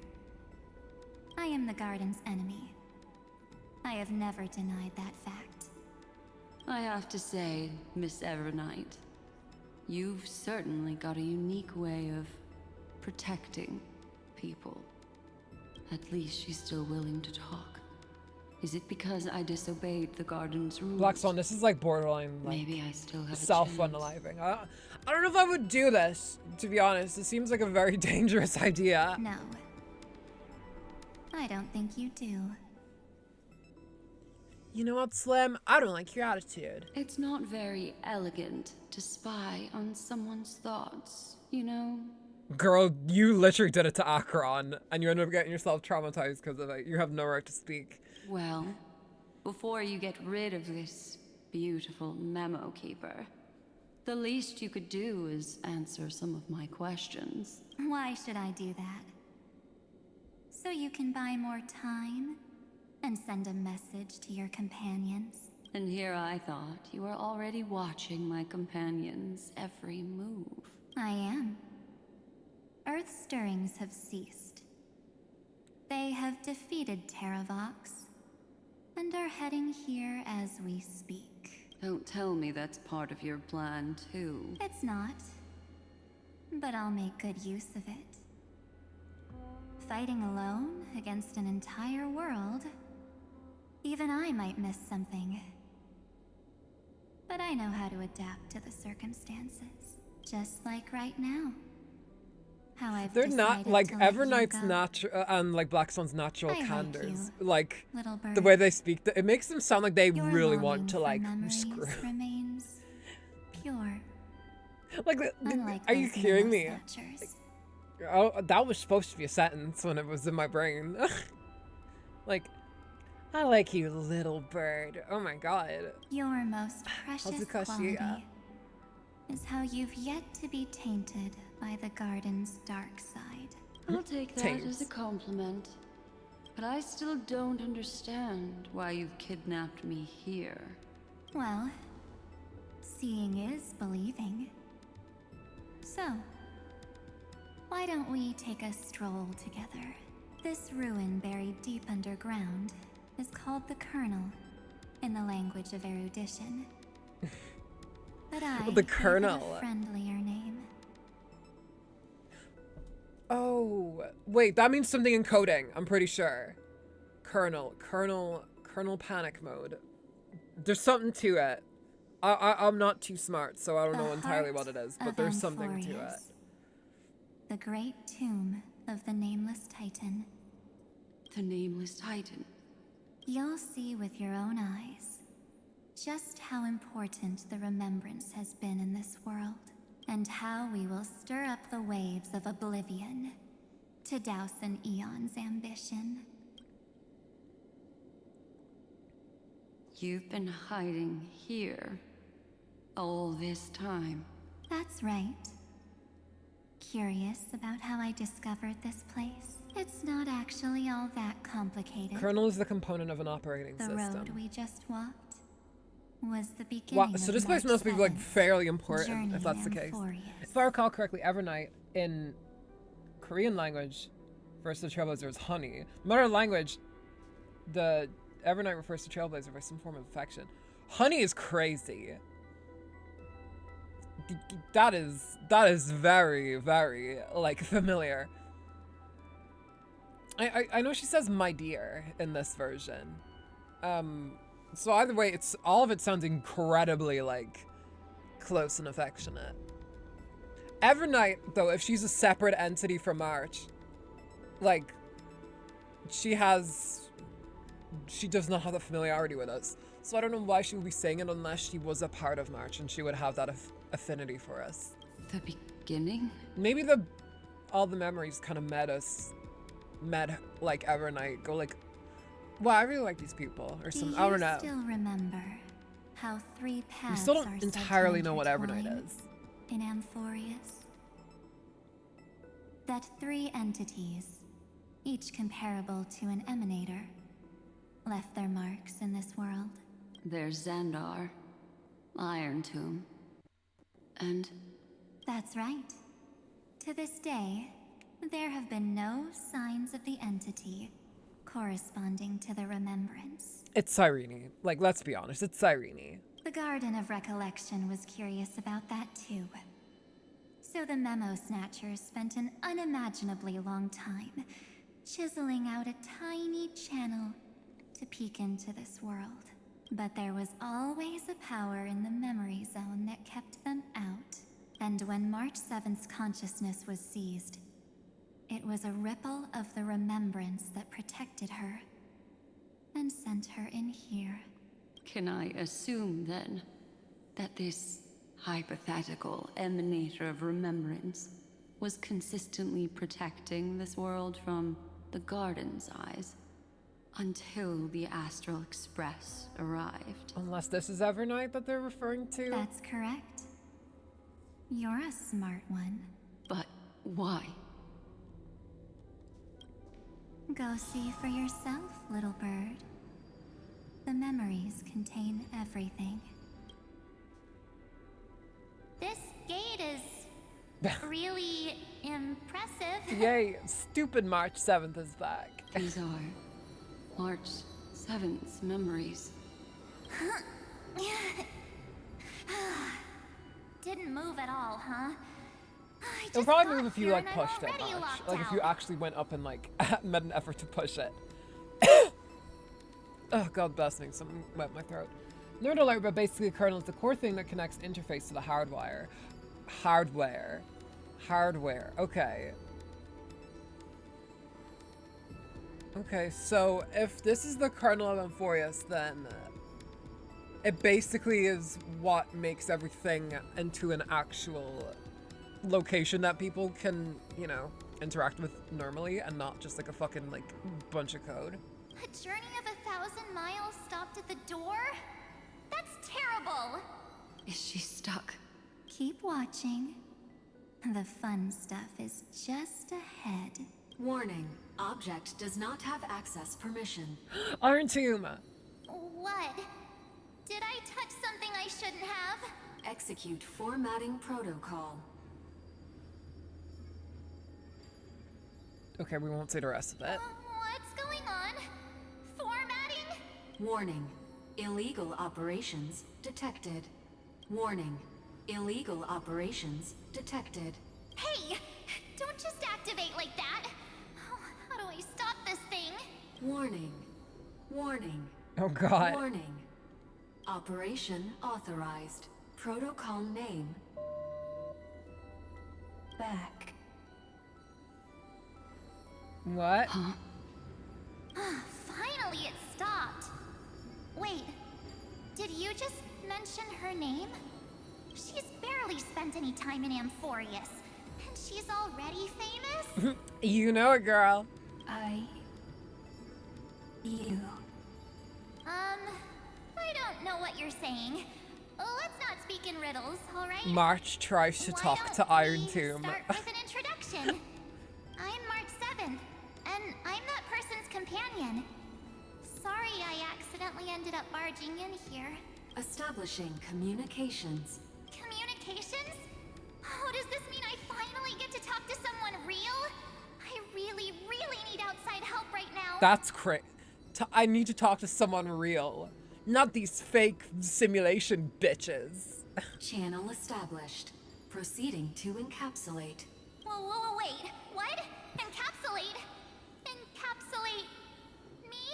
I am the garden's enemy. I have never denied that fact. I have to say, Miss EVERNIGHT, you've certainly got a unique way of protecting people. At least she's still willing to talk. Is it because I disobeyed the garden's rules? Black Swan, this is like borderline, like, maybe I still have self-unaliving. I don't know if I would do this, to be honest. It seems like a very dangerous idea. No. I don't think you do. You know what, Slim? I don't like your attitude. It's not very elegant to spy on someone's thoughts, you know? Girl, you literally did it to Acheron, and you ended up getting yourself traumatized because of it. You have no right to speak. Well, before you get rid of this beautiful memo keeper, the least you could do is answer some of my questions. Why should I do that? So you can buy more time and send a message to your companions? And here I thought you were already watching my companions' every move. I am. Earth stirrings have ceased. They have defeated Terravox and are heading here as we speak. Don't tell me that's part of your plan, too. It's not, but I'll make good use of it. Fighting alone against an entire world, even I might miss something. But I know how to adapt to the circumstances, just like right now. How I've They're not decided like to let you Evernights go. natural and like Black Swan's natural I like candors. you, Like little bird. the way they speak, it makes them sound like they Your really longing want to for like memories screw. remains pure. Like, Unlike are you those hearing memo me? snatchers. Oh, that was supposed to be a sentence when it was in my brain. Like, I like you, little bird. Oh my god. Your most precious quality is how you've yet to be tainted by the garden's dark side. I'll take that as a compliment. But I still don't understand why you've kidnapped me here. Well, seeing is believing. So, why don't we take a stroll together? This ruin buried deep underground is called the Kernel, in the language of erudition. But I the gave Kernel. it a friendlier name. Oh, wait, that means something in coding, I'm pretty sure. Kernel panic mode. There's something to it. I'm not too smart, so I don't know entirely what it is, but there's something to it. The great tomb of the Nameless Titan. The Nameless Titan? You'll see with your own eyes just how important the remembrance has been in this world, and how we will stir up the waves of oblivion to douse an eon's ambition. You've been hiding here all this time. That's right. Curious about how I discovered this place? It's not actually all that complicated. Kernel is the component of an operating system. The road we just walked was the beginning. Wow, so this place must be like fairly important if that's the case. If I recall correctly, Evernight in Korean language refers to Trailblazer as honey. No matter language, the Evernight refers to Trailblazer by some form of affection. Honey is crazy. That is very, very like familiar. I know she says my dear in this version. So either way, all of it sounds incredibly like close and affectionate. Evernight, though, if she's a separate entity from March, like she does not have the familiarity with us. So I don't know why she would be saying it unless she was a part of March and she would have that affinity for us. The beginning? Maybe all the memories kind of met like Evernight, go like, wow, I really like these people, or some, I don't know. Do you still remember how three paths We still don't entirely know what Evernight is. In Amphorius? That three entities, each comparable to an emanator, left their marks in this world. There's Xandar, Iron Tomb, and... That's right. To this day, there have been no signs of the entity corresponding to the remembrance. It's Cyrene. Like, let's be honest, it's Cyrene. The Garden of Recollection was curious about that too. So the Memo Snatchers spent an unimaginably long time chiseling out a tiny channel to peek into this world. But there was always a power in the memory zone that kept them out. And when March 7th's consciousness was seized, it was a ripple of the remembrance that protected her and sent her in here. Can I assume, then, that this hypothetical emanator of remembrance was consistently protecting this world from the Garden's eyes until the Astral Express arrived? Unless this is Evernight that they're referring to? That's correct. You're a smart one. But why? Go see for yourself, little bird. The memories contain everything. This gate is really impressive. Yay, stupid March 7th is back. These are March 7th's memories. Didn't move at all, huh? It'll probably move if you like pushed it much. Like if you actually went up and like made an effort to push it. Oh god bless me, something wet my throat. Nerd alert, but basically kernel is the core thing that connects interface to the hardware. Hardware. Okay. Okay, so if this is the kernel of Amphorius, then it basically is what makes everything into an actual location that people can, you know, interact with normally and not just like a fucking like bunch of code. A journey of 1,000 miles stopped at the door? That's terrible! Is she stuck? Keep watching. The fun stuff is just ahead. Warning. Object does not have access permission. Iron Tomb! What? Did I touch something I shouldn't have? Execute formatting protocol. Okay, we won't say the rest of it. What's going on? Formatting? Warning. Illegal operations detected. Warning. Illegal operations detected. Hey! Don't just activate like that! Oh, how do I stop this thing? Warning. Warning. Oh god. Warning. Operation authorized. Protocol name. Back. What? Huh? Finally it stopped. Wait, did you just mention her name? She's barely spent any time in Amphorius, and she's already famous? You know it, girl. You. I don't know what you're saying. Let's not speak in riddles, alright? March tries to talk to Iron Tomb. Start with an introduction. I'm March 7th, and I'm that person's companion. Sorry I accidentally ended up barging in here. Establishing communications. Communications? Oh, does this mean I finally get to talk to someone real? I really, really need outside help right now. That's crazy. I need to talk to someone real. Not these fake simulation bitches. Channel established. Proceeding to encapsulate. Whoa, wait. What? Encapsulate? Encapsulate me?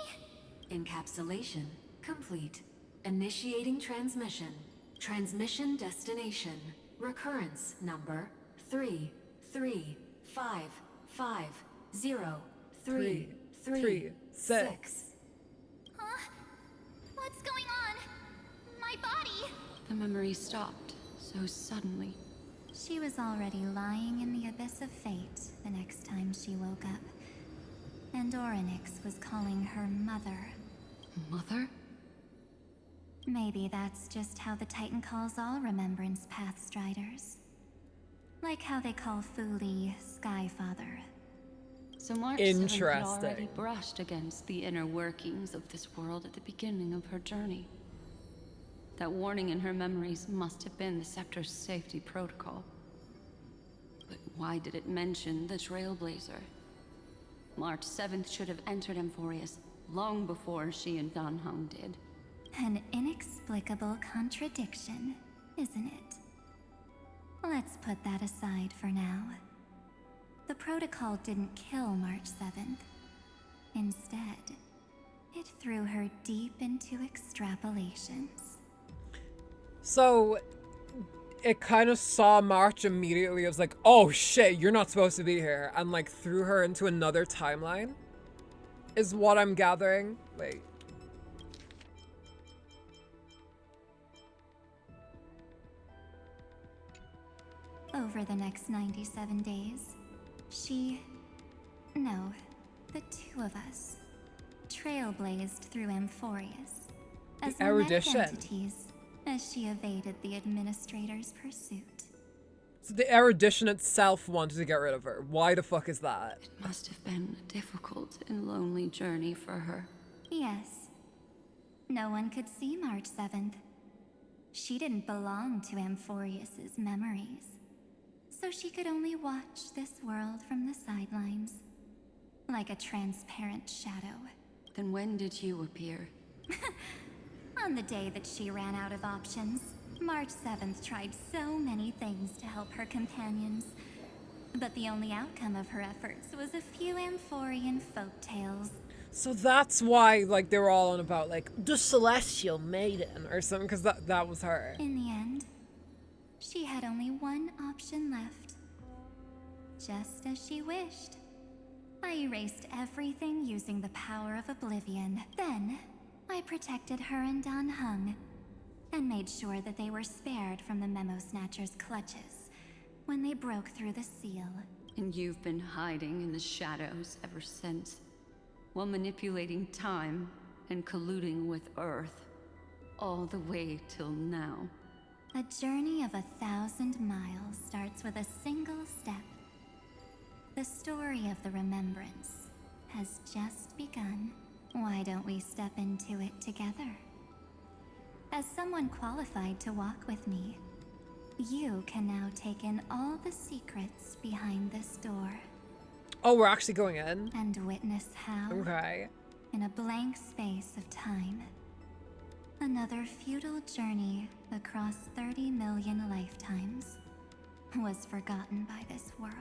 Encapsulation complete. Initiating transmission. Transmission destination. Recurrence number 335503336. Huh? What's going on? My body? The memory stopped so suddenly. She was already lying in the abyss of fate the next time she woke up. And Orynyx was calling her mother. Mother? Maybe that's just how the Titan calls all Remembrance Pathstriders. Like how they call Fuli Skyfather. So March 7th had already Interesting. brushed against the inner workings of this world at the beginning of her journey. That warning in her memories must have been the Scepter's safety protocol. But why did it mention the Trailblazer? March 7th should have entered Amphorius long before she and Don Hung did. An inexplicable contradiction, isn't it? Let's put that aside for now. The protocol didn't kill March 7th. Instead, it threw her deep into extrapolations. So it kind of saw March immediately. It was like, oh shit, you're not supposed to be here. And like threw her into another timeline. Is what I'm gathering. Wait. Over the next 97 days, the two of us, trailblazed through Amphorius as erudition. entities as she evaded the administrator's pursuit. So the erudition itself wanted to get rid of her. Why the fuck is that? It must have been a difficult and lonely journey for her. Yes. No one could see March 7th. She didn't belong to Amphorius's memories. So she could only watch this world from the sidelines. Like a transparent shadow. Then when did you appear? On the day that she ran out of options, March 7th tried so many things to help her companions. But the only outcome of her efforts was a few Amphorian folktales. So that's why, like, they were all on about, like, the Celestial Maiden or something, because that was her. In the end, she had only one option left. Just as she wished. I erased everything using the power of oblivion. Then, I protected her and Don Hung, and made sure that they were spared from the Memo Snatcher's clutches when they broke through the seal. And you've been hiding in the shadows ever since, while manipulating time and colluding with Earth, all the way till now. A journey of 1,000 miles starts with a single step. The story of the Remembrance has just begun. Why don't we step into it together? As someone qualified to walk with me, you can now take in all the secrets behind this door. Oh, we're actually going in? And witness how, Okay. in a blank space of time, another futile journey across 30 million lifetimes was forgotten by this world.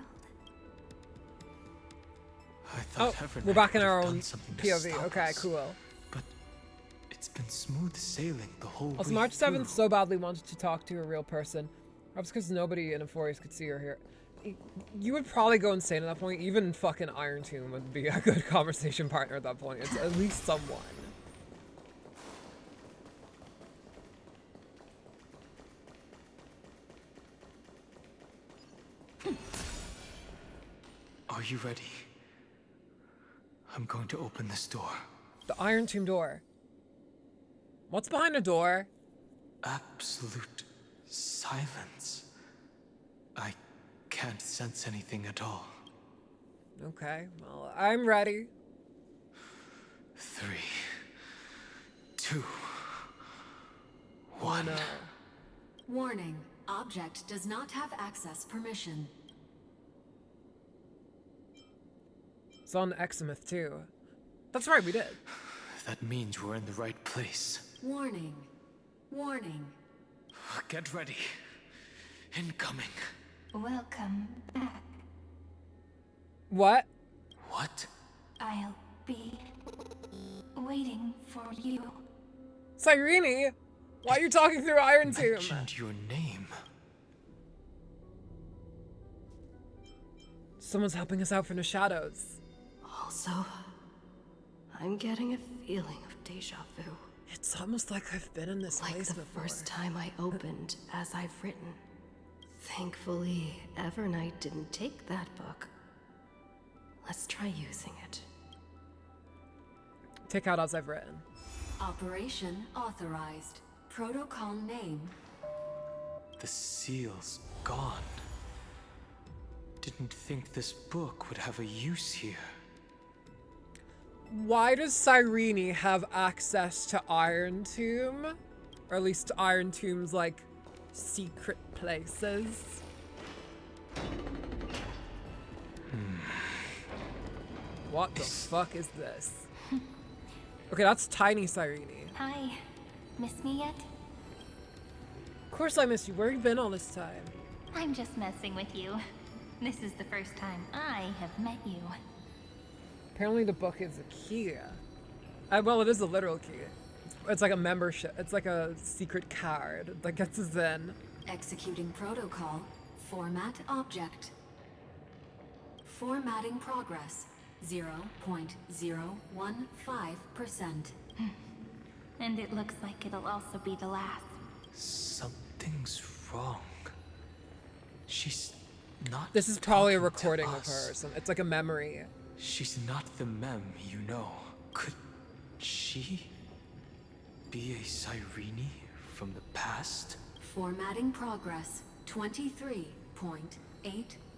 I thought EVERNIGHT we're back in would our have own done something to POV. stop Okay, us. cool. But it's been smooth sailing the whole Also, way March 7th through. so badly wanted to talk to a real person. Perhaps because nobody in Euphorius could see her here. You would probably go insane at that point. Even fucking Iron Tomb would be a good conversation partner at that point. It's at least someone. Are you ready? I'm going to open this door. The Iron Tomb door. What's behind the door? Absolute silence. I can't sense anything at all. Okay, well, I'm ready. 3, 2, 1. Warning. Object does not have access permission. It's on Eximeth too. That's right, we did. That means we're in the right place. Warning. Warning. Get ready. Incoming. Welcome back. What? What? I'll be waiting for you. Cyrene! Why are you talking through Iron Tomb? Mentioned your name. Someone's helping us out from the shadows. Also, I'm getting a feeling of deja vu. It's almost like I've been in this Like place the before. first time I opened as I've written. Thankfully, EVERNIGHT didn't take that book. Let's try using it. Take out as I've written. Operation authorized. Protocol name. The seal's gone. Didn't think this book would have a use here. Why does Cyrene have access to Iron Tomb? Or at least to Iron Tomb's, like, secret places? What the fuck is this? Okay, that's tiny Cyrene. Hi. Miss me yet? Of course I missed you. Where have you been all this time? I'm just messing with you. This is the first time I have met you. Apparently the book is a key. Well, it is a literal key. It's like a membership. It's like a secret card that gets us in. Executing protocol. Format object. Formatting progress. 0.015%. And it looks like it'll also be the last. Something's wrong. She's not. This is probably a talking to recording of us. her. It's like a memory. She's not the mem you know. Could she be a Cyrene from the past? Formatting progress. 23.815%.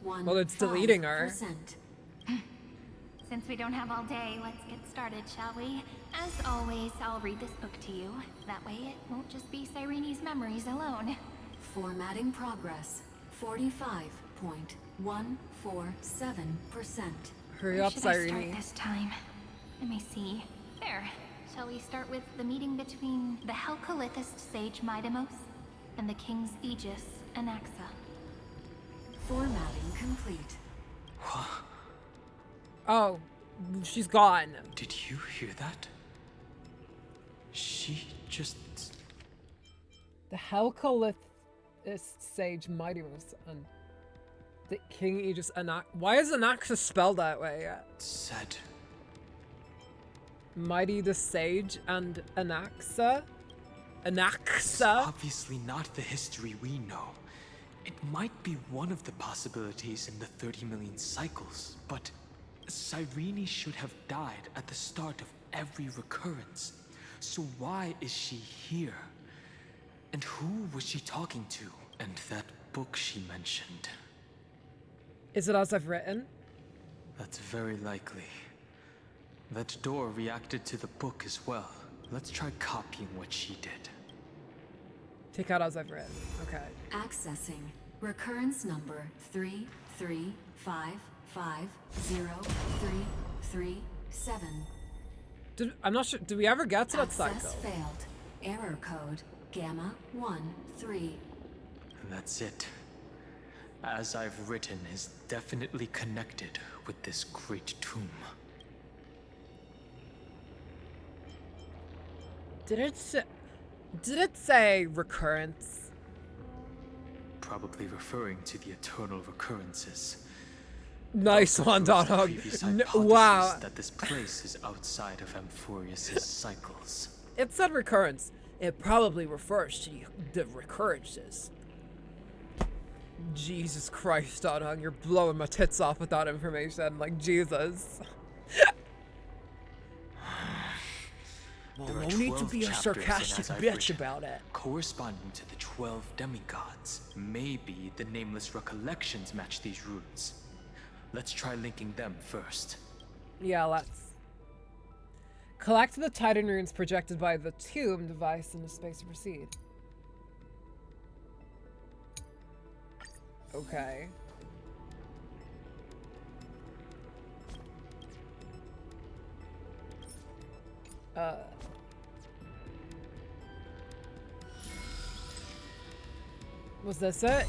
Well, it's deleting her. Since we don't have all day, let's get started, shall we? As always, I'll read this book to you. That way it won't just be Cyrene's memories alone. Formatting progress. 45.147%. Hurry Where up, should I start Cyrene. this time? Let me see. There. Shall we start with the meeting between the Helcolithist sage Midamos and the King's Aegis, Anaxa? Formatting complete. Oh, she's gone. Did you hear that? She just. The Helcolithist sage Mightymoose and the King Aegis Anax. Why is Anaxa spelled that way? Said. Mighty the Sage and Anaxa? It's Anaxa? obviously not the history we know. It might be one of the possibilities in the 30 million cycles, but Cyrene should have died at the start of every recurrence. So why is she here? And who was she talking to? And that book she mentioned. Is it as I've written? That's very likely. That door reacted to the book as well. Let's try copying what she did. Take out as I've written. Okay. Accessing recurrence number 335503337. I'm not sure. Did we ever get to that Access cycle? failed. Error code gamma 13. And that's it. As I've written is definitely connected with this great tomb. Did it say recurrence? Probably referring to the eternal recurrences. Nice one, Dog. Wow. That this place is outside of Amphorius's cycles. It said recurrence. It probably refers to the recurrences. Jesus Christ, Dog, you're blowing my tits off with that information. Like, Jesus. Well, no need to be a sarcastic bitch about it. Corresponding to the 12 demigods. Maybe the nameless recollections match these runes. Let's try linking them first. Yeah, let's. Collect the Titan runes projected by the tomb device in the space to proceed. Okay. Was this it?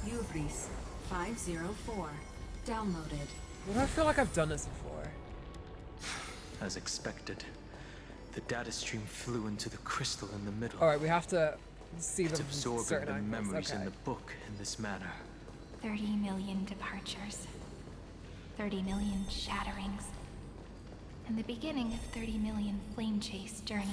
Ubris 504. Downloaded. Well, I feel like I've done this before. As expected, the data stream flew into the crystal in the middle. Alright, we have to see It's the absorbing certain the angles. memories Okay. in the book in this manner. 30 million departures. 30 million shatterings. And the beginning of 30 million flame chase journeys.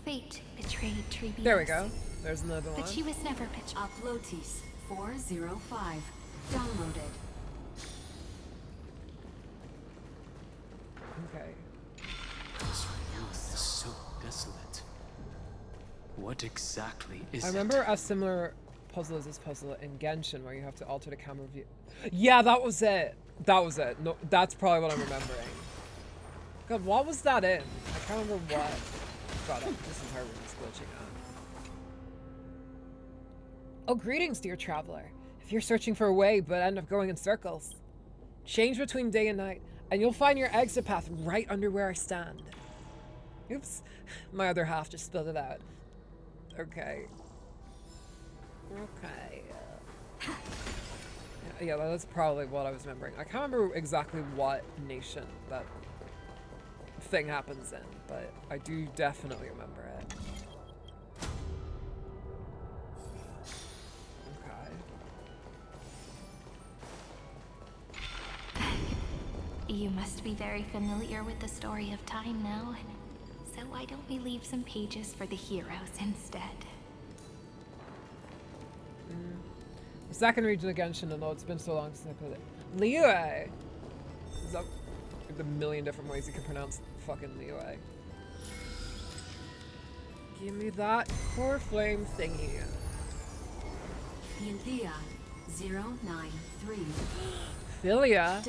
Fate betrayed Trebius. There we go. There's another one. But she was never betrayed. Uplotis 405. Downloaded. Okay. This room is so desolate. What exactly is I it? remember a similar puzzle as this puzzle in Genshin where you have to alter the camera view. Yeah, that was it. That was it. No, that's probably what I'm remembering. God, what was that in? I can't remember what. God, this entire room is glitching out. Oh, greetings, dear traveler. If you're searching for a way but end up going in circles, change between day and night, and you'll find your exit path right under where I stand. Oops, my other half just spilled it out. Okay. Okay. Yeah, that's probably what I was remembering. I can't remember exactly what nation that thing happens in, but I do definitely remember it. Okay. You must be very familiar with the story of time now. So why don't we leave some pages for the heroes instead? The second region of Genshin, although it's been so long since I played it. Liyue! Is that the million different ways you can pronounce fucking Liyue? Give me that core flame thingy. Philia 093. Philia?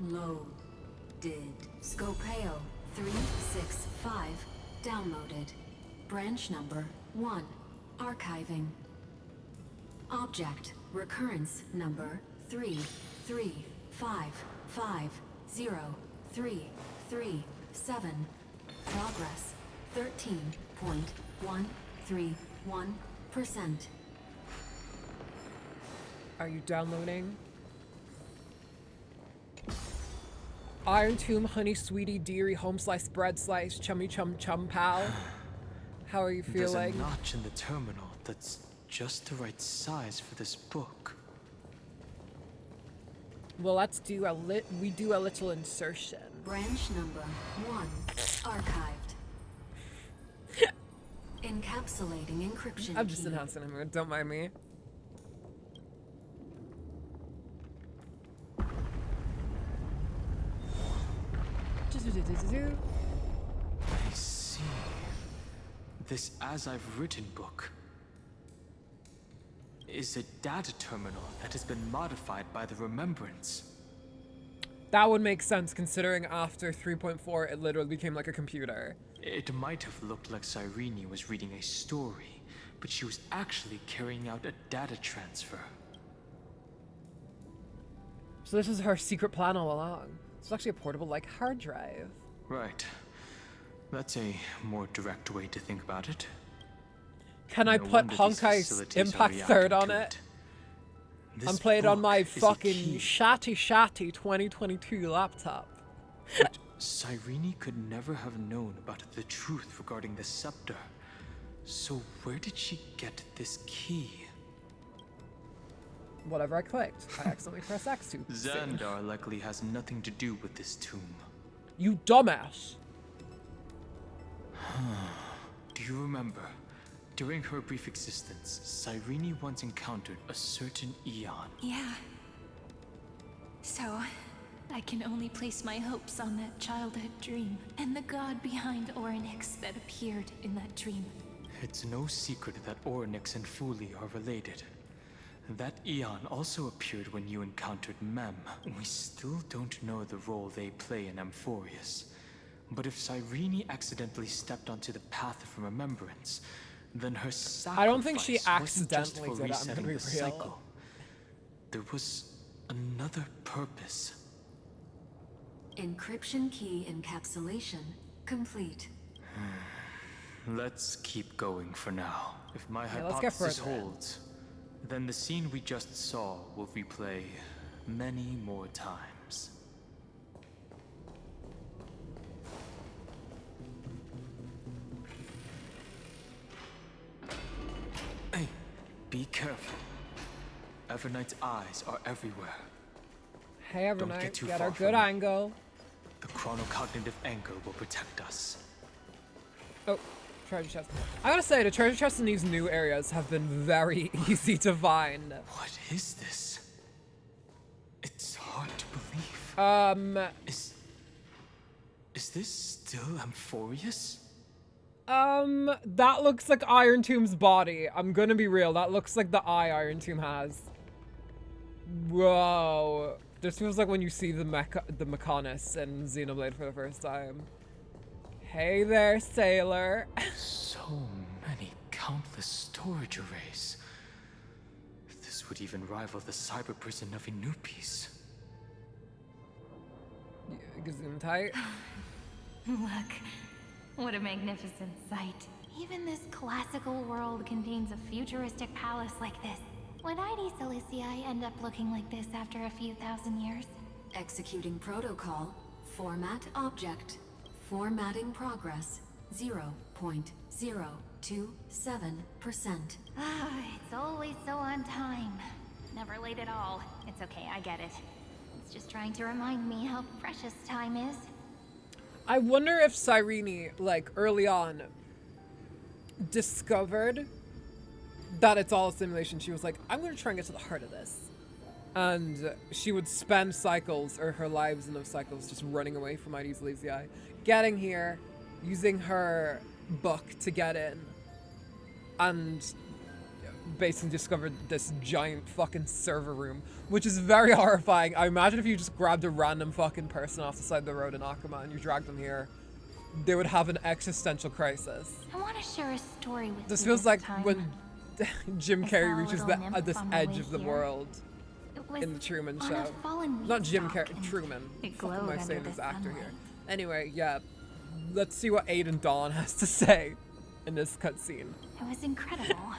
Downloaded. Scopeo 365. Downloaded. Branch number 1. Archiving. Object recurrence number 335503337. Progress 13.131%. Are you downloading? Iron Tomb, Honey Sweetie, Deary, Home Slice, Bread Slice, Chummy Chum Chum Pal. How are you feeling? There's a notch in the terminal that's just the right size for this book. Well, let's do a little insertion. Branch number 1 archived. Encapsulating encryption I'm just key. enhancing him, don't mind me. I see. This As I've Written book is a data terminal that has been modified by the Remembrance. That would make sense considering after 3.4 it literally became like a computer. It might have looked like Cyrene was reading a story, but she was actually carrying out a data transfer. So this is her secret plan all along. It's actually a portable like hard drive. Right. That's a more direct way to think about it. Can I No put wonder these Honkai's facilities are Impact reacting Third on to it? This And play it on book my is a fucking key. shatty 2022 laptop. But Cyrene could never have known about the truth regarding the scepter. So where did she get this key? Whatever I clicked. I accidentally pressed X to. Xandar likely has nothing to do with this tomb. You dumbass. Do you remember? During her brief existence, Cyrene once encountered a certain Eon. Yeah. So, I can only place my hopes on that childhood dream and the god behind Orynyx that appeared in that dream. It's no secret that Orynyx and Fuli are related. That Eon also appeared when you encountered Mem. We still don't know the role they play in Amphorius. But if Cyrene accidentally stepped onto the path of remembrance, then her sacrifice I don't think she wasn't just accidentally for did it, I'm resetting gonna be the real. cycle. There was another purpose. Encryption key encapsulation complete. Let's keep going for now. If my Yeah, let's get hypothesis further in. holds, then the scene we just saw will replay many more times. Hey, be careful. Evernight's eyes are everywhere. Hey, Don't Evernight, get too get far our from good me. angle. The chronocognitive anchor will protect us. Oh, treasure chest. I gotta say, the treasure chests in these new areas have been very easy to find. What is this? It's hard to believe. Is this still Amphorius? That looks like Iron Tomb's body. I'm gonna be real, that looks like the eye Iron Tomb has. Whoa. This feels like when you see the Mechonis in Xenoblade for the first time. Hey there, sailor. So many countless storage arrays. This would even rival the cyber prison of Inupis. Gesundheit. Look, what a magnificent sight. Even this classical world contains a futuristic palace like this. Would ID Silicii end up looking like this after a few thousand years? Executing protocol. Format object. Formatting progress. 0.027%. Ah, it's always so on time. Never late at all. It's okay, I get it. It's just trying to remind me how precious time is. I wonder if Cyrene, like, early on, discovered that it's all a simulation. She was like, I'm gonna try and get to the heart of this. And she would spend cycles, or her lives in those cycles, just running away from ID Silicii, getting here, using her book to get in, and basically discovered this giant fucking server room, which is very horrifying. I imagine if you just grabbed a random fucking person off the side of the road in Akama and you dragged them here, they would have an existential crisis. I want to share a story with This you feels like time. when Jim I Carrey saw a reaches little nymph this on the edge way of the here. world It was in the Truman on a Show. fallen Not Jim wheat stalk, Carrey, and Truman. It Fuck am glowed I under saying the this actor sunlight. here? Anyway, yeah, let's see what Aiden Dawn has to say in this cutscene. It was incredible.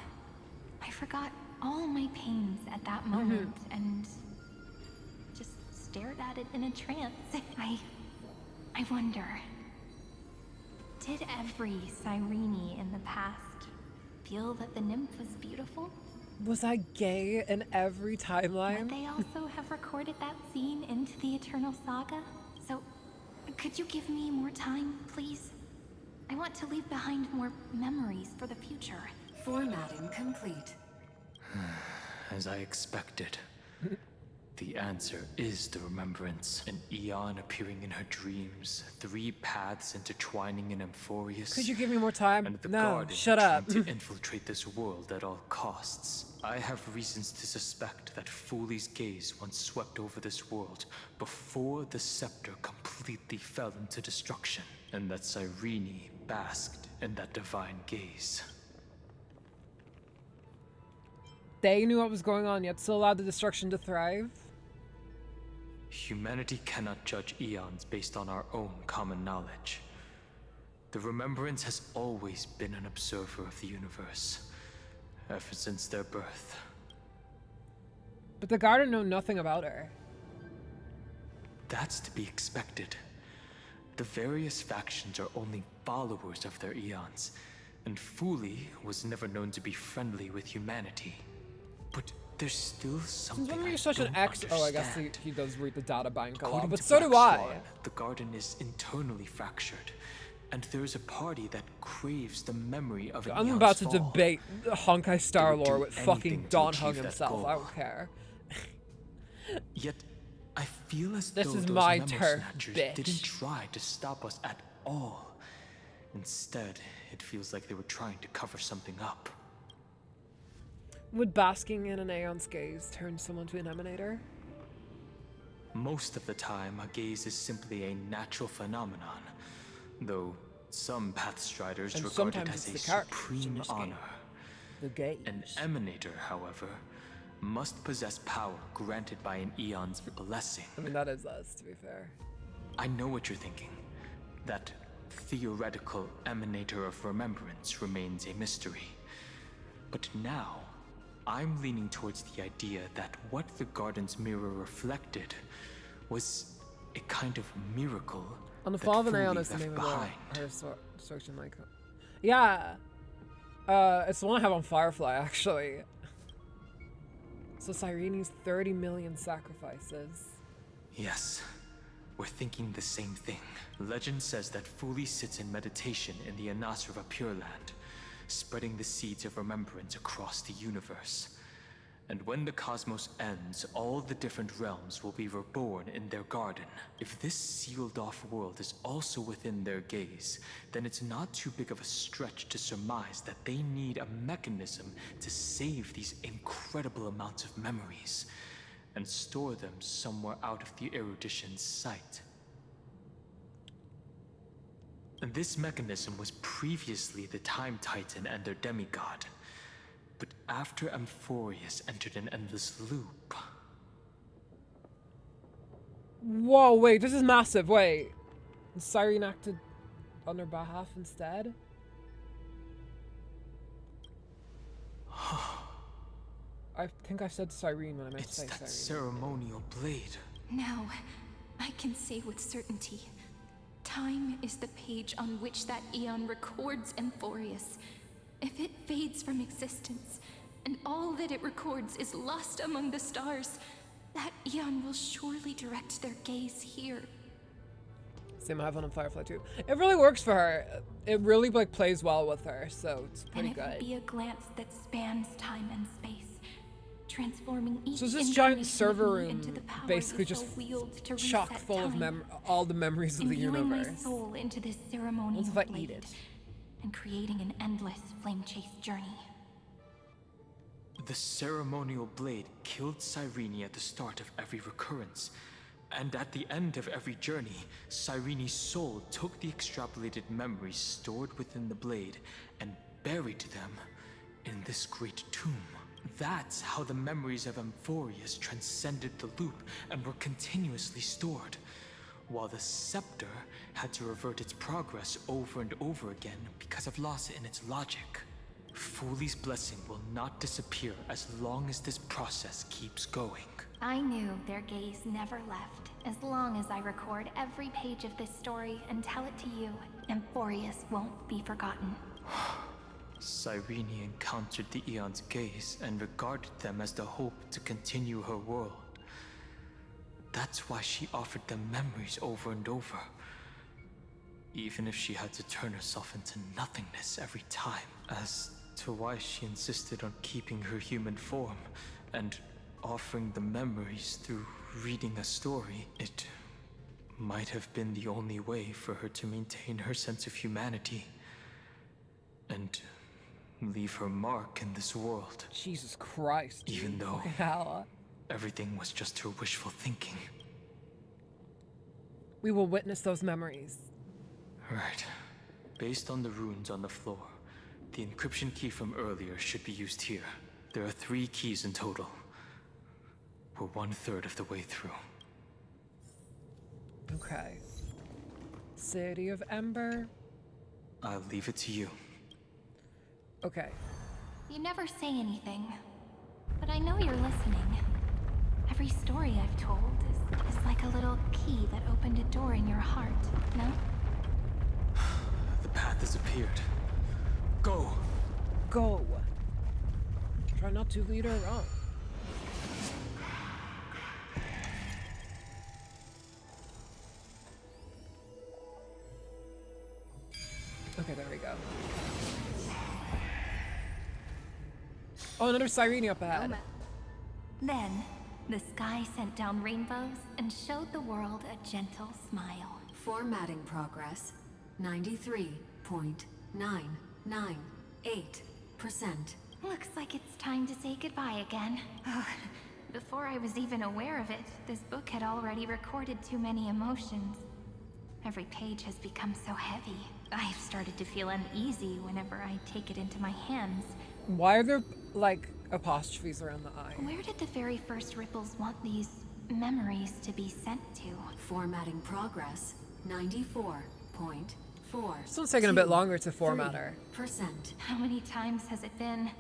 I forgot all my pains at that moment and just stared at it in a trance. I wonder, did every Cyrene in the past feel that the nymph was beautiful? Was I gay in every timeline? Would they also have recorded that scene into the Eternal Saga? So, could you give me more time, please? I want to leave behind more memories for the future. Formatting complete. As I expected. The answer is the remembrance. An eon appearing in her dreams, 3 paths intertwining in Amphorius. Could you give me more time? And the No, Garden shut up. trying to infiltrate this world at all costs. I have reasons to suspect that Fooley's gaze once swept over this world before the scepter completely fell into destruction, and that Cyrene basked in that divine gaze. They knew what was going on, yet still allowed the destruction to thrive? Humanity cannot judge eons based on our own common knowledge. The Remembrance has always been an observer of the universe, ever since their birth. But the Garden know nothing about her. That's to be expected. The various factions are only followers of their eons, and Fooley was never known to be friendly with humanity. But there's still something Since when were you I such an don't ex? Oh, I guess understand. he does read the data bank a lot, According but to so do Black I. Swan, the Garden is internally fractured, and there's a party that craves the memory of an I'm eon's about to fall. debate Honkai Star They would Lore do with fucking anything to Don achieve Hung that himself. goal. I don't care. Yet, I feel as This though is those my memo turf, snatchers bitch. didn't try to stop us at all. Instead, it feels like they were trying to cover something up. Would basking in an Aeon's gaze turn someone to an emanator? Most of the time, a gaze is simply a natural phenomenon, though some Pathstriders And regard it sometimes as a it's the characters in supreme this game. honor. The gaze. An emanator, however, must possess power granted by an eon's blessing. I mean, that is us, to be fair. I know what you're thinking. That theoretical emanator of remembrance remains a mystery. But now, I'm leaning towards the idea that what the Garden's mirror reflected was a kind of miracle. On the that Fall of an Fooley Aeon is the left name behind. of her destruction like. Yeah. It's the one I have on Firefly, actually. So Cyrene's 30 million sacrifices. Yes, we're thinking the same thing. Legend says that Fooley sits in meditation in the Anasra of Pure Land, spreading the seeds of remembrance across the universe. And when the cosmos ends, all the different realms will be reborn in their garden. If this sealed-off world is also within their gaze, then it's not too big of a stretch to surmise that they need a mechanism to save these incredible amounts of memories and store them somewhere out of the erudition's sight. And this mechanism was previously the Time Titan and their demigod. But after Amphorius entered an endless loop... Whoa, wait, this is massive. Wait. Cyrene acted on their behalf instead? I think I said Cyrene when I meant to say That Cyrene. ceremonial blade. Now, I can say with certainty, time is the page on which that eon records Amphorius. If it fades from existence, and all that it records is lost among the stars, that eon will surely direct their gaze here. Same I have one on Firefly too. It really works for her. It really like plays well with her, so it's pretty And it will good. be a glance that spans time and space, transforming each So is this giant incarnation server of me room into the power basically you shall just wield to chock reset full of time, all the memories of the imbuing my universe? soul into this ceremonial What if I blade, eat it? and creating an endless flame-chased journey. The ceremonial blade killed Cyrene at the start of every recurrence. And at the end of every journey, Cyrene's soul took the extrapolated memories stored within the blade and buried them in this great tomb. That's how the memories of Amphorius transcended the loop and were continuously stored, while the scepter had to revert its progress over and over again because of loss in its logic. Fooley's blessing will not disappear as long as this process keeps going. I knew their gaze never left. As long as I record every page of this story and tell it to you, Amphorius won't be forgotten. Cyrene encountered the Eon's gaze and regarded them as the hope to continue her world. That's why she offered them memories over and over. even if she had to turn herself into nothingness every time. As to why she insisted on keeping her human form and offering the memories through reading a story, it might have been the only way for her to maintain her sense of humanity and leave her mark in this world. Jesus Christ. Dude. Even though hell. Everything was just her wishful thinking. We will witness those memories. Right. Based on the runes on the floor, the encryption key from earlier should be used here. There are 3 keys in total. We're 1/3 of the way through. Okay. City of Ember. I'll leave it to you. Okay. You never say anything, but I know you're listening. Every story I've told is like a little key that opened a door in your heart, no? The path has appeared. Go! Go! Try not to lead her on. Okay, there we go. Oh, another Sirene up ahead. Then, the sky sent down rainbows and showed the world a gentle smile. Formatting progress 93.998%. Looks like it's time to say goodbye again. Before I was even aware of it, this book had already recorded too many emotions. Every page has become so heavy. I've started to feel uneasy whenever I take it into my hands. Why are there, like, apostrophes around the I? Where did the very first ripples want these memories to be sent to? Formatting progress 94.4. This one's taking a bit longer to format her. How many times has it been?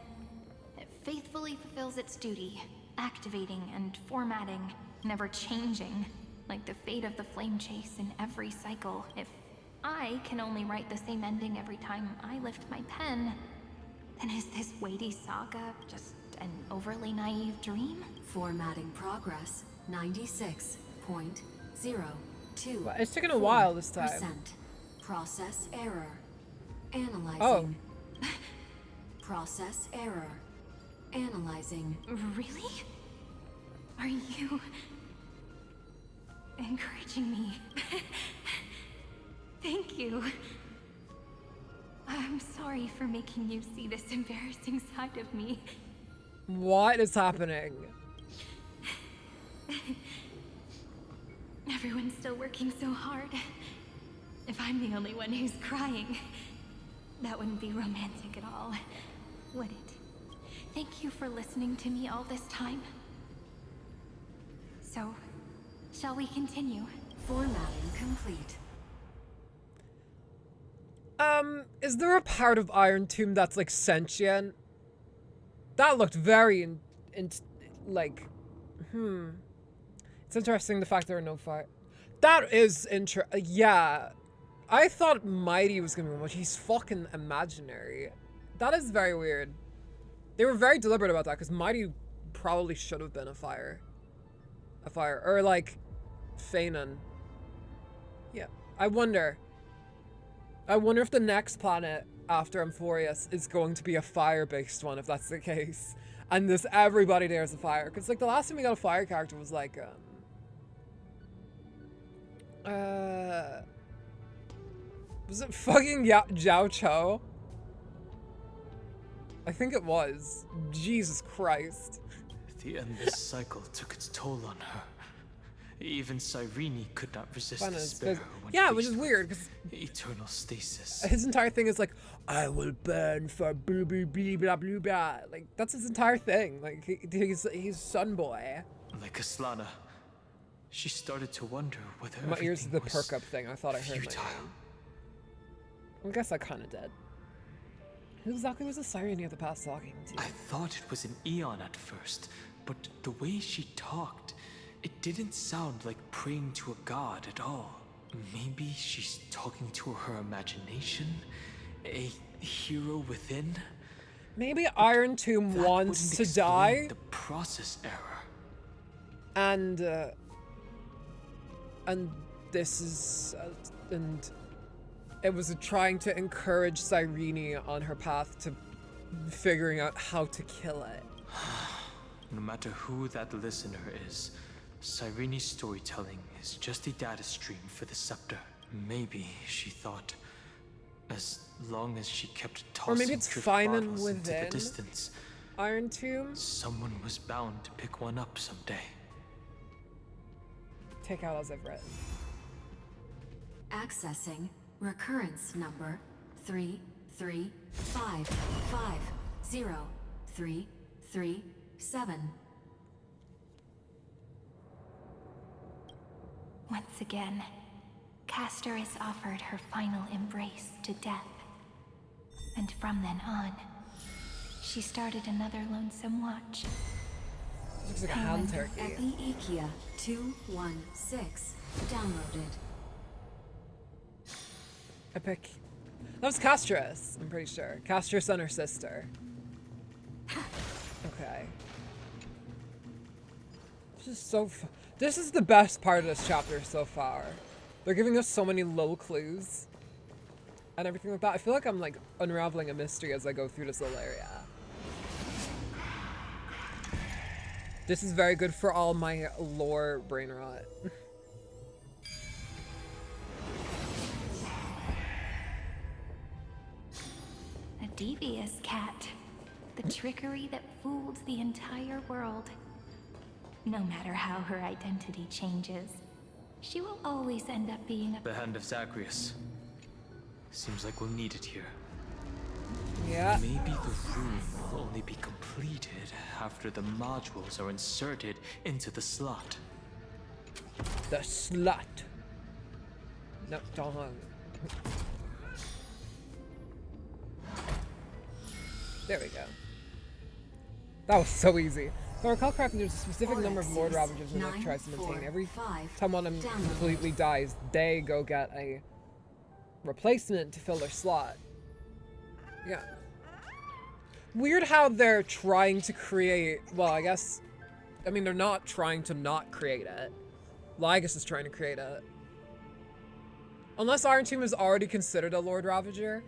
It faithfully fulfills its duty, activating and formatting, never changing, like the fate of the flame chase in every cycle. If I can only write the same ending every time I lift my pen, then is this weighty saga just an overly naive dream? Formatting progress 96.02. Well, it's taken a while this time. Process error. Analyzing. Oh. Process error. Analyzing. Really? Are you encouraging me? Thank you. I'm sorry for making you see this embarrassing side of me. What is happening? Everyone's still working so hard. If I'm the only one who's crying, that wouldn't be romantic at all, would it? Thank you for listening to me all this time. So, shall we continue? Formatting complete. Is there a part of Iron Tomb that's like sentient? That looked very it's interesting the fact there are no fire. That is yeah. I thought Mighty was gonna be one, but he's fucking imaginary. That is very weird. They were very deliberate about that because Mighty probably should have been a fire. Or like Fanon. Yeah. I wonder if the next planet after Amphorius is going to be a fire-based one, if that's the case. And everybody there is a fire. Because, like, the last time we got a fire character was, like, was it fucking Jiao Cho? I think it was. Jesus Christ. The endless cycle took its toll on her. Even Cyrene could not resist despair. Yeah, which is weird because eternal stasis. His entire thing is like, I will burn for blah blah blah blah blah blah. Like that's his entire thing. Like he's sun boy. Like Aslana, she started to wonder whether my ears the perk up thing. I thought I heard futile. I guess I kind of did. Who exactly was the Cyrene of the past talking to? I thought it was an Eon at first, but the way she talked, it didn't sound like praying to a god at all. Maybe she's talking to her imagination? A hero within? Maybe Iron Tomb wants to die? The process error. And this is... it was trying to encourage Cyrene on her path to figuring out how to kill it. No matter who that listener is, Cyrene's storytelling is just a data stream for the scepter. Maybe she thought, as long as she kept tossing or maybe it's drift fine bottles and into the within distance, Iron Tomb. someone was bound to pick one up someday. Take out as I've written. Accessing recurrence number 335503337. Once again, Castor is offered her final embrace to death. And from then on, she started another lonesome watch. Looks like a hand turkey. Epiikia 216 downloaded. Epic. That was Castress, I'm pretty sure. Castress and her sister. Okay. This is so this is the best part of this chapter so far. They're giving us so many little clues and everything like that. I feel like I'm like unraveling a mystery as I go through this little area. This is very good for all my lore brain rot. A devious cat. The trickery that fooled the entire world. No matter how her identity changes, she will always end up being a— The hand of Zagreus. Seems like we'll need it here. Yeah. Maybe the room will only be completed after the modules are inserted into the slot. The slot. No, don't hung. There we go. That was so easy. If I recall correctly, there's a specific number of Lord Ravagers the Nook tries to maintain. Every time one of them completely dies, they go get a replacement to fill their slot. Yeah. Weird how they're trying to create, well, I guess, I mean, they're not trying to not create it. Lygus is trying to create it. Unless Iron Tomb is already considered a Lord Ravager.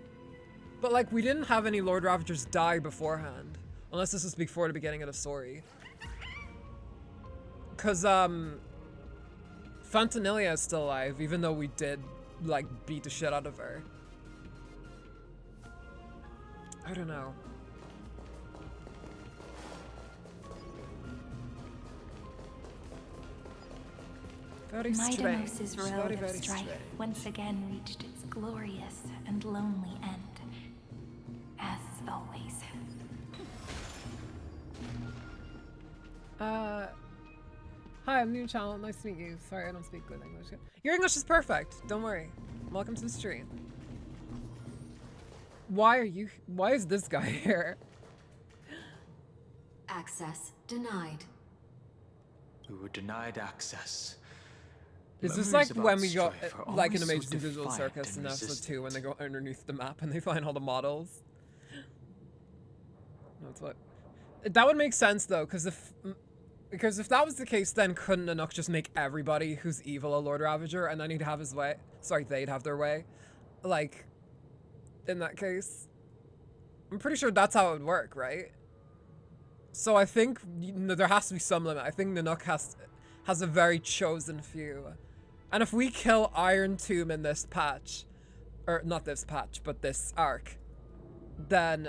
But, like, we didn't have any Lord Ravagers die beforehand. Unless this is before the beginning of the story. Because, Fantanilia is still alive, even though we did, like, beat the shit out of her. I don't know. Very strange. Midamos's road Very, of very strife strange. once again reached its glorious and lonely end. As always. Hi, I'm new to channel. Nice to meet you. Sorry, I don't speak good English. Your English is perfect. Don't worry. Welcome to the stream. Why is this guy here? Access denied. We were denied access. Is this Memories like about when we go, strife are like in always so Amazing Digital defiant Circus and in episode 2 resistant. when they go underneath the map and they find all the models? That's what. That would make sense though, because if that was the case, then couldn't Nanook just make everybody who's evil a Lord Ravager and then he'd have his way? Sorry, they'd have their way. Like, in that case. I'm pretty sure that's how it would work, right? So I think there has to be some limit. I think Nanook has a very chosen few. And if we kill Iron Tomb in this patch, or not this patch, but this arc, then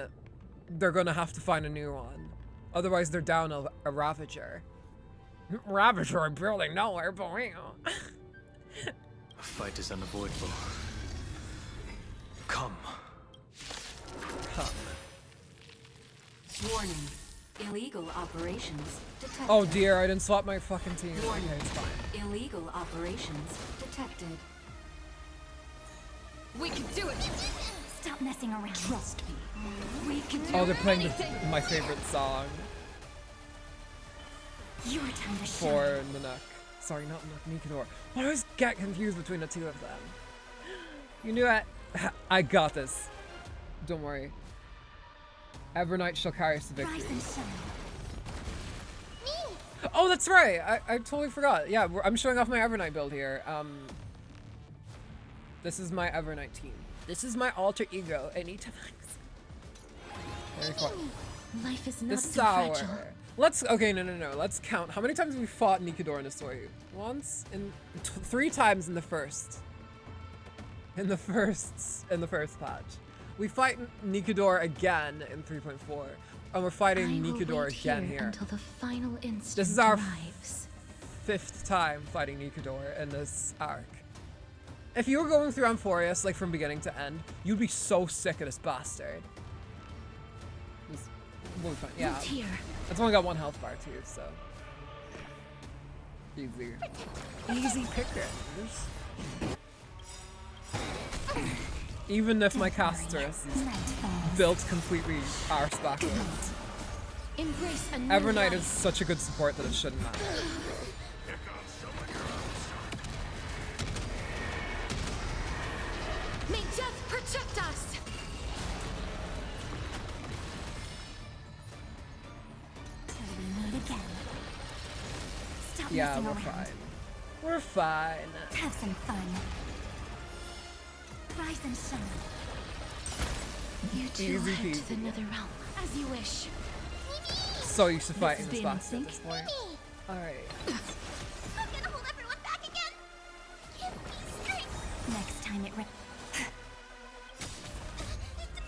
they're gonna have to find a new one. Otherwise they're down a Ravager. Ravager apparently nowhere, but A fight is unavoidable. Come. Come. Warning. Illegal operations detected. Oh dear, I didn't swap my fucking team. Warning. Okay, it's fine. Illegal operations detected. We can do it! Stop messing around. Trust me. We can do Oh, they're playing anything. my favorite song Your time to for shine. Nanook. Sorry, not Nanook, Nikador. I always get confused between the two of them. You knew it. I got this. Don't worry. EVERNIGHT shall carry us to victory. Rise and shine. Oh, that's right. I totally forgot. Yeah, I'm showing off my EVERNIGHT build here. This is my EVERNIGHT team. This is my alter ego. Anytime. Very fun. Life is The not so sour. fragile. Let's okay, no. Let's count. How many times have we fought Nikador in this story? Once and 3 times in the first. In the first patch. We fight Nikador again in 3.4. And we're fighting Nikador again here. Until the final instant This is our arrives. 5th time fighting Nikador in this arc. If you were going through Amphorius, like from beginning to end, you'd be so sick of this bastard. This will be fun. Yeah. It's only got 1 health bar too, so. Easy. Easy pickers. Even if my Casterus is built completely arse backwards. Embrace a new EVERNIGHT life. is such a good support that it shouldn't matter. May death protect us! Till we meet again. Stop Yeah, messing we're around. fine. We're fine. Have some fun. Rise and shine. You two Easy head to peasy. the nether realm, as you wish. So used to This fighting is this being bastard at this sync. point. Alright. I'm gonna hold everyone back again. Give me strength. Next time it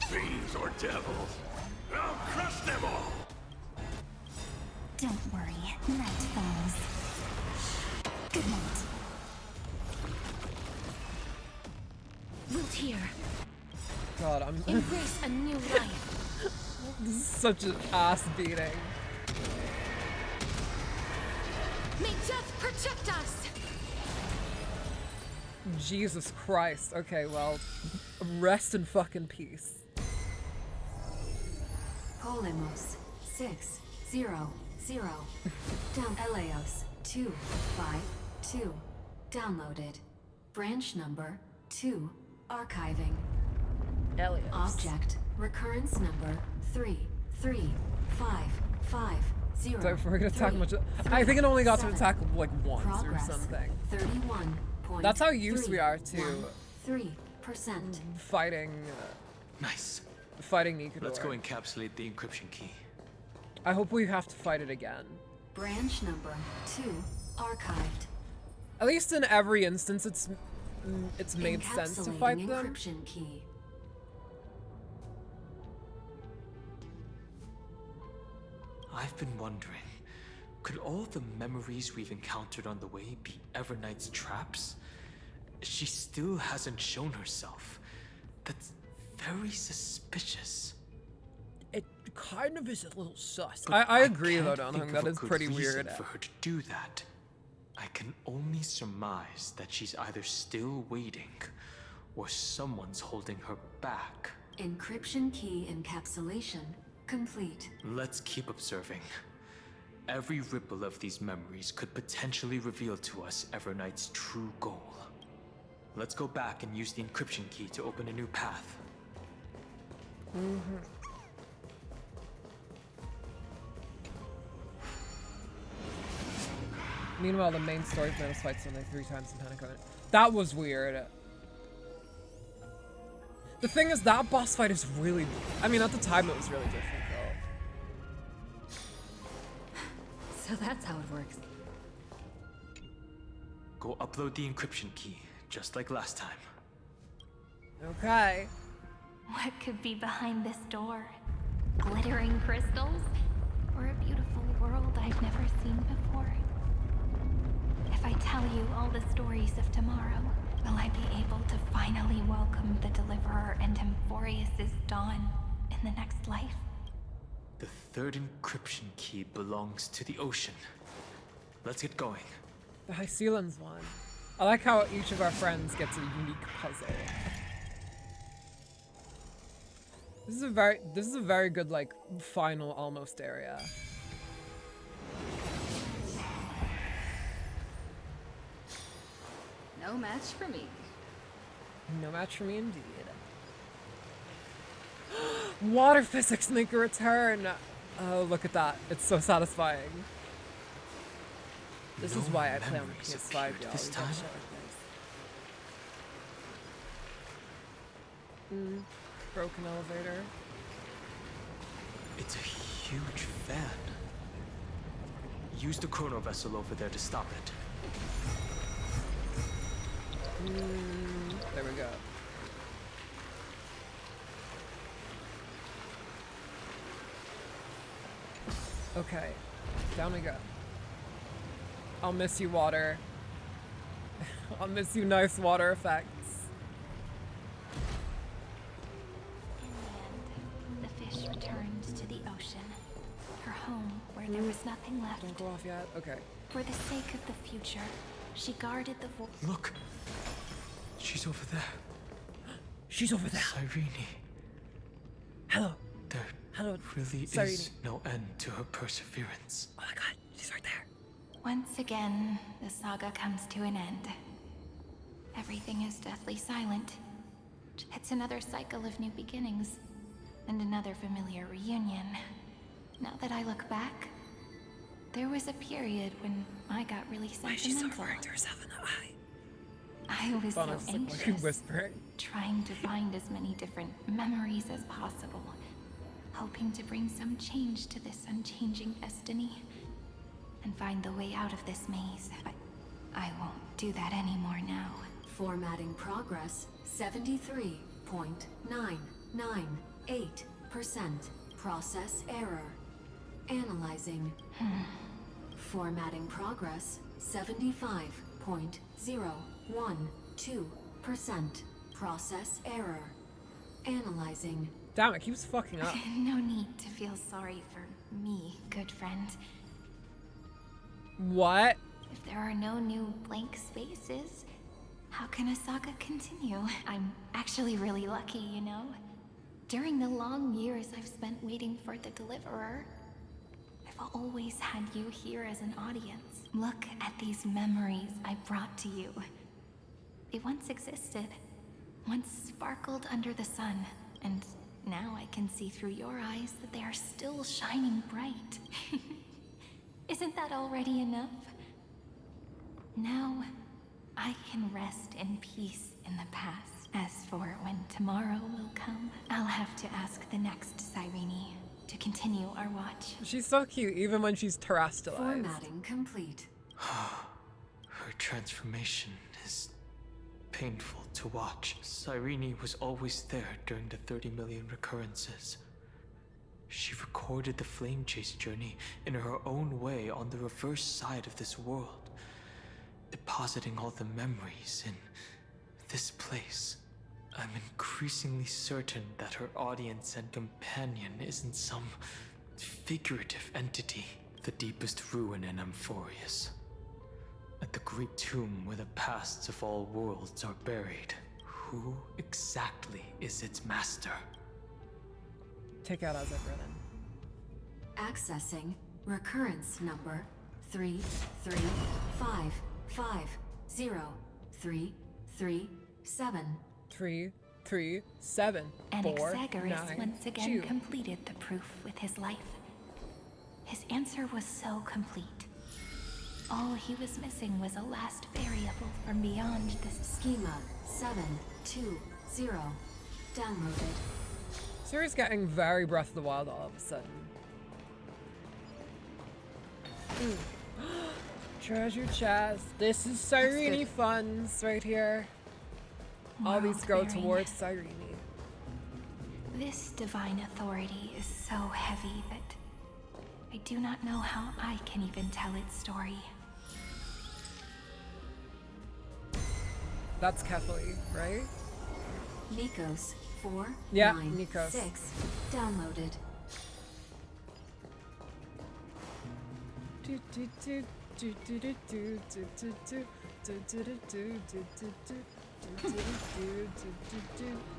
Fiends or devils, I'll crush them all. Don't worry. Night falls. Good night. Wilt here. God, I'm Embrace a new life. this is such an ass beating. May death protect us! Jesus Christ. Okay, well, rest in fucking peace. Polemos 600 down Eleos 252 downloaded. Branch number 2 archiving. Eleos. Object recurrence number 33550. Don't forget to attack much. I think it only got to attack like once or something. 31. That's how used we are to 3%. fighting. Nice. Fighting Nikador. Let's go encapsulate the encryption key. I hope we have to fight it again. Branch number 2 archived. At least in every instance, it's made sense to Encapsulating fight them. encryption key. I've been wondering, could all the memories we've encountered on the way be Evernight's traps? She still hasn't shown herself. That's very suspicious. It kind of is a little sus. I agree though, Can't Donhung. think That of a is good pretty reason weird. for her to do that. I can only surmise that she's either still waiting, or someone's holding her back. Encryption key encapsulation complete. Let's keep observing. Every ripple of these memories could potentially reveal to us Evernight's true goal. Let's go back and use the encryption key to open a new path. Meanwhile, the main story for this fight's only 3 times in Honkai. That was weird. The thing is, that boss fight is really. I mean, at the time, it was really difficult. So that's how it works. Go upload the encryption key, just like last time. Okay. What could be behind this door? Glittering crystals? Or a beautiful world I've never seen before? If I tell you all the stories of tomorrow, will I be able to finally welcome the Deliverer and Amphorius' dawn in the next life? The third encryption key belongs to the ocean. Let's get going. The Hycelan's one. I like how each of our friends gets a unique puzzle. This is a very good, like, final almost area. No match for me. No match for me indeed. Water physics make a return! Oh, look at that. It's so satisfying. This is why I play on PS5, y'all. this time. Broken elevator. It's a huge fan. Use the chrono vessel over there to stop it. There we go. Okay, down we go. I'll miss you, water. I'll miss you, nice water effects. In the end, the fish returned to the ocean, her home where there was nothing left. Don't go off yet? Okay. For the sake of the future, she guarded the void. Look! She's over there. She's over there. Cyrene. Hello. There Hello, really Cyrene. is no end to her perseverance. Oh my god, she's right there. Once again, the saga comes to an end. Everything is deathly silent. It's another cycle of new beginnings, and another familiar reunion. Now that I look back, there was a period when I got really sentimental. Why is she so referring to herself in the eye? I was so anxious, whispering. trying to find as many different memories as possible, hoping to bring some change to this unchanging destiny, and find the way out of this maze. But I won't do that anymore now. Formatting progress 73.998%. Process error. Analyzing. Formatting progress 75.012%. Process error. Analyzing. Damn, it keeps fucking up. No need to feel sorry for me, good friend. What? If there are no new blank spaces, how can a saga continue? I'm actually really lucky, you know? During the long years I've spent waiting for the deliverer, I've always had you here as an audience. Look at these memories I brought to you. They once existed, once sparkled under the sun, and now I can see through your eyes that they are still shining bright. Isn't that already enough? Now, I can rest in peace in the past. As for when tomorrow will come, I'll have to ask the next Cyrene to continue our watch. She's so cute, even when she's terrestrialized. Formatting complete. Her transformation is painful to watch. Cyrene was always there during the 30 million recurrences. She recorded the flame chase journey in her own way on the reverse side of this world, depositing all the memories in this place. I'm increasingly certain that her audience and companion isn't some figurative entity. The deepest ruin in Amphorius. At the great tomb where the pasts of all worlds are buried. Who exactly is its master? Take out Azabra then. Accessing recurrence number 335503337. 337. And 4, Exagoras 9, once again 2. completed the proof with his life. His answer was so complete. All he was missing was a last variable from beyond this schema 720 downloaded. Siri's getting very Breath of the Wild all of a sudden. Treasure chest. This is Cyrene funds right here. All these go World-bearing. towards Cyrene. This divine authority is so heavy that I do not know how I can even tell its story. That's Kefali, right? Nikos 4 Yeah, 9 Nikos. 6 downloaded.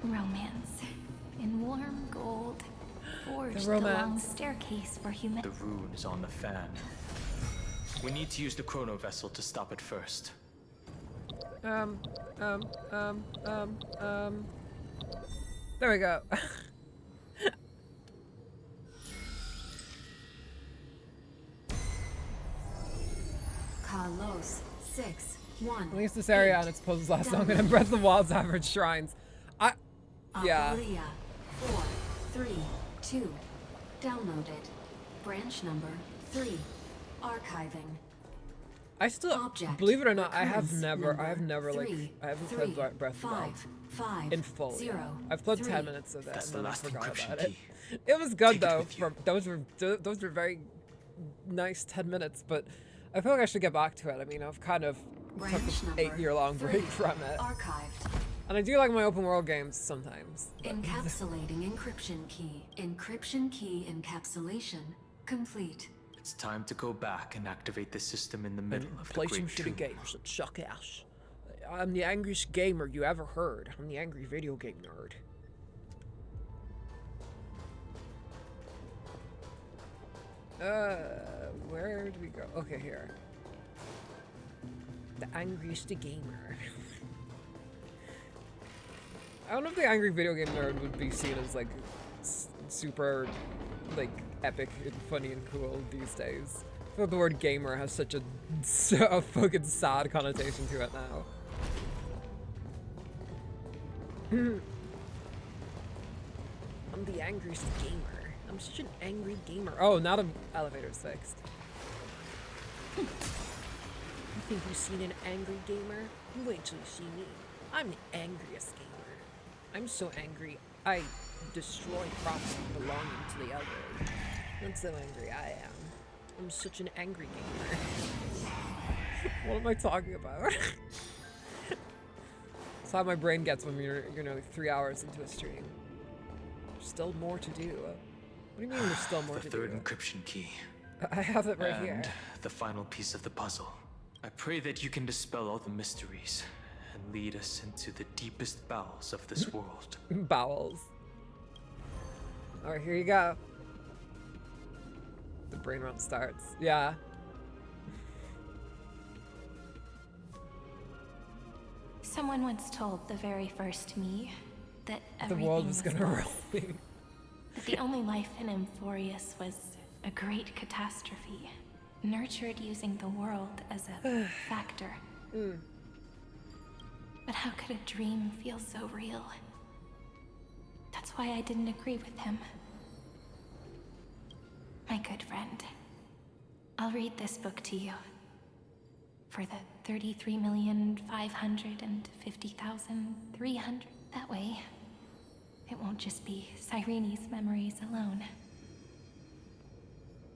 Romance in warm gold, forged The romance. along staircase for humanity. The rune is on the fan. We need to use the chrono vessel to stop it first. There we go. Kalos 6 1. At least this area on its poses less longer than Breath of the Wild's average shrines. Yeah. Aporia. 4, 3, 2. Downloaded. Branch number 3. Archiving. I still, Object. believe it or not, I have Occurrence never number like, 3, I haven't 3, played Breath of the Wild 5, in full. 0, I've played 10 3. minutes of it That's and the then I last forgot encryption about it. key. It was good Take it though. with you. Those were very nice 10 minutes, but I feel like I should get back to it. I mean, I've kind of took Branch an number 8-year-long break 3. from it. Archived. And I do like my open world games sometimes. but- Encapsulating encryption key. Encryption key encapsulation complete. It's time to go back and activate the system in the middle of the Play some Great shitty Tomb. games that suck ass. I'm the angriest gamer you ever heard. I'm the angry video game nerd. Where do we go? Okay, here. The angriest gamer. I don't know if the angry video game nerd would be seen as like super like epic and funny and cool these days. I feel like the word gamer has such a fucking sad connotation to it now. I'm the angriest gamer. I'm such an angry gamer. Oh, now the elevator's fixed. You think you've seen an angry gamer? You wait till you see me. I'm the angriest gamer. I'm so angry, I destroy property belonging to the elderly. That's how angry I am. I'm such an angry gamer. What am I talking about? That's how my brain gets when you're nearly 3 hours into a stream. There's still more to do. What do you mean there's still more to The third do? encryption key. I have it right and here. the final piece of the puzzle. I pray that you can dispel all the mysteries and lead us into the deepest bowels of this world. Bowels. Alright, here you go. The brain run starts. Yeah. Someone once told the very first me that The everything world was gonna lost. roll me. That the only life in Emphorius was a great catastrophe, nurtured using the world as a factor. But how could a dream feel so real? That's why I didn't agree with him. My good friend, I'll read this book to you. For the 33,550,300. That way, it won't just be Cyrene's memories alone.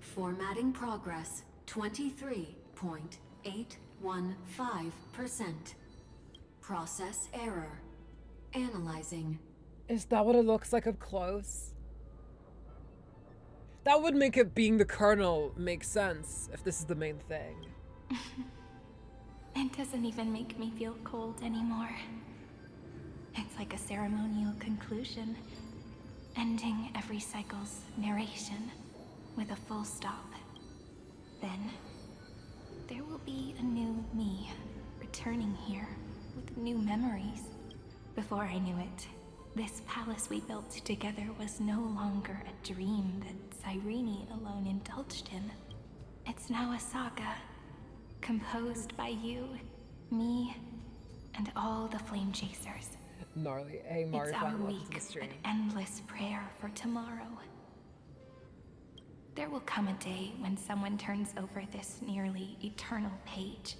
Formatting progress 23.815%. Process error. Analyzing. Is that what it looks like up close? That would make it being the Colonel make sense if this is the main thing. It doesn't even make me feel cold anymore. It's like a ceremonial conclusion, ending every cycle's narration with a full stop. Then, there will be a new me returning here with new memories. Before I knew it, this palace we built together was no longer a dream that Cyrene alone indulged in. It's now a saga, composed by you, me, and all the flame chasers. Gnarly. Hey, Mario, It's our welcome to week, the stream. an endless prayer for tomorrow. There will come a day when someone turns over this nearly eternal page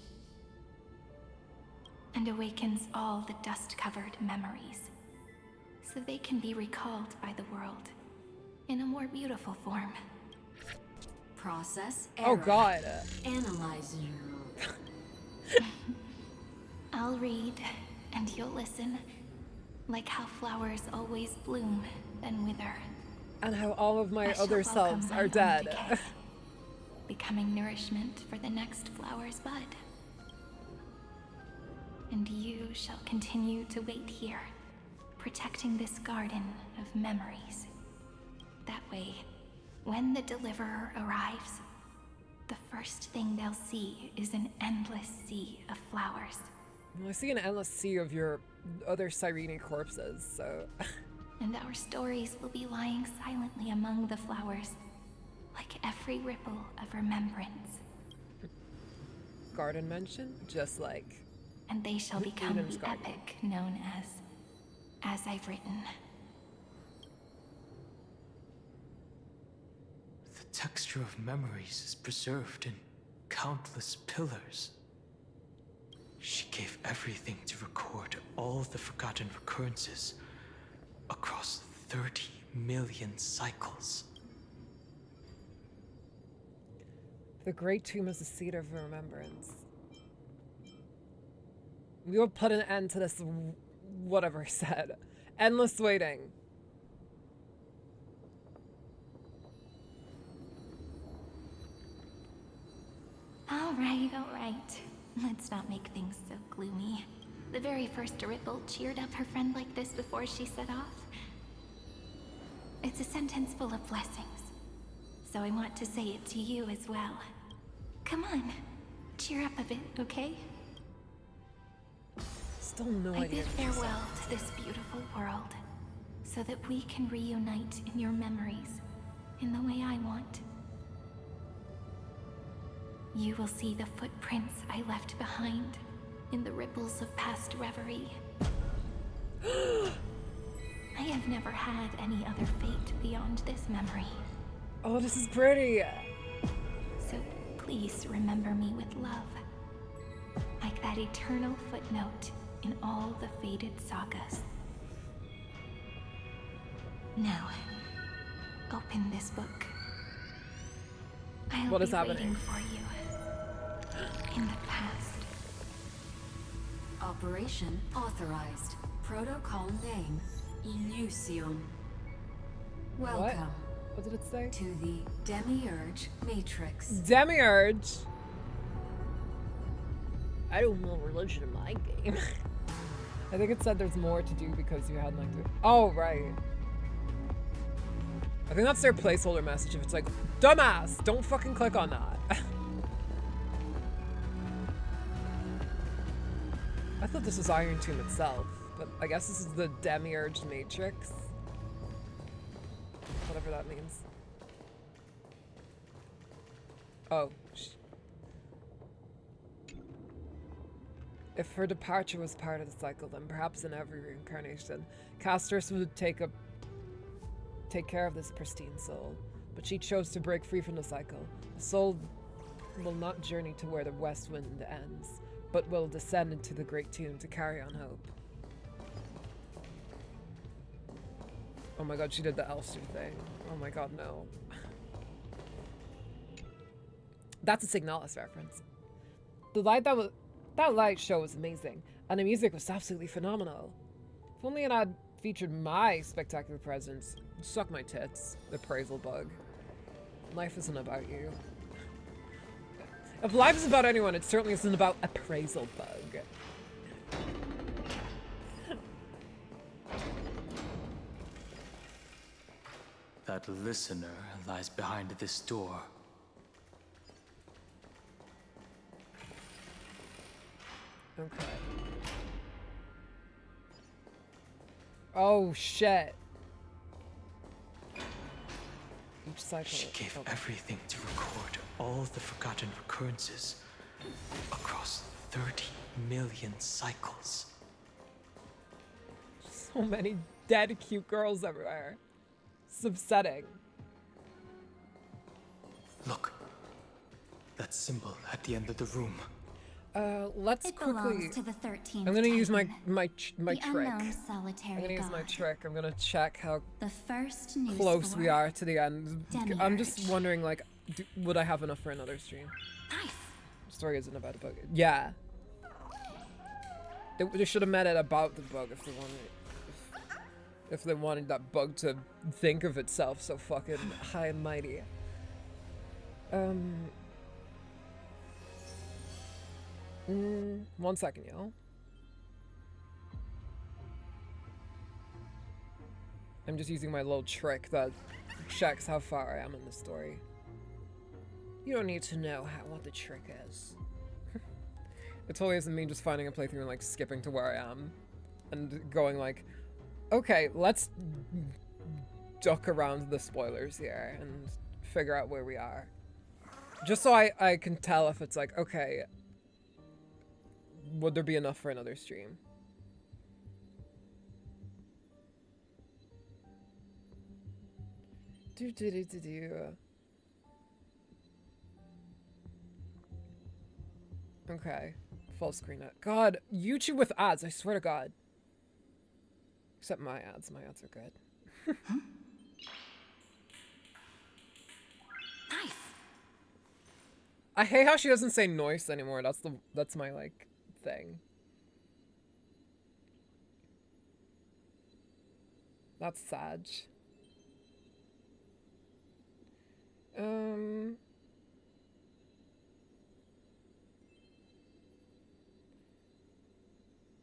and awakens all the dust-covered memories, so they can be recalled by the world in a more beautiful form. Process Oh error. god. Analyzing. I'll read, and you'll listen, like how flowers always bloom, then wither. And how all of my I shall other welcome selves my are own dead. decay, becoming nourishment for the next flower's bud. And you shall continue to wait here, protecting this garden of memories. That way, when the deliverer arrives, the first thing they'll see is an endless sea of flowers. Well, I see an endless sea of your other Cyrene corpses, so... And our stories will be lying silently among the flowers, like every ripple of remembrance. Garden mention? Just like... And they shall become Eden's the garden. epic known as I've Written. texture of memories is preserved in countless pillars. She gave everything to record all the forgotten recurrences across 30 million cycles. The Great Tomb is a seat of remembrance. We will put an end to this, whatever he said. Endless waiting. All right. Let's not make things so gloomy. The very first Ripple cheered up her friend like this before she set off. It's a sentence full of blessings. So I want to say it to you as well. Come on, cheer up a bit, okay? Still no I idea. bid farewell to this beautiful world, so that we can reunite in your memories, in the way I want. You will see the footprints I left behind, in the ripples of past reverie. I have never had any other fate beyond this memory. Oh, this is pretty. So please remember me with love, like that eternal footnote in all the faded sagas. Now, open this book. I'll What is be happening? waiting for you in the past. Operation authorized. Protocol name, Illusion. Welcome. What did it say? To the Demiurge Matrix. Demiurge. I don't know religion in my game. I think it said there's more to do because you had like to. Oh, right. I think that's their placeholder message. If it's like, dumbass, don't fucking click on that. I thought this was Iron Tomb itself, but I guess this is the Demiurge Matrix. Whatever that means. Oh. If her departure was part of the cycle, then perhaps in every reincarnation, Castress would take care of this pristine soul. But she chose to break free from the cycle. The soul will not journey to where the west wind ends, but will descend into the great tomb to carry on hope. Oh my god, she did the Elster thing. Oh my god, no. That's a Signalis reference. The light that light show was amazing, and the music was absolutely phenomenal. If only it had featured my spectacular presence. Suck my tits, appraisal bug. Life isn't about you. If life is about anyone, it certainly isn't about appraisal bug. That listener lies behind this door. Okay. Oh shit. Each cycle. She gave everything to record all the forgotten recurrences across 30 million cycles. So many dead cute girls everywhere. It's upsetting. Look. That symbol at the end of the room. Let's It quickly. belongs to the 13th I'm gonna use my Titan, trick. unknown solitary I'm gonna use my god. trick. I'm gonna check how The first news close we for are to the end. I'm just Demiurge. wondering, like, would I have enough for another stream? Nice. The story isn't about a bug. Yeah. They should have met it about the bug if they wanted. If they wanted that bug to think of itself so fucking high and mighty. 1 second, y'all. I'm just using my little trick that checks how far I am in the story. You don't need to know what the trick is. It totally isn't me just finding a playthrough and like skipping to where I am and going like, okay, let's duck around the spoilers here and figure out where we are. Just so I can tell if it's like, okay, would there be enough for another stream? Okay. Full screen it. God, YouTube with ads, I swear to God. Except my ads. My ads are good. Nice. I hate how she doesn't say noise anymore. That's my like thing. That's sad.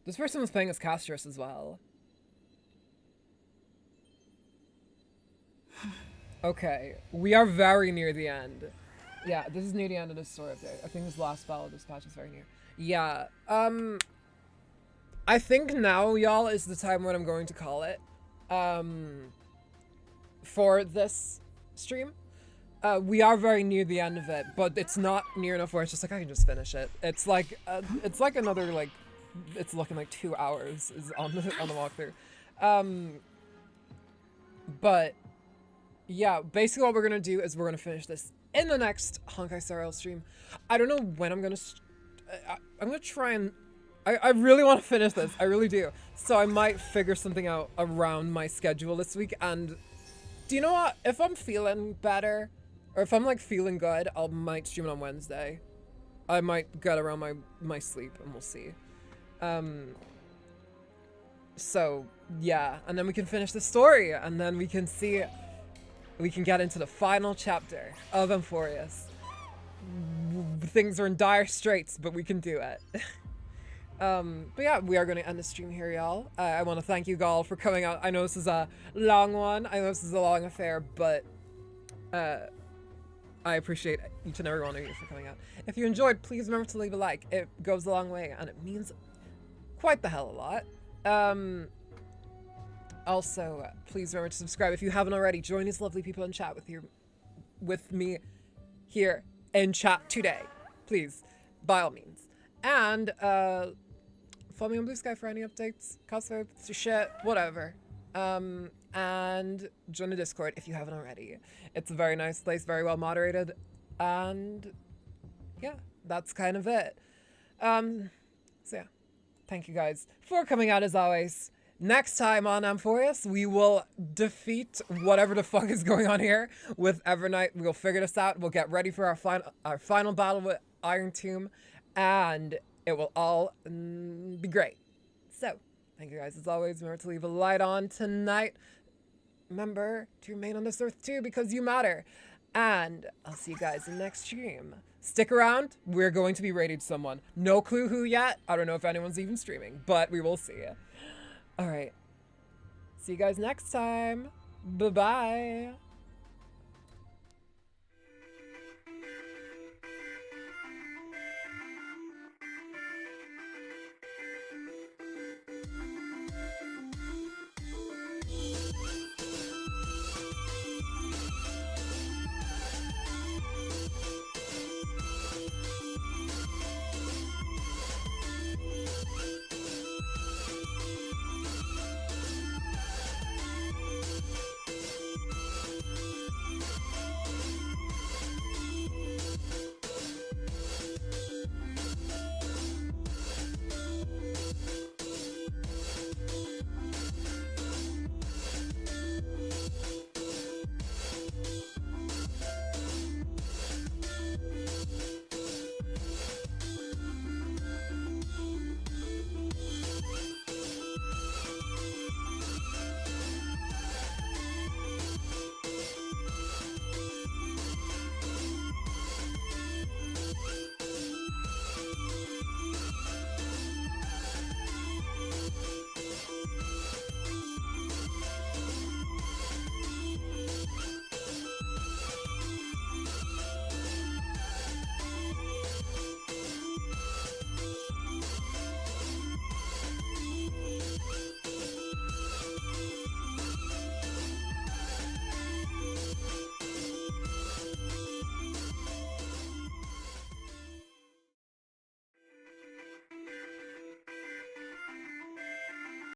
This person was playing as Castress as well. Okay, we are very near the end. Yeah, this is near the end of this story update. I think this last battle of this patch is very near. Yeah, I think now, y'all, is the time when I'm going to call it. For this stream. We are very near the end of it, but it's not near enough where it's just like, I can just finish it. It's like another, like, it's looking like 2 hours is on the walkthrough. But yeah, basically what we're gonna do is we're gonna finish this in the next Honkai Star Rail stream. I don't know when I'm gonna try and I really want to finish this. I really do. So I might figure something out around my schedule this week. And do you know what? If I'm feeling better, or if I'm like feeling good, I might stream it on Wednesday. I might get around my sleep and we'll see. So yeah, and then we can finish the story and then we can see, we can get into the final chapter of Amphorius. Things are in dire straits, but we can do it. But yeah, we are going to end the stream here, y'all. I want to thank you all for coming out. I know this is a long one. I know this is a long affair, but I appreciate each and every one of you for coming out. If you enjoyed, please remember to leave a like. It goes a long way, and it means quite the hell a lot. Also, please remember to subscribe if you haven't already. Join these lovely people in chat with me here in chat today. Please, by all means. And follow me on Blue Sky for any updates, cosplay, shit, whatever. And join the Discord if you haven't already. It's a very nice place, very well moderated, and yeah, that's kind of it. So yeah, thank you guys for coming out as always. Next time on Amphorius, we will defeat whatever the fuck is going on here with EVERNIGHT. We'll figure this out. We'll get ready for our final battle with Iron Tomb, and it will all be great. So, thank you guys as always. Remember to leave a light on tonight. Remember to remain on this earth too, because you matter. And I'll see you guys in the next stream. Stick around. We're going to be raiding someone. No clue who yet. I don't know if anyone's even streaming, but we will see. All right. See you guys next time. Bye-bye.